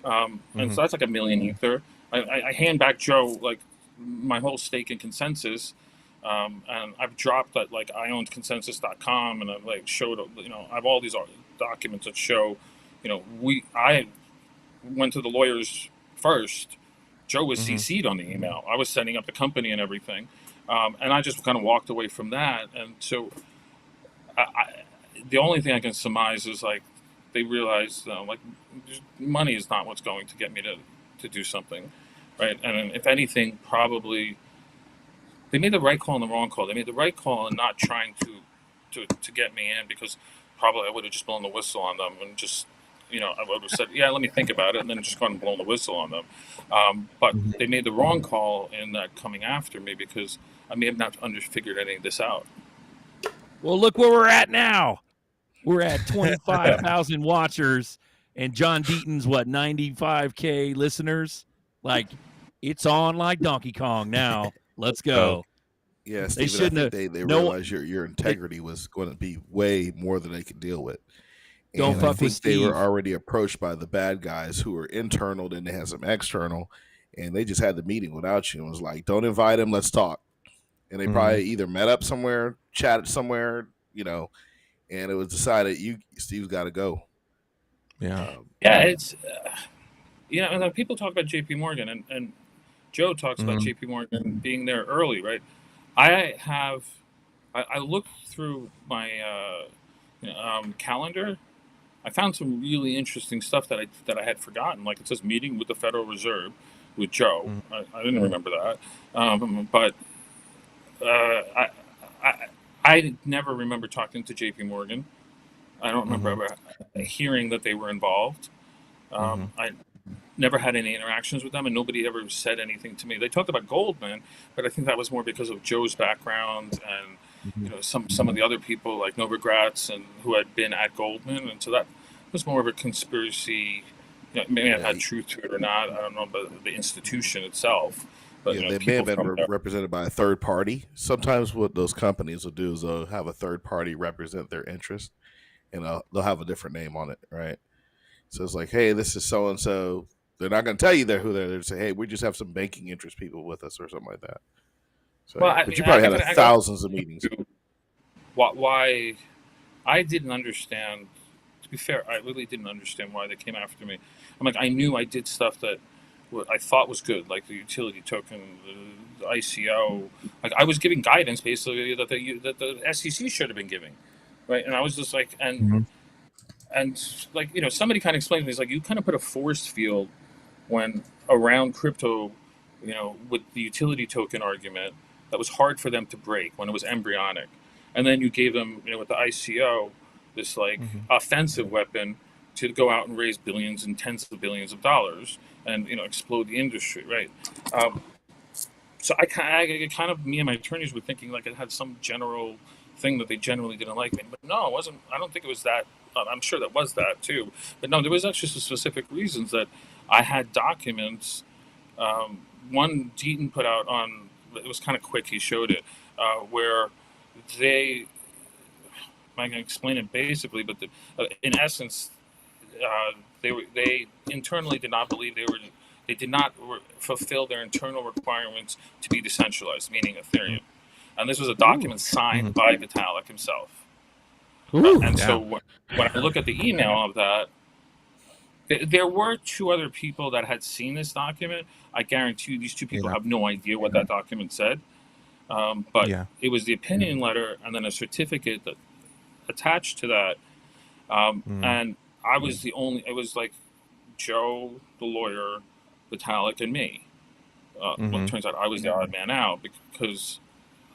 And so that's like $1 million ether. I hand back Joe like my whole stake in Consensus, and I've dropped that. Like, I owned consensus.com, and I've like showed, you know, I have all these documents that show, you know, I went to the lawyers first. Joe was CC'd on the email. I was setting up the company and everything. And I just kind of walked away from that. And so the only thing I can surmise is, like, they realized, like, money is not what's going to get me to do something, right? And if anything, probably they made the right call and the wrong call. They made the right call in not trying to get me in, because probably I would have just blown the whistle on them and just, you know, I would have said, yeah, let me think about it, and then just gone and blown the whistle on them. But they made the wrong call in that coming after me, because I may have not figured any of this out. Well, look where we're at now. We're at 25,000 watchers, and John Deaton's, 95K listeners? Like, it's on like Donkey Kong now. Let's go. Yeah, Steven, they realized your integrity was going to be way more than they could deal with. Don't fuck with Steve. They were already approached by the bad guys who were internal, then they had some external, and they just had the meeting without you and was like, don't invite him, let's talk. And they probably either met up somewhere, chatted somewhere, you know, and it was decided Steve's got to go. Yeah. It's, you know, and people talk about JP Morgan, and Joe talks about JP Morgan being there early, right? I looked through my calendar. I found some really interesting stuff that I had forgotten. Like, it says meeting with the Federal Reserve with Joe. I didn't remember that. But I never remember talking to JP Morgan. I don't remember ever hearing that they were involved. I never had any interactions with them, and nobody ever said anything to me. They talked about Goldman, but I think that was more because of Joe's background and you know, some of the other people like Novogratz and who had been at Goldman, and so that was more of a conspiracy. You know, maybe it had truth to it or not. I don't know about the institution itself. But they may have been represented by a third party. Sometimes what those companies will do is they'll have a third party represent their interest, and they'll have a different name on it, right? So it's like, hey, this is so and so. They're not going to tell you who they're. They'll say, hey, we just have some banking interest people with us or something like that. So, but you probably had thousands of meetings. Why I didn't understand. To be fair, I really didn't understand why they came after me. I'm like, I knew I did stuff that I thought was good, like the utility token, the ICO. Like, I was giving guidance basically that the SEC should have been giving, right? And I was just like, and like, you know, somebody kind of explained to me, it's like, you kind of put a force field when around crypto, you know, with the utility token argument that was hard for them to break when it was embryonic, and then you gave them, you know, with the ICO, this like offensive weapon to go out and raise billions and tens of billions of dollars and, you know, explode the industry, right? So I kind of, me and my attorneys were thinking like it had some general thing that they generally didn't like me, but no, it wasn't. I don't think it was that. I'm sure that was that too, but no, there was actually some specific reasons that I had documents. One Deaton put out on, it was kind of quick, he showed it, where they, I can explain it basically, but in essence, they internally did not believe they did not fulfill their internal requirements to be decentralized, meaning Ethereum. and this was a document signed by Vitalik himself. So when I look at the email of that, there were two other people that had seen this document. I guarantee you these two people have no idea what that document said. But it was the opinion letter and then a certificate that attached to that. And I was the only, it was like Joe, the lawyer, Vitalik, and me. Well, it turns out I was the odd man out because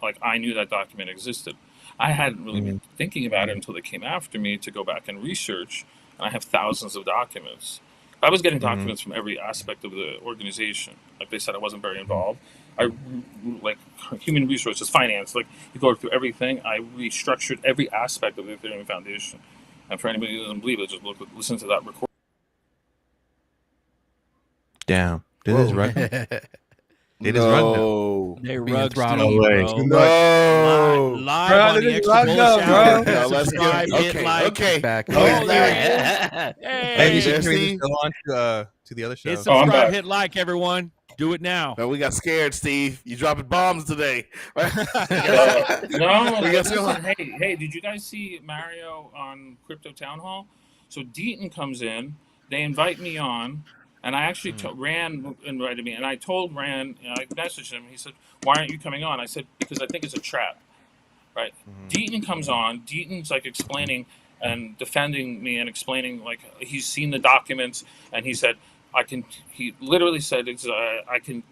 like I knew that document existed. I hadn't really been thinking about it until they came after me to go back and research. And I have thousands of documents. I was getting documents from every aspect of the organization. Like they said, I wasn't very involved. I like human resources, finance. Like you go through everything. I restructured every aspect of the Ethereum Foundation. And for anybody who doesn't believe it, just listen to that recording. Damn, did this rug? It is rug. They Being rug throttled. Steve, bro. No. Live on the Extra Bullish Hour. No, let's Subscribe, get hit like. okay. Back. Oh, there he is. Maybe you should carry Steve. this on to the other show. Hit I'm subscribe, back. hit like, everyone. Do it now. No, we got scared, Steve. You dropping bombs today. No, We got listen, hey, did you guys see Mario on Crypto Town Hall? So Deaton comes in, they invite me on, and I actually Ran invited me, and I told Ran, I messaged him, he said, why aren't you coming on? I said, because I think it's a trap, right? Deaton comes on, Deaton's like explaining and defending me and explaining, like he's seen the documents, and he said, he literally said, I can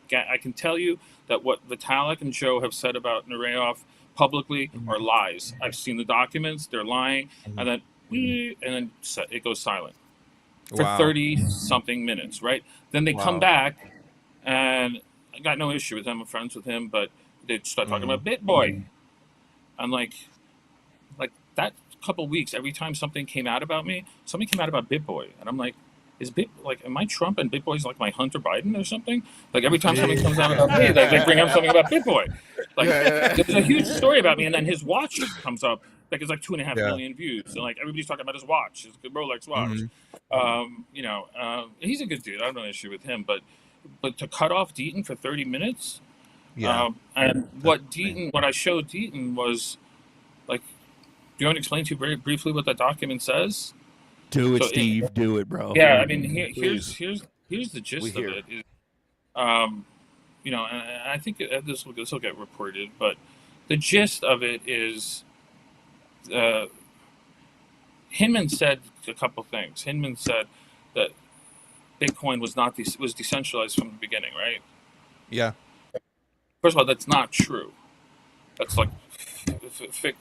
tell you that what Vitalik and Joe have said about Nerayoff publicly are lies. I've seen the documents, they're lying, and then it goes silent for 30-something minutes, right? Then they come back, and I got no issue with him. I'm friends with him, but they start talking about BitBoy. I'm like that couple weeks, every time something came out about me, something came out about BitBoy, and I'm like, am I Trump and BitBoy's like my Hunter Biden or something? Like every time something comes out about me, they bring up something about BitBoy. Like there's a huge story about me, and then his watch comes up. Like it's like 2.5 million views, and like everybody's talking about his watch, his Rolex watch. He's a good dude. I have no issue with him, but to cut off Deaton for 30 minutes, and what I showed Deaton was like, do you want to explain to you very briefly what that document says? Do it, Steve. Do it, bro. Yeah, I mean, here's the gist of it. And I think this will get reported, but the gist of it is, Hinman said a couple things. Hinman said that Bitcoin was decentralized from the beginning, right? Yeah. First of all, that's not true. That's like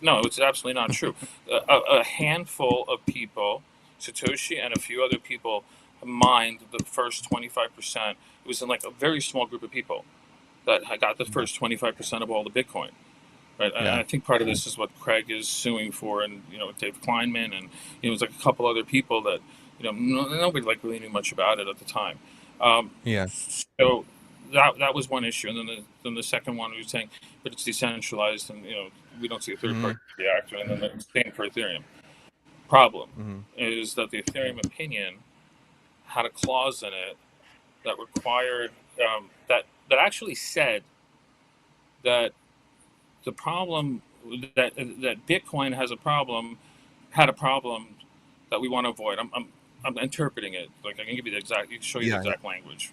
no, it's absolutely not true. A handful of people, Satoshi and a few other people, mined the first 25%. It was in like a very small group of people that got the first 25% of all the Bitcoin. Right, and I think part of this is what Craig is suing for, and Dave Kleinman, and it was like a couple other people that nobody like really knew much about it at the time. So that was one issue, and then the second one we were saying, but it's decentralized, and we don't see a third party reactor, and then the same for Ethereum. Problem is that the Ethereum opinion had a clause in it that required that actually said that the problem that Bitcoin had a problem that we want to avoid. I'm interpreting it. Like I can give you show you the exact language.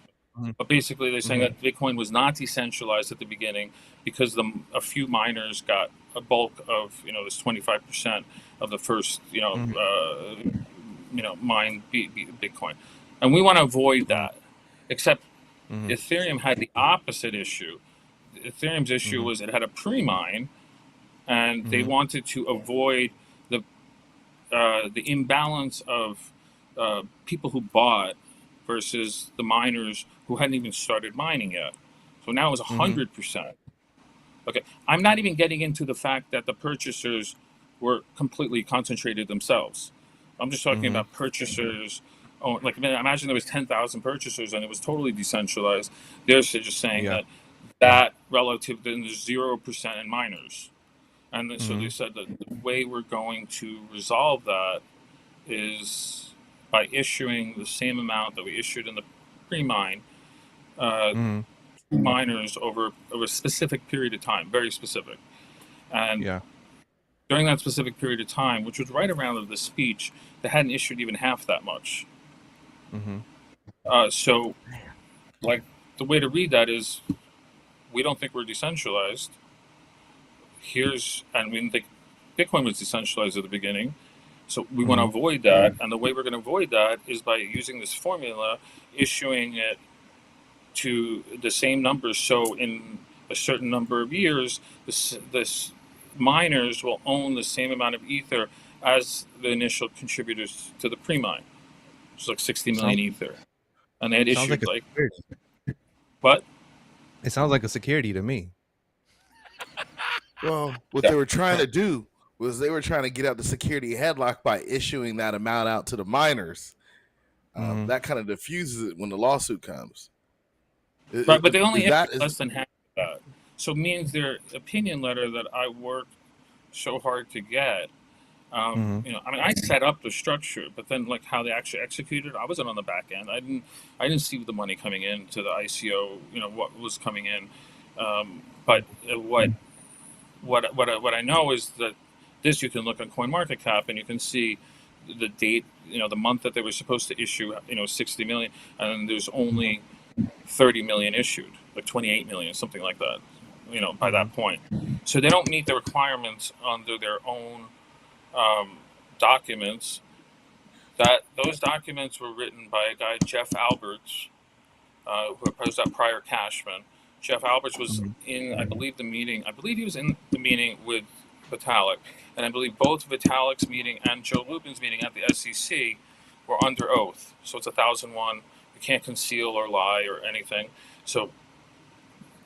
But basically, they're saying that Bitcoin was not decentralized at the beginning because a few miners got a bulk of this 25% of the first mined Bitcoin, and we want to avoid that. Except Ethereum had the opposite issue. Ethereum's issue was it had a pre-mine, and they wanted to avoid the imbalance of people who bought versus the miners who hadn't even started mining yet. So now it was 100%. Okay, I'm not even getting into the fact that the purchasers were completely concentrated themselves. I'm just talking about purchasers. Oh, like imagine there was 10,000 purchasers and it was totally decentralized. They're just saying that relative to the 0% in miners. And so they said that the way we're going to resolve that is by issuing the same amount that we issued in the pre-mine miners over a specific period of time, very specific. And Yeah. during that specific period of time, which was right around the speech, they hadn't issued even half that much. So, like, the way to read that is, we don't think we're decentralized. And we didn't think Bitcoin was decentralized at the beginning. So we want to avoid that. And the way we're going to avoid that is by using this formula, issuing it to the same numbers. So in a certain number of years, this miners will own the same amount of ether as the initial contributors to the pre-mine. It's like 60 million ether. And they had issued like what? It sounds like a security to me. Well, what they were trying to do was they were trying to get out the security headlock by issuing that amount out to the miners. That kind of diffuses it when the lawsuit comes. Right, but they only issued less than half of that. So it means their opinion letter that I worked so hard to get. You know, I mean, I set up the structure, but then like how they actually executed, I wasn't on the back end. I didn't see the money coming in to the ICO. You know what was coming in, but what I know is that this, you can look on CoinMarketCap and you can see the date, you know, the month that they were supposed to issue, you know, 60 million, and there's only 30 million issued, like 28 million, something like that, you know, by that point. So they don't meet the requirements under their own documents. Those documents were written by a guy, Jeff Alberts, who opposed that prior Cashman. Jeff Alberts was in, I believe he was in the meeting with Vitalik, and I believe both Vitalik's meeting and Joe Lubin's meeting at the SEC were under oath. So it's 1001. You can't conceal or lie or anything. So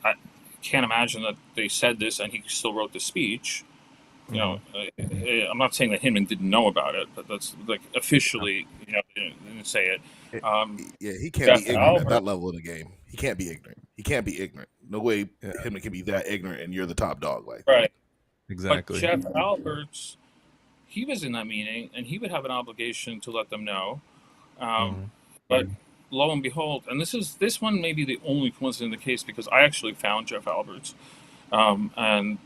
I can't imagine that they said this and he still wrote the speech. You know, I'm not saying that Hinman didn't know about it, but that's like officially, you know, didn't say it. Yeah, he can't be ignorant at that level of the game. He can't be ignorant. He can't be ignorant. No way Hinman can be that ignorant and you're the top dog like that. Right. Exactly. But Jeff Alberts, he was in that meeting and he would have an obligation to let them know. But lo and behold, and this one may be the only coincidence in the case, because I actually found Jeff Alberts and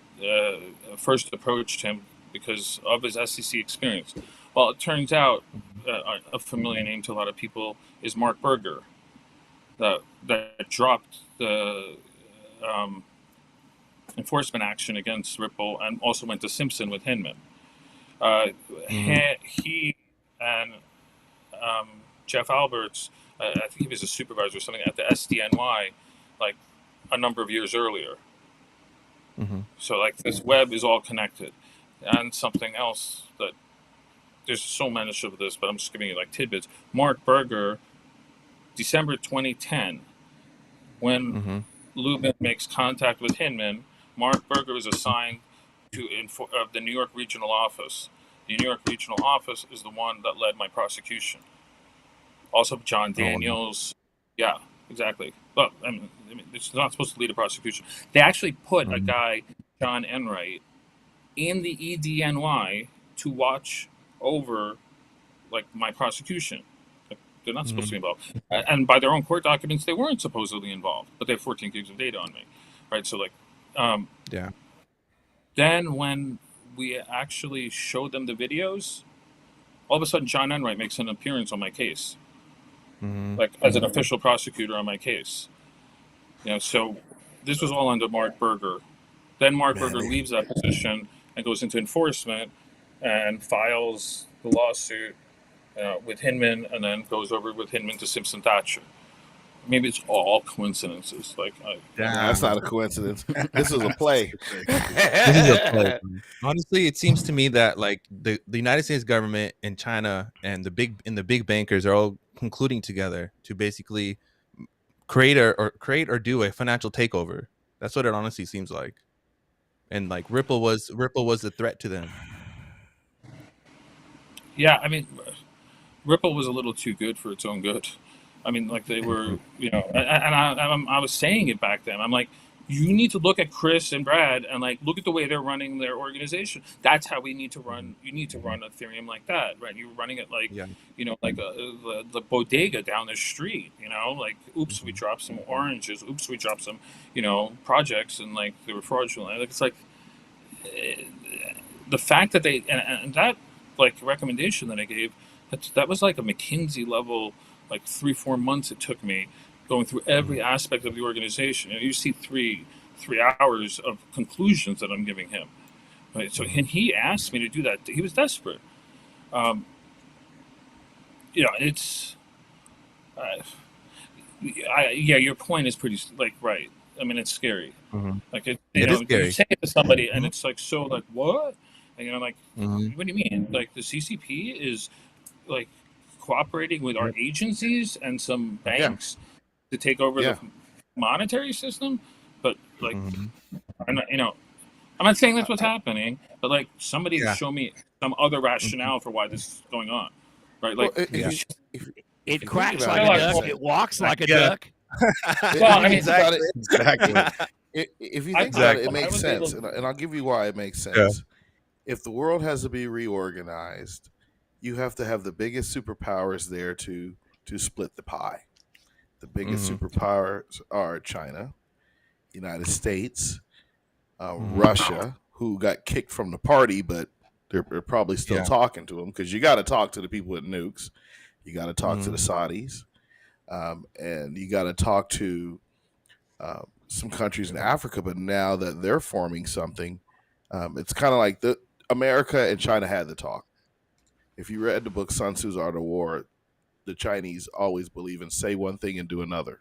first approached him because of his SEC experience. Well, it turns out a familiar name to a lot of people is Mark Berger, that dropped the enforcement action against Ripple and also went to Simpson with Hinman. He and Jeff Alberts, I think he was a supervisor or something at the SDNY, like a number of years earlier. So like this web is all connected. And something else that there's so much of this, but I'm just giving you like tidbits. Mark Berger, December 2010, when Lubin makes contact with Hinman, Mark Berger is assigned to the New York Regional Office. The New York Regional Office is the one that led my prosecution. Also, John Daniels. Yeah, exactly. But I mean, it's not supposed to lead a prosecution. They actually put a guy, John Enright, in the EDNY to watch over, like, my prosecution. Like, they're not supposed to be involved. And by their own court documents, they weren't supposedly involved, but they have 14 gigs of data on me, right? So, like, then when we actually showed them the videos, all of a sudden John Enright makes an appearance on my case, like as an official prosecutor on my case. You know, so this was all under Mark Berger. Then Mark Berger leaves that position and goes into enforcement and files the lawsuit with Hinman, and then goes over with Hinman to Simpson Thatcher. Maybe it's all coincidences. Like, that's not a coincidence. This is a play. This is a play. Honestly, it seems to me that like the United States government and China and the big bankers are all concluding together to basically create or do a financial takeover. That's what it honestly seems like. And like Ripple was a threat to them. Yeah, I mean, Ripple was a little too good for its own good. I mean, like they were, you know, and I was saying it back then. I'm like, you need to look at Chris and Brad and like look at the way they're running their organization. That's how we need to run. You need to run Ethereum like that, right? You're running it like, you know, like the bodega down the street. You know, like oops, we dropped some oranges. Oops, we dropped some, you know, projects and like they were fraudulent. Like it's like the fact that they and that like recommendation that I gave, that was like a McKinsey level, like 3-4 months it took me going through every aspect of the organization. And you see three hours of conclusions that I'm giving him. Right. So and he asked me to do that. He was desperate. It's yeah, your point is pretty like right. I mean, it's scary. Like It is scary. you say it to somebody, and it's like so like what? And like, what do you mean? Like the CCP is like cooperating with our agencies and some banks to take over the monetary system, but like, I'm not saying that's what's happening, but like somebody show me some other rationale for why this is going on, right? Like, it quacks like a duck. It walks like a duck. Well, I mean, exactly. If you think about it, it makes sense, and I'll give you why it makes sense. Yeah. If the world has to be reorganized, you have to have the biggest superpowers there to split the pie. The biggest superpowers are China, United States, Russia, who got kicked from the party, but they're probably still talking to them because you got to talk to the people with nukes. You got to talk to the Saudis, and you got to talk to some countries in Africa. But now that they're forming something, it's kind of like America and China had the talk. If you read the book Sun Tzu's Art of War, the Chinese always believe in say one thing and do another.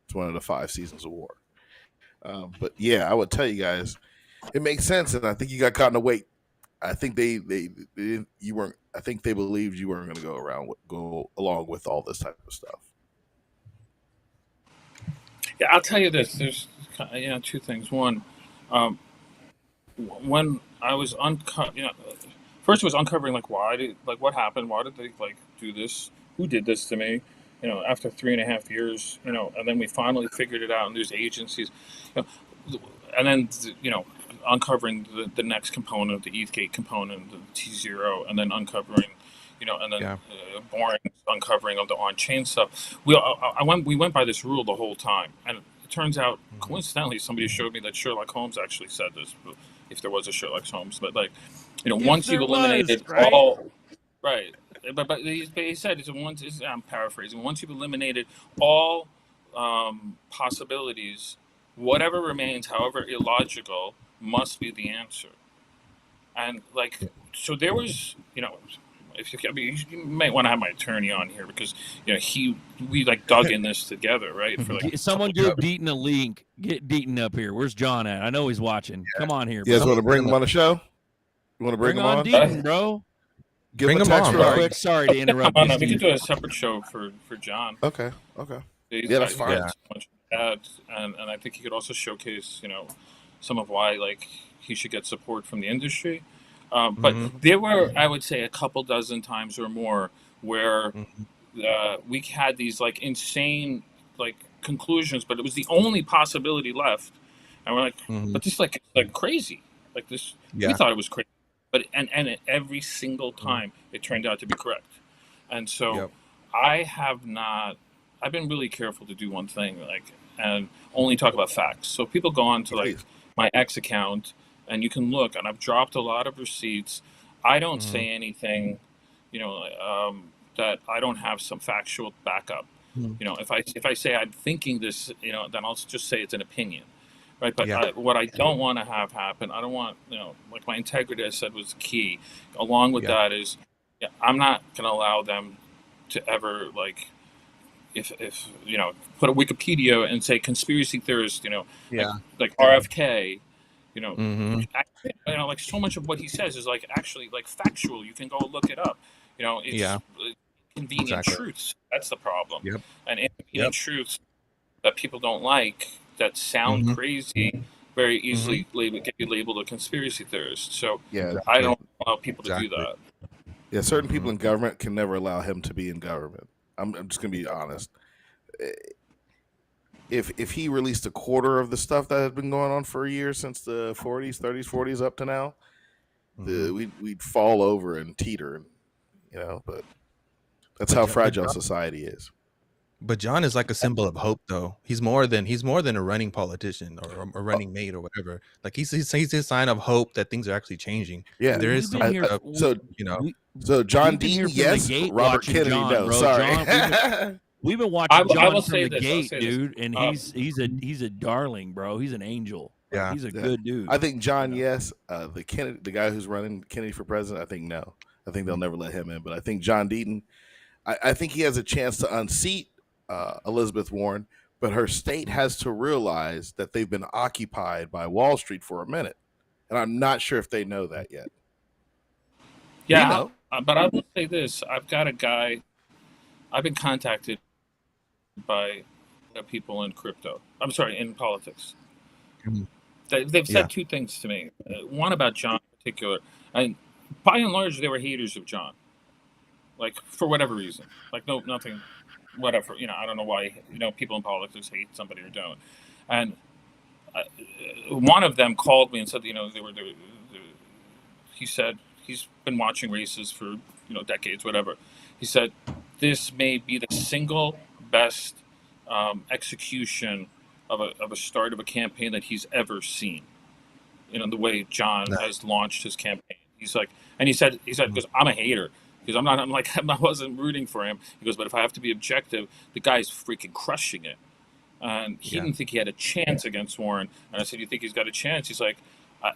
It's one of the 5 seasons of war. But yeah, I would tell you guys, it makes sense, and I think you got caught in the wait. I think they you weren't. I think they believed you weren't going to go along with all this type of stuff. yeah, I'll tell you this. There's 2 things. One, when I was first it was uncovering like what happened, why did they like do this, who did this to me, after 3.5 years, and then we finally figured it out, and there's agencies, and then uncovering the next component, the Ethgate component, the Tzero, and then uncovering, and then boring uncovering of the on-chain stuff. We went by this rule the whole time, and it turns out coincidentally somebody showed me that Sherlock Holmes actually said this, if there was a Sherlock Holmes, but like, once you've eliminated all, right, but he said I'm paraphrasing. Once you've eliminated all possibilities, whatever remains, however illogical, must be the answer. And like, so there was, if you might want to have my attorney on here because we like dug in this together, right? For like someone give Deaton a link. Get Deaton up here. Where's John at? I know he's watching. Come on here. You guys want to bring him on the show? You want to bring him on? Deaton, bro. Bring him on. Real quick. Sorry to interrupt. We could do a separate show for John. Okay. Yeah, that's fine. So much to add, and I think he could also showcase, some of why like he should get support from the industry. But there were, I would say, a couple dozen times or more where we had these like insane like conclusions, but it was the only possibility left, and we're like, but this like crazy, like this. We thought it was crazy, but and every single time it turned out to be correct, and so I've been really careful to do one thing, like, and only talk about facts. So people go on to like my X account, and you can look, and I've dropped a lot of receipts. I don't say anything, that I don't have some factual backup. If I say I'm thinking this, then I'll just say it's an opinion, right? But what I don't want to have happen, I don't want, like my integrity, I said, was key. Along with that is, I'm not going to allow them to ever like, if put a Wikipedia and say conspiracy theorist, like RFK. Like so much of what he says is like actually like factual. You can go look it up. It's convenient truths. That's the problem. And inconvenient truths that people don't like, that sound crazy, very easily get you labeled a conspiracy theorist. So I don't allow people to do that. Yeah, certain people in government can never allow him to be in government. I'm just gonna be honest. If he released a quarter of the stuff that had been going on for a year since the 40s, 30s, 40s up to now, we'd fall over and teeter, but that's how fragile society is. But John is like a symbol of hope, though. He's more than a running politician or a running mate or whatever. Like he's a sign of hope that things are actually changing. Yeah, There is We've been some here. stuff, so you know. so John We've been here Deaton, from the yes. gate Robert watching Kennedy, John, no. bro. Sorry. John, we've been I watching will John from say the this. I'll gate, say this. dude, and he's a darling, bro. He's an angel. Like, Yeah. he's a Yeah. good dude. I think John, yes. The guy who's running Kennedy for president, I think no. I think they'll never let him in. But I think John Deaton, I think he has a chance to unseat Elizabeth Warren, but her state has to realize that they've been occupied by Wall Street for a minute. And I'm not sure if they know that yet. Yeah, You know. but I will say this: I've got a guy. I've been contacted by people in crypto. I'm sorry, in politics. Mhm. They've said Yeah. two things to me. One about John in particular, and by and large, they were haters of John, like for whatever reason. Like nothing, whatever. I don't know why. People in politics hate somebody or don't. And one of them called me and said, he said he's been watching races for decades, whatever. He said this may be the single best execution of a start of a campaign that he's ever seen. The way John has launched his campaign. He's like, and he said because I'm a hater. Because I wasn't rooting for him. He goes, but if I have to be objective, the guy's freaking crushing it. And he didn't think he had a chance against Warren. And I said, you think he's got a chance? He's like,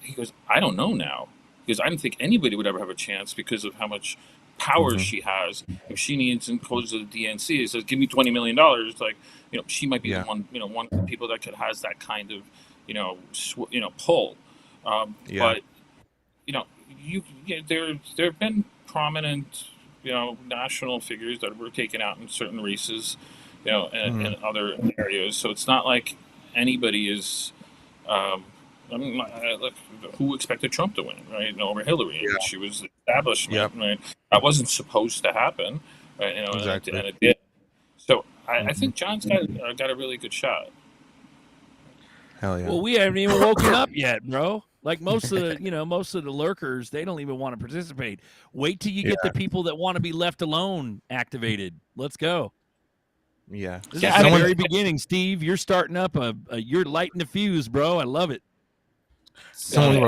he goes, I don't know now. Because I didn't think anybody would ever have a chance because of how much power she has. If she needs and goes to the DNC, he says, give me $20 million. It's like, she might be the one, one of the people that has that kind of, pull. But, there have been prominent, national figures that were taken out in certain races, in other areas. So it's not like anybody is. Look, who expected Trump to win, right? Over Hillary. Yeah. She was the establishment, Yep. right? That wasn't supposed to happen, right? Exactly. And it did. So I think John's got a really good shot. Hell yeah. Well, we haven't even woken up yet, bro. Like most of the lurkers, they don't even want to participate. Wait till you get the people that want to be left alone activated. Let's go. Yeah. This is the very beginning, Steve. You're starting up you're lighting the fuse, bro. I love it. Someone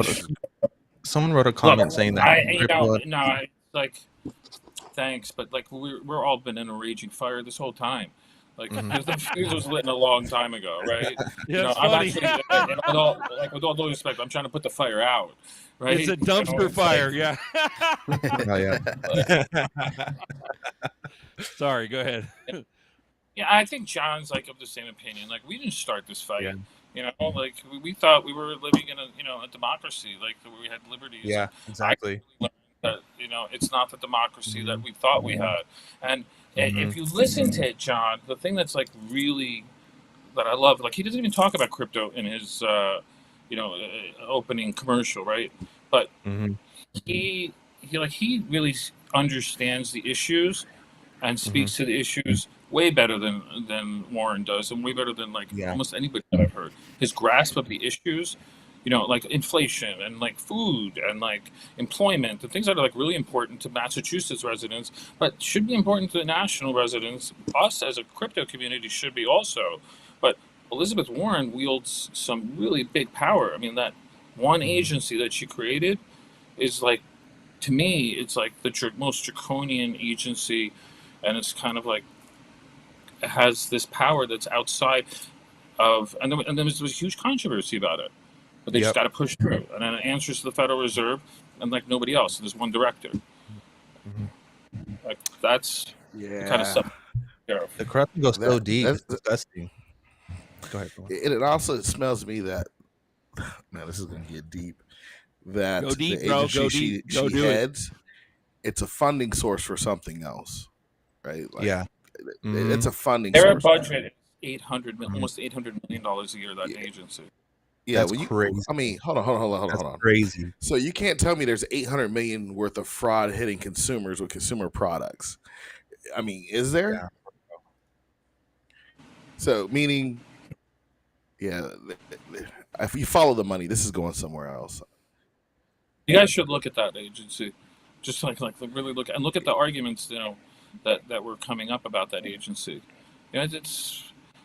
wrote a comment saying that. it's like, thanks, but like we're all been in a raging fire this whole time. Like the fuse was lit a long time ago, right? I'm actually, with all due respect, I'm trying to put the fire out, right? It's a dumpster fire, yeah. Oh, yeah. Sorry, go ahead. Yeah, I think John's like of the same opinion. Like we didn't start this fight. Like we thought we were living in a democracy, like where we had liberties. Yeah, exactly. That it's not the democracy that we thought we had. And if you listen to John, the thing that's like really that I love, like he doesn't even talk about crypto in his opening commercial, right? But he really understands the issues and speaks to the issues way better than Warren does, and way better than almost anybody that I've heard. His grasp of the issues, like inflation and like food and like employment, the things that are like really important to Massachusetts residents, but should be important to the national residents. Us as a crypto community should be also. But Elizabeth Warren wields some really big power. I mean, that one agency that she created is like, to me, it's like the most draconian agency, and it's kind of like it has this power that's outside of, and then there was a huge controversy about it, but they just got to push through, and then it answers to the Federal Reserve and like nobody else. And there's one director. Like that's the kind of stuff. The corruption goes so deep. It's disgusting. Go ahead. It also smells to me that, man, this is going to get deep. That go deep, the bro. agency Go she heads, it's a funding source for something else, right? Like, it's a funding. Their source. budget is almost $800 million a year. That agency. Yeah, that's crazy. I mean, hold on. That's crazy. So you can't tell me there's 800 million worth of fraud hitting consumers with consumer products. I mean, is there? Yeah. So meaning, if you follow the money, this is going somewhere else. You guys should look at that agency, just like really look at the arguments that were coming up about that agency. You know,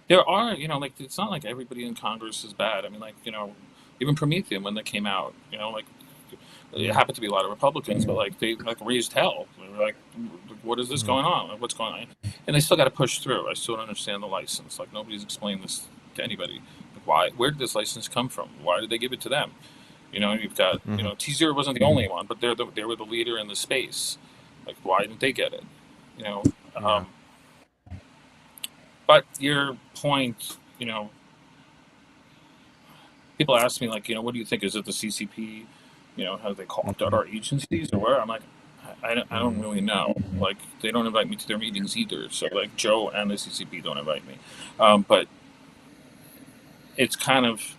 there are, you know, like it's not like everybody in Congress is bad. I mean, like, you know, even Prometheum when they came out, you know, like it happened to be a lot of Republicans, but like they like raised hell. They were like, what is this going on? Like, what's going on? And they still got to push through. I still don't understand the license. Like nobody's explained this to anybody. Like, why? Where did this license come from? Why did they give it to them? You know, you've got, you know, Tzero wasn't the only one, but they were the leader in the space. Like, why didn't they get it? You know, but your point, you know, people ask me like, you know, what do you think? Is it the CCP? You know, have they called out our agencies or where? I'm like, I don't really know. Like, they don't invite me to their meetings either. So like Joe and the CCP don't invite me. But it's kind of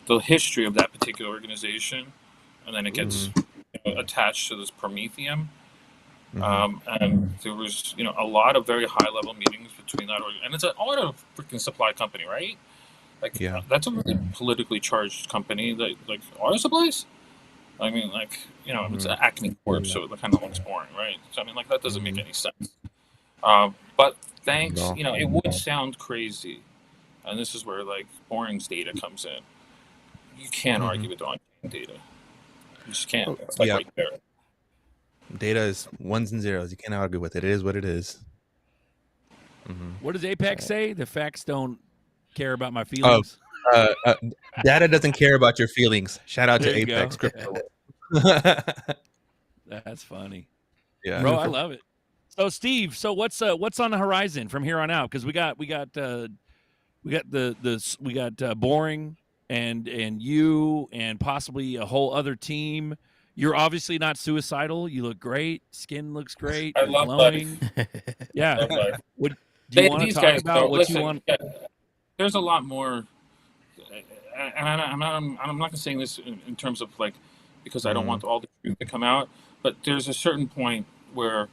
the history of that particular organization, and then it gets you know, attached to this Prometheum. And there was, you know, a lot of very high level meetings between that, and it's an auto freaking supply company, right? Like, that's a really politically charged company. That like auto supplies. I mean, like, you know, it's an Acme Corp, so it kind of looks boring, right? So I mean, like that doesn't make any sense. But thanks, you know, it would sound crazy, and this is where like Boring's data comes in. You can't argue with on-chain data. You just can't. It's like right there. Data is ones and zeros. You can't argue with it. It is what it is. What does Apex say? The facts don't care about my feelings. Data doesn't care about your feelings. Shout out There to you Apex go. Crypto. That's funny. Yeah, Bro, I love it. So Steve, so what's on the horizon from here on out? Because we got Boring and you and possibly a whole other team. You're obviously not suicidal. You look great. Skin looks great. I You're love glowing. Yeah. What do you want to talk about? What you want? There's a lot more, and I'm not saying this in terms of like because I don't want all the truth to come out, but there's a certain point where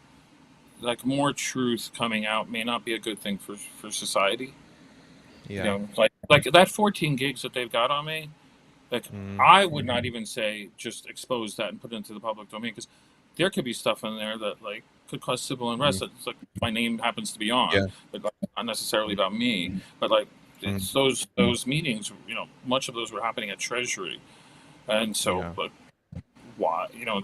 like more truth coming out may not be a good thing for society. Yeah. You know, like that 14 gigs that they've got on me. Like I would not even say just expose that and put it into the public domain because there could be stuff in there that like could cause civil unrest. That's like my name happens to be on, but like, not necessarily about me. But like it's those meetings, you know, much of those were happening at Treasury, and so like why, you know,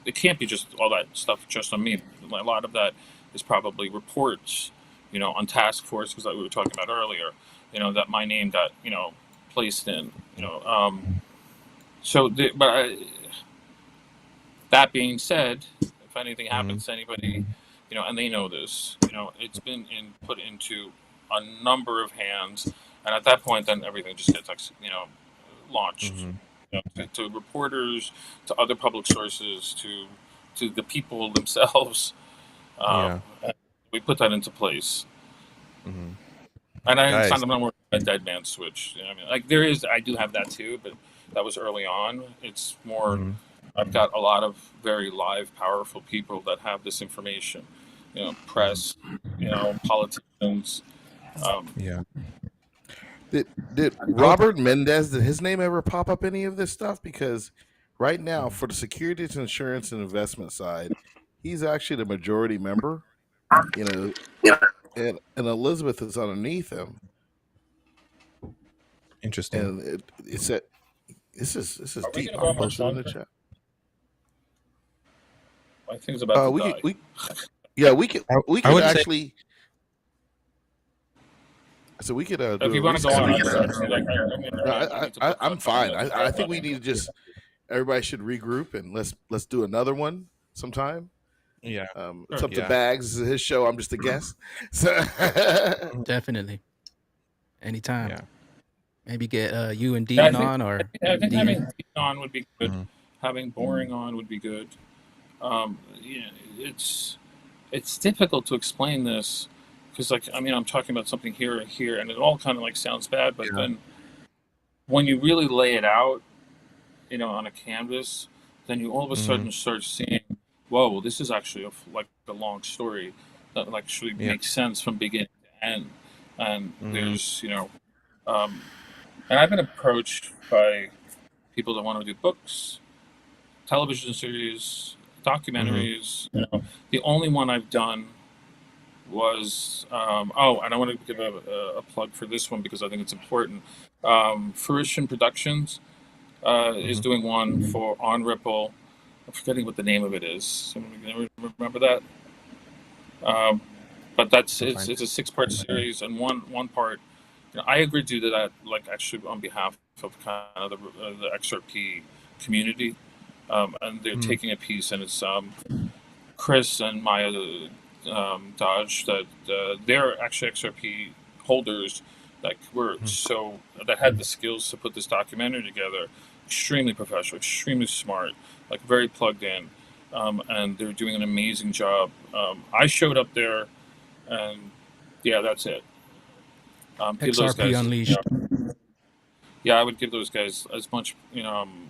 it can't be just all that stuff just on me. A lot of that is probably reports, you know, on task force because like we were talking about earlier, you know, that my name got, you know, placed in, you know, that being said, if anything happens to anybody, you know, and they know this, you know, it's been put into a number of hands, and at that point, then everything just gets, you know, launched, you know, to reporters, to other public sources, to the people themselves. We put that into place. And I'm not working on a dead man switch. You know, I mean, like I do have that too, but that was early on. It's more, I've got a lot of very live, powerful people that have this information. You know, press, you know, politicians. Did Robert Mendez, did his name ever pop up any of this stuff? Because right now, for the securities, insurance, and investment side, he's actually the majority member. You know. And Elizabeth is underneath him. Interesting. And it said, "This is deep." I'll post it in the chat. I think it's about to die. We could actually. So we could. If you want to go on, I'm fine. I think we need to just. Everybody should regroup and let's do another one sometime. Yeah. It's up to Bags. This is his show. I'm just a guest. So Definitely. Anytime. Yeah. Maybe get you and Dean on, or I think having Dean on would be good. Having Boring on would be good. It's difficult to explain this because, like, I mean, I'm talking about something here and here, and it all kind of like sounds bad, but then when you really lay it out, you know, on a canvas, then you all of a sudden start seeing, whoa, well, this is actually a long story that like actually makes sense from beginning to end. And there's, you know, and I've been approached by people that want to do books, television series, documentaries. You know, the only one I've done was and I want to give a plug for this one because I think it's important. Fruition Productions is doing one on Ripple. I'm forgetting what the name of it is. Somebody remember that? But it's a 6-part series, and one part. I agreed to do that, like actually on behalf of kind of the XRP community, and they're taking a piece, and it's Chris and Maya Dodge that they're actually XRP holders that that had the skills to put this documentary together. Extremely professional, extremely smart, like very plugged in, and they're doing an amazing job. I showed up there, and yeah, that's it. Give those XRP guys, Unleashed. Yeah, I would give those guys as much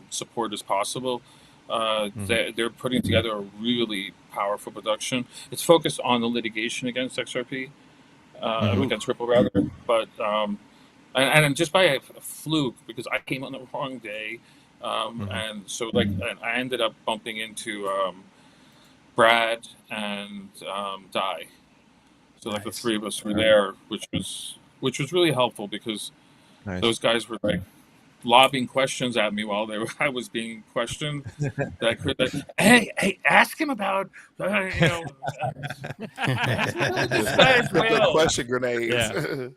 support as possible. They're putting together a really powerful production. It's focused on the litigation against XRP, against Ripple rather, but and just by a fluke because I came on the wrong day, and so and I ended up bumping into Brad and Di. So like the three of us were there, which was really helpful because those guys were like lobbing questions at me while I was being questioned. Hey, ask him about this guy's will. Question grenades. Yeah.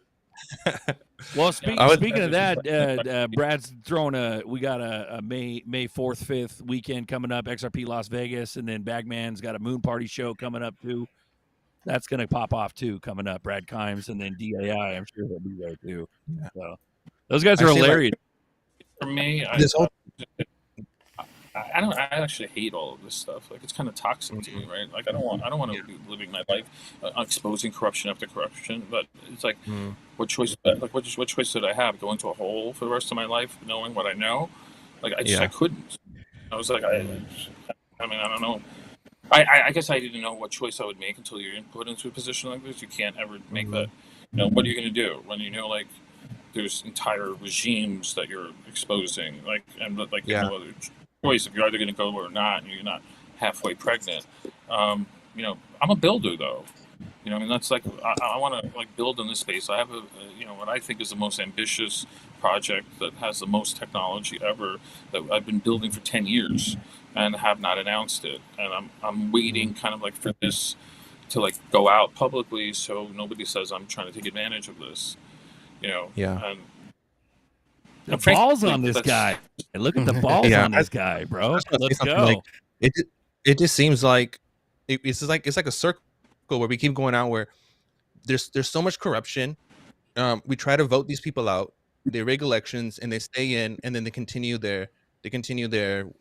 Well, speaking of that, Brad's throwing we got a May 4th, 5th weekend coming up, XRP Las Vegas, and then Bagman's got a moon party show coming up too. That's going to pop off too coming up. Brad Kimes and then DAI, I'm sure he'll be there too. Yeah. So those guys are hilarious. For me, I actually hate all of this stuff. Like it's kind of toxic to me, right? Like I don't want to be living my life exposing corruption after corruption. But it's like, what choice? Like what choice did I have? Go into a hole for the rest of my life, knowing what I know? Like I couldn't. I was like, I mean, I don't know. I guess I didn't know what choice I would make until you're put into a position like this. You can't ever make that. What are you going to do when like there's entire regimes that you're exposing? Like and like you know, other choice if you're either going to go or not, and you're not halfway pregnant. I'm a builder though. I mean that's like I want to like build in this space. I have what I think is the most ambitious project that has the most technology ever that I've been building for 10 years. And have not announced it, and I'm waiting kind of like for this to like go out publicly, so nobody says I'm trying to take advantage of this, Yeah. And the balls on this guy. Look at the balls on this guy, bro. Let's go. Like, it just seems like it's like a circle where we keep going out where there's so much corruption. We try to vote these people out. They rig elections and they stay in, and then they continue their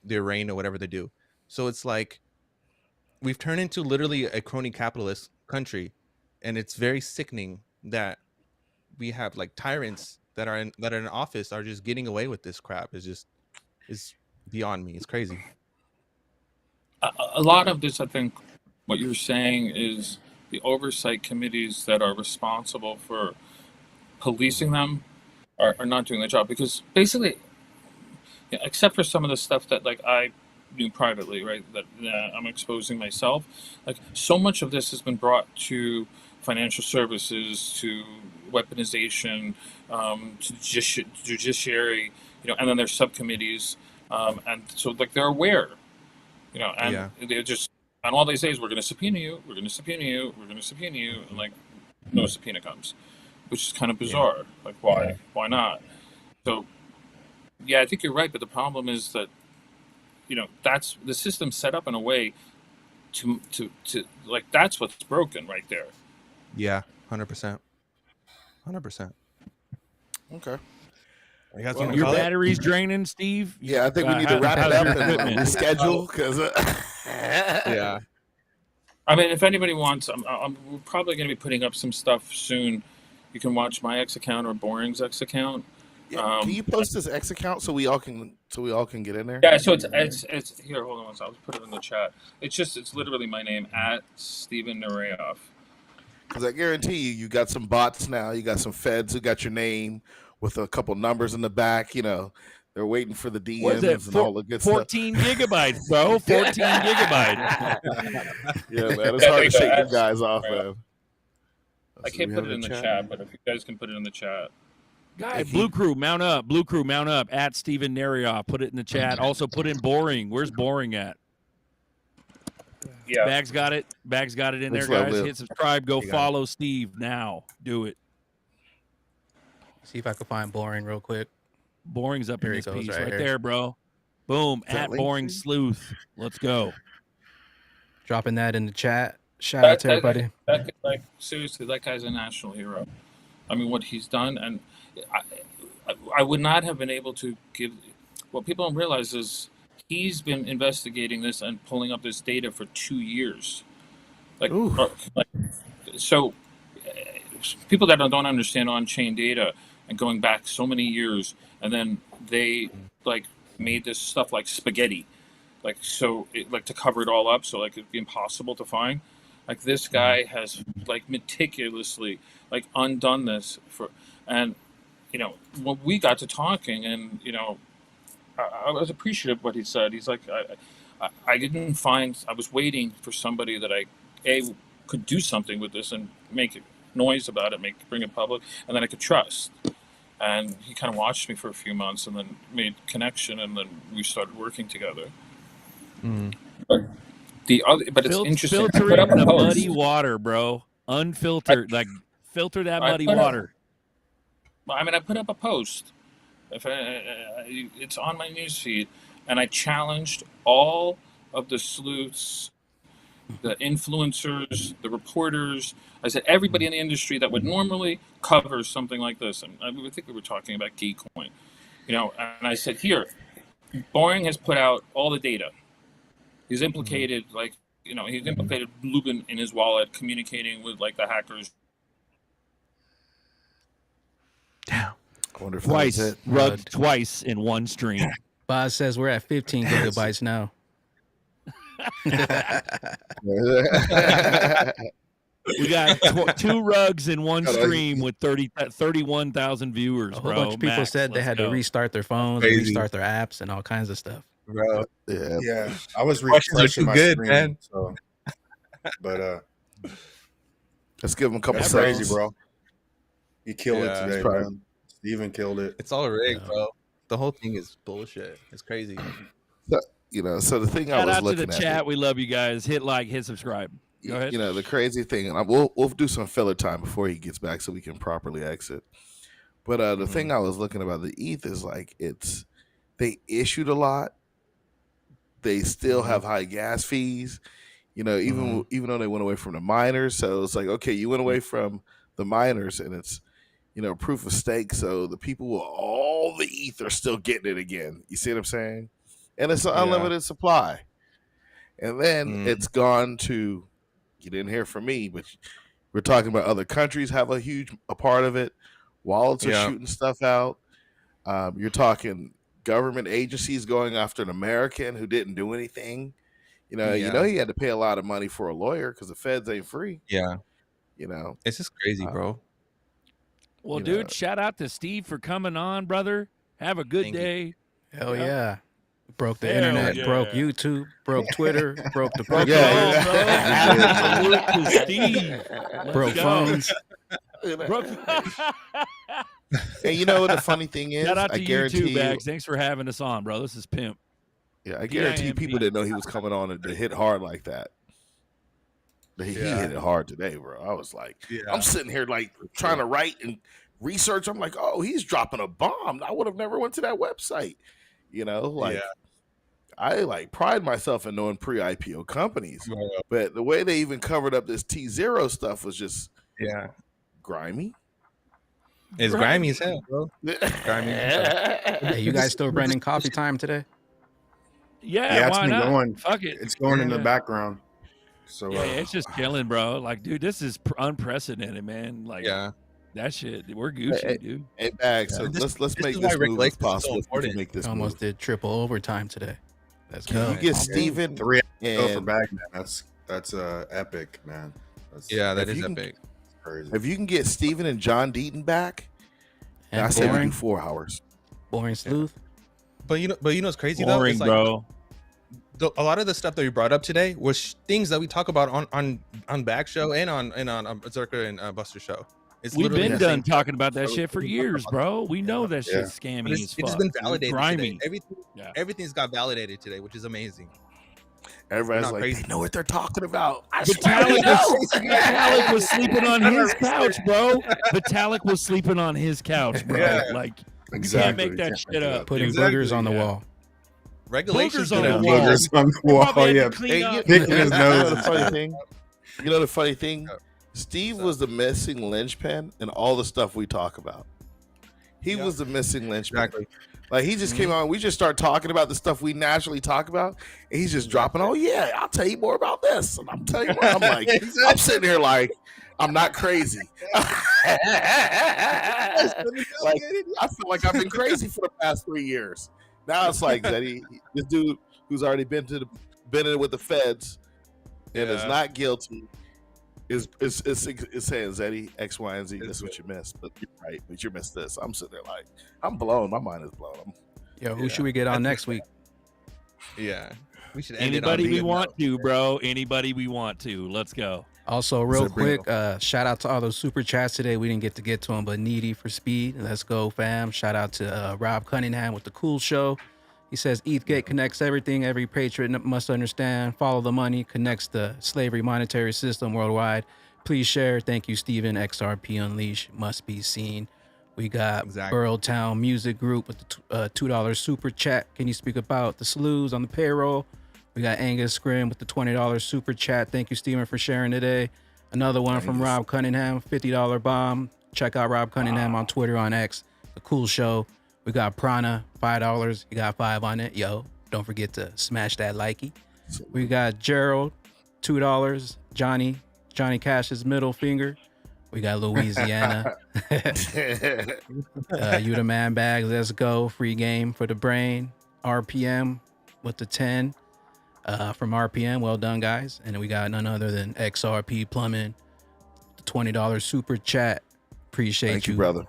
reign or whatever they do. So it's like we've turned into literally a crony capitalist country, and it's very sickening that we have like tyrants that are in office are just getting away with this crap. It's beyond me. It's crazy. A lot of this, I think, what you're saying is the oversight committees that are responsible for policing them are not doing their job because basically. Except for some of the stuff that like I knew privately, right? That I'm exposing myself. Like so much of this has been brought to financial services, to weaponization, to judiciary, and then there's subcommittees, and so like they're aware, and they're just and all they say is we're going to subpoena you, we're going to subpoena you, we're going to subpoena you, and like no subpoena comes, which is kind of bizarre. Like why not? So. Yeah, I think you're right, but the problem is that, that's the system set up in a way to like that's what's broken right there. Yeah, 100%. 100%. Okay. Your battery's draining, Steve. Yeah, I think we need to wrap it up and reschedule because. Yeah. I mean, if anybody wants, we're probably going to be putting up some stuff soon. You can watch my X account or Boring's X account. Yeah, can you post this X account so we all can get in there? Yeah, so it's here. Hold on one second. I'll put it in the chat. It's literally my name at Steven Nerayoff. Because I guarantee you got some bots now. You got some feds who got your name with a couple numbers in the back. They're waiting for the DMs and all the good 14 gigabytes, bro. 14 gigabytes. Yeah, man, it's hard to shake you guys off, man. I can't put it in the chat, but if you guys can put it in the chat. Guy, Blue Crew, mount up. Blue Crew, mount up. At Steven Nerayoff, put it in the chat. Also, put in boring. Where's boring at? Yeah. Bag's got it. Bag's got it in there, guys. Hit subscribe. Go follow Steve now. Do it. See if I can find boring real quick. Boring's up Here in this he goes, piece right right here. there, bro. Boom. that At link boring tree? sleuth. Let's go. Dropping that in the chat. Shout out to everybody. Like seriously, that guy's a national hero. I mean, what he's done, and I would not have been able to give. What people don't realize is he's been investigating this and pulling up this data for 2 years. So people that don't understand on-chain data and going back so many years, and then they like made this stuff like spaghetti, like so like to cover it all up, so like it'd be impossible to find. Like this guy has like meticulously like undone this for, and you know when we got to talking, and you know I was appreciative of what he said. He's like I didn't find, I was waiting for somebody that could do something with this and make it noise about it, bring it public, and then I could trust. And he kind of watched me for a few months, and then made connection, and then we started working together. But it's interesting. Filtering the muddy water, bro. Unfiltered, like filter that muddy water. I mean, I put up a post. It's on my newsfeed, and I challenged all of the sleuths, the influencers, the reporters. I said everybody in the industry that would normally cover something like this, and I think we were talking about Geekcoin, you know. And I said, here, Boring has put out all the data. He's implicated, like, you know, he's implicated Lubin in his wallet, communicating with like the hackers. Damn. I wonder if Twice, that was it. rugged twice in one stream. Boz says we're at 15 gigabytes now. We got 2 rugs in one stream with 31,000 viewers, A bro. whole bunch of people Max, said they let's had go. to restart their phones, and restart their apps, and all kinds of stuff. Bro, Yeah. yeah, I was Questions are refreshing too my good, screen, man. So, but Let's give him a couple that's seconds. crazy, bro. You killed Yeah, it today, probably- man. Steven killed it. It's all rigged, bro. The whole thing is bullshit. It's crazy. So, you know, so the thing I Shout was out to looking the at, chat. We love you guys. Hit like, hit subscribe. Go ahead. you know, the crazy thing, and we'll do some filler time before he gets back so we can properly exit. But the thing I was looking about the ETH is like they issued a lot. They still have high gas fees, you know, even though they went away from the miners. So it's like, okay, you went away from the miners, and it's, you know, proof of stake. So the people with all the ETH are still getting it again. You see what I'm saying? And it's an unlimited supply. And then it's gone to, you didn't hear from me, but we're talking about other countries have a part of it. Wallets are shooting stuff out. You're talking government agencies going after an American who didn't do anything. You know, he had to pay a lot of money for a lawyer because the feds ain't free. Yeah. You know, It's just crazy, bro. Well, you dude, know. shout out to Steve for coming on, brother. Have a good Thank you. day. Hell yeah. Broke the Hell internet, yeah. broke YouTube, broke Twitter, broke the broke, Salute to Steve. Let's broke go. phones. And you know what the funny thing is? Shout out to I you guarantee too, you, Bags. Thanks for having us on, bro. This is pimp. yeah, I guarantee PIMP. people didn't know he was coming on to hit hard like that. But he hit it hard today, bro. I was like, I'm sitting here like trying to write and research. I'm like, oh, he's dropping a bomb. I would have never went to that website. You know, like I like pride myself in knowing pre-IPO companies, but the way they even covered up this Tzero stuff was just grimy. It's grimy as hell, bro. Grimy as hell. Hey, you guys still running coffee time today? Yeah, it's why been not? going. Fuck it. It's going in the background. So Yeah, it's just killing, bro. Like, dude, this is unprecedented, man. Like, that shit, we're Gucci, dude. Hey, Bags. So let's make is why this Rick move Lakes as is so possible. We can important. make this Almost move. did triple overtime today. Let's Can go. you get Steven 3 go for and Bagman. That's epic, man. That's Yeah, that if is you can- epic. crazy. if you can get Steven and John Deaton back, I And say we boring, do 4 hours. boring sleuth. But you know what's crazy though? Boring, It's like, bro. a lot of the stuff that we brought up today was things that we talk about on Back Show and on Berserker and Buster Show. It's We've literally been the done same talking about that stuff. shit for years, bro. We know that shit's scammy But as it's fuck. just been validated Grimy. today. Everything's got validated today, which is amazing. Everybody's not like, crazy. they know what they're talking about. I Vitalik was sleeping on his couch, bro. Vitalik was sleeping on his couch, bro. Yeah. Like, Exactly. you can't make that shit up. Putting dude. boogers on the wall. Regulations Boogers on gonna the be- wall. Boogers on the They wall. probably had to Yeah. clean up. Picking his You know nose. the funny thing? You know the funny thing? Steve was the missing linchpin in all the stuff we talk about. He was the missing linchpin. Exactly. Like he just came on, we just start talking about the stuff we naturally talk about, and he's just dropping, oh yeah, I'll tell you more about this. And I'm telling you what, I'm like, I'm sitting here like, I'm not crazy. Like, I feel like I've been crazy for the past 3 years. Now it's like that this dude who's already been in it with the feds and is not guilty is saying, Zeddy, X, Y, and Z, this is what you missed. But you're right, but you missed this. I'm sitting there like, I'm blown. My mind is blown. Yo, who should we get on next week? Yeah. We should end it on Anybody we the- want to, bro. Anybody we want to. Let's go. Also, real Bring quick, shout out to all those super chats today. We didn't get to them, but Needy for Speed. Let's go, fam. Shout out to Rob Cunningham with the cool show. He says, Ethgate connects everything every patriot must understand. Follow the money, connects the slavery monetary system worldwide. Please share. Thank you, Steven. XRP Unleash must be seen. We got Burltown Music Group with the $2 super chat. Can you speak about the slews on the payroll? We got Angus Scrim with the $20 super chat. Thank you, Steven, for sharing today. Another one from Rob Cunningham, $50 bomb. Check out Rob Cunningham on Twitter, on X. The cool show. We got Prana, $5. You got 5 on it. Yo, don't forget to smash that likey. We got Gerald, $2. Johnny Cash's middle finger. We got Louisiana. You the man bags. Let's go. Free game for the brain. RPM with the 10. From RPM, well done, guys. And then we got none other than XRP Plumbing, the $20 super chat. Appreciate you, brother.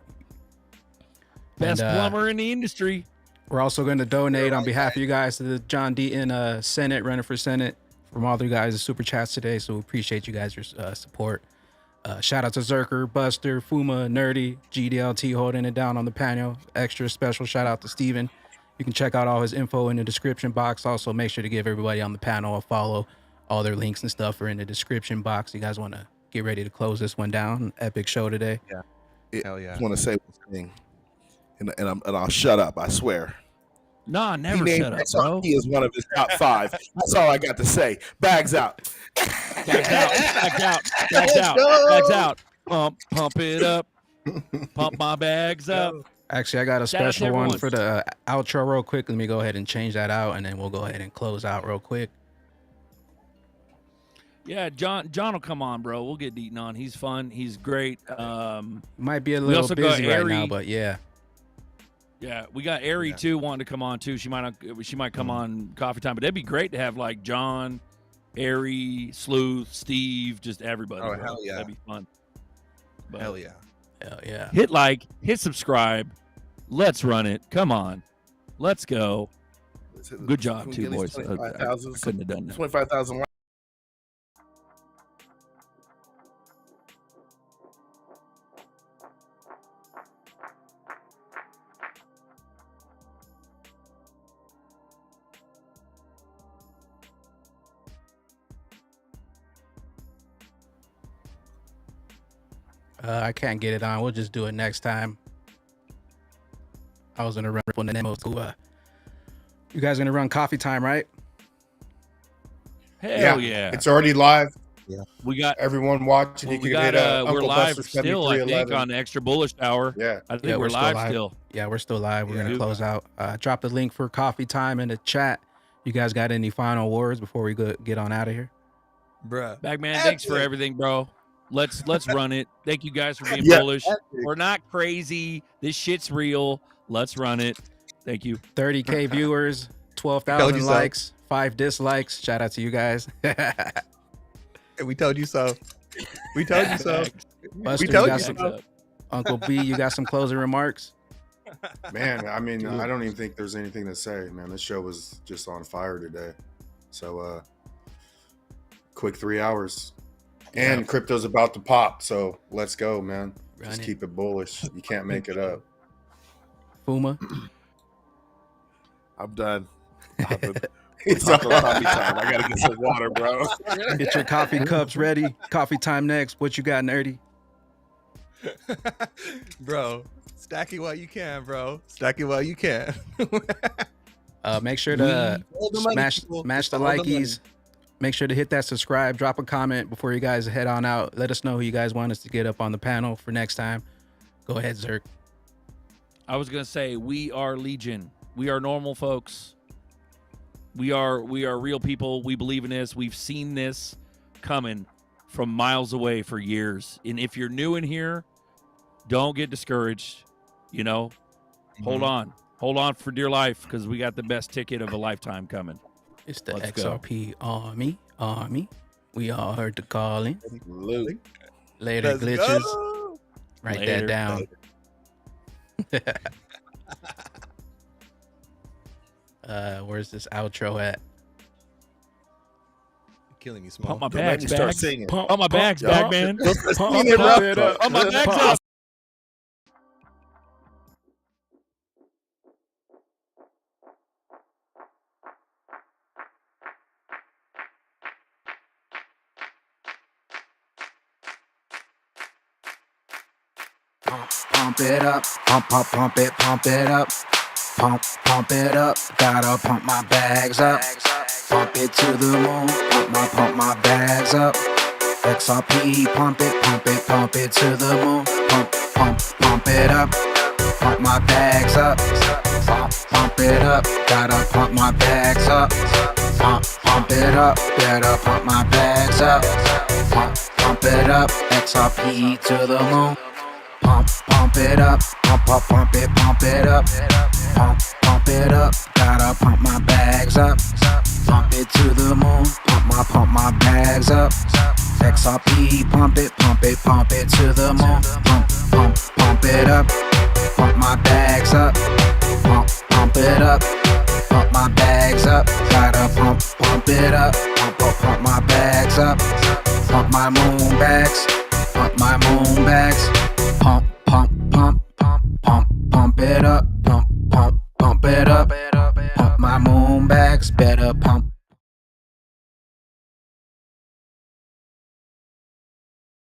Best And, plumber in the industry. We're also going to donate on behalf of you guys to the John Deaton Senate, running for Senate, from all the guys' super chats today. So we appreciate you guys, your support. Shout out to Zerker, Buster, Fuma, Nerdy, GDLT holding it down on the panel. Extra special shout out to Steven. You can check out all his info in the description box. Also, make sure to give everybody on the panel a follow. All their links and stuff are in the description box. You guys want to get ready to close this one down. Epic show today. Yeah. Hell yeah. I just want to say one thing, and I'll shut up. I swear. Nah, never He shut named up, bro. XRP as one of his top 5. That's all I got to say. Bags out. Bags out. Pump it up. Pump my bags up. Actually, I got a Shout out to special one everyone. for the outro real quick. Let me go ahead and change that out, and then we'll go ahead and close out real quick. Yeah, John will come on, bro. We'll get Deaton on. He's fun. He's great. Might be a we little also got busy right now, Ari. but yeah. Yeah, we got Ari too wanting to come on too. She might come on coffee time, but that'd be great to have like John, Ari, Sleuth, Steve, just everybody. Oh, bro. hell yeah. That'd be fun. But Hell yeah. Hell yeah. hit like, hit subscribe. Let's run it. Come on. Let's go. Good job, too, boys. I couldn't have done that. 25,000 likes. I can't get it on. We'll just do it next time. I was gonna run Ripple and Nemo to you guys gonna run coffee time, right? Hell yeah. It's already live. Yeah. We got Everyone watching, you we can got hit we're Uncle live Buster still, I think, 7311. on the Extra Bullish Hour. Yeah. I think Yeah, we're we're still live live. still. Yeah, we're still live. We're Yeah. gonna close out. Drop the link for coffee time in the chat. You guys got any final words before we get on out of here? Bruh. Bagman, thanks for everything, bro. Let's run it. Thank you guys for being Yeah. bullish. We're not crazy. This shit's real. Let's run it. Thank you. 30K viewers, Told 12,000 you so. likes, 5 dislikes. Shout out to you guys. We told you so. We told you so. Buster, We told you got you some, so. Uncle B, you got some closing remarks? Man, I mean, I don't even think there's anything to say, man. This show was just on fire today. So quick 3 hours. And crypto's about to pop, so let's go, man. Just keep it bullish. You can't make it up. Fuma? I'm done. It's coffee time. I gotta get some water, bro. Get your coffee cups ready. Coffee time next. What you got, Nerdy? Bro, stack it while you can, bro. Stack it while you can. Make sure to smash the likies. Make sure to hit that subscribe. Drop a comment before you guys head on out. Let us know who you guys want us to get up on the panel for next time. Go ahead, Zerk. I was gonna say we are Legion. We are normal folks. We are real people. We believe in this. We've seen this coming from miles away for years. And if you're new in here, don't get discouraged. You know, hold on for dear life, because we got the best ticket of a lifetime coming. It's the XRP Army. We all heard the calling. Later, Let's glitches. go. Write that down. Where's this outro at? Killing me, Small. Pump my Don't let bags me start back. singing. Pump my bags back, man. Pump it up. Pump my bags up. Pump it up, pump it up. Pump it up, gotta pump my bags up. Pump it to the moon, pump my bags up. XRP, pump it to the moon. Pump it up, pump my bags up. Pump it up, gotta pump my bags up. Pump it up, gotta pump my bags up. Pump it up, XRP to the moon. Pump it up, pump it up. Pump it up, gotta pump my bags up. Pump it to the moon, pump my bags up. XRP, pump it to the moon. Pump it up, pump my bags up. Pump it up, pump my bags up. Gotta pump it up, pump my bags up. Pump my moon bags, pump my moon bags.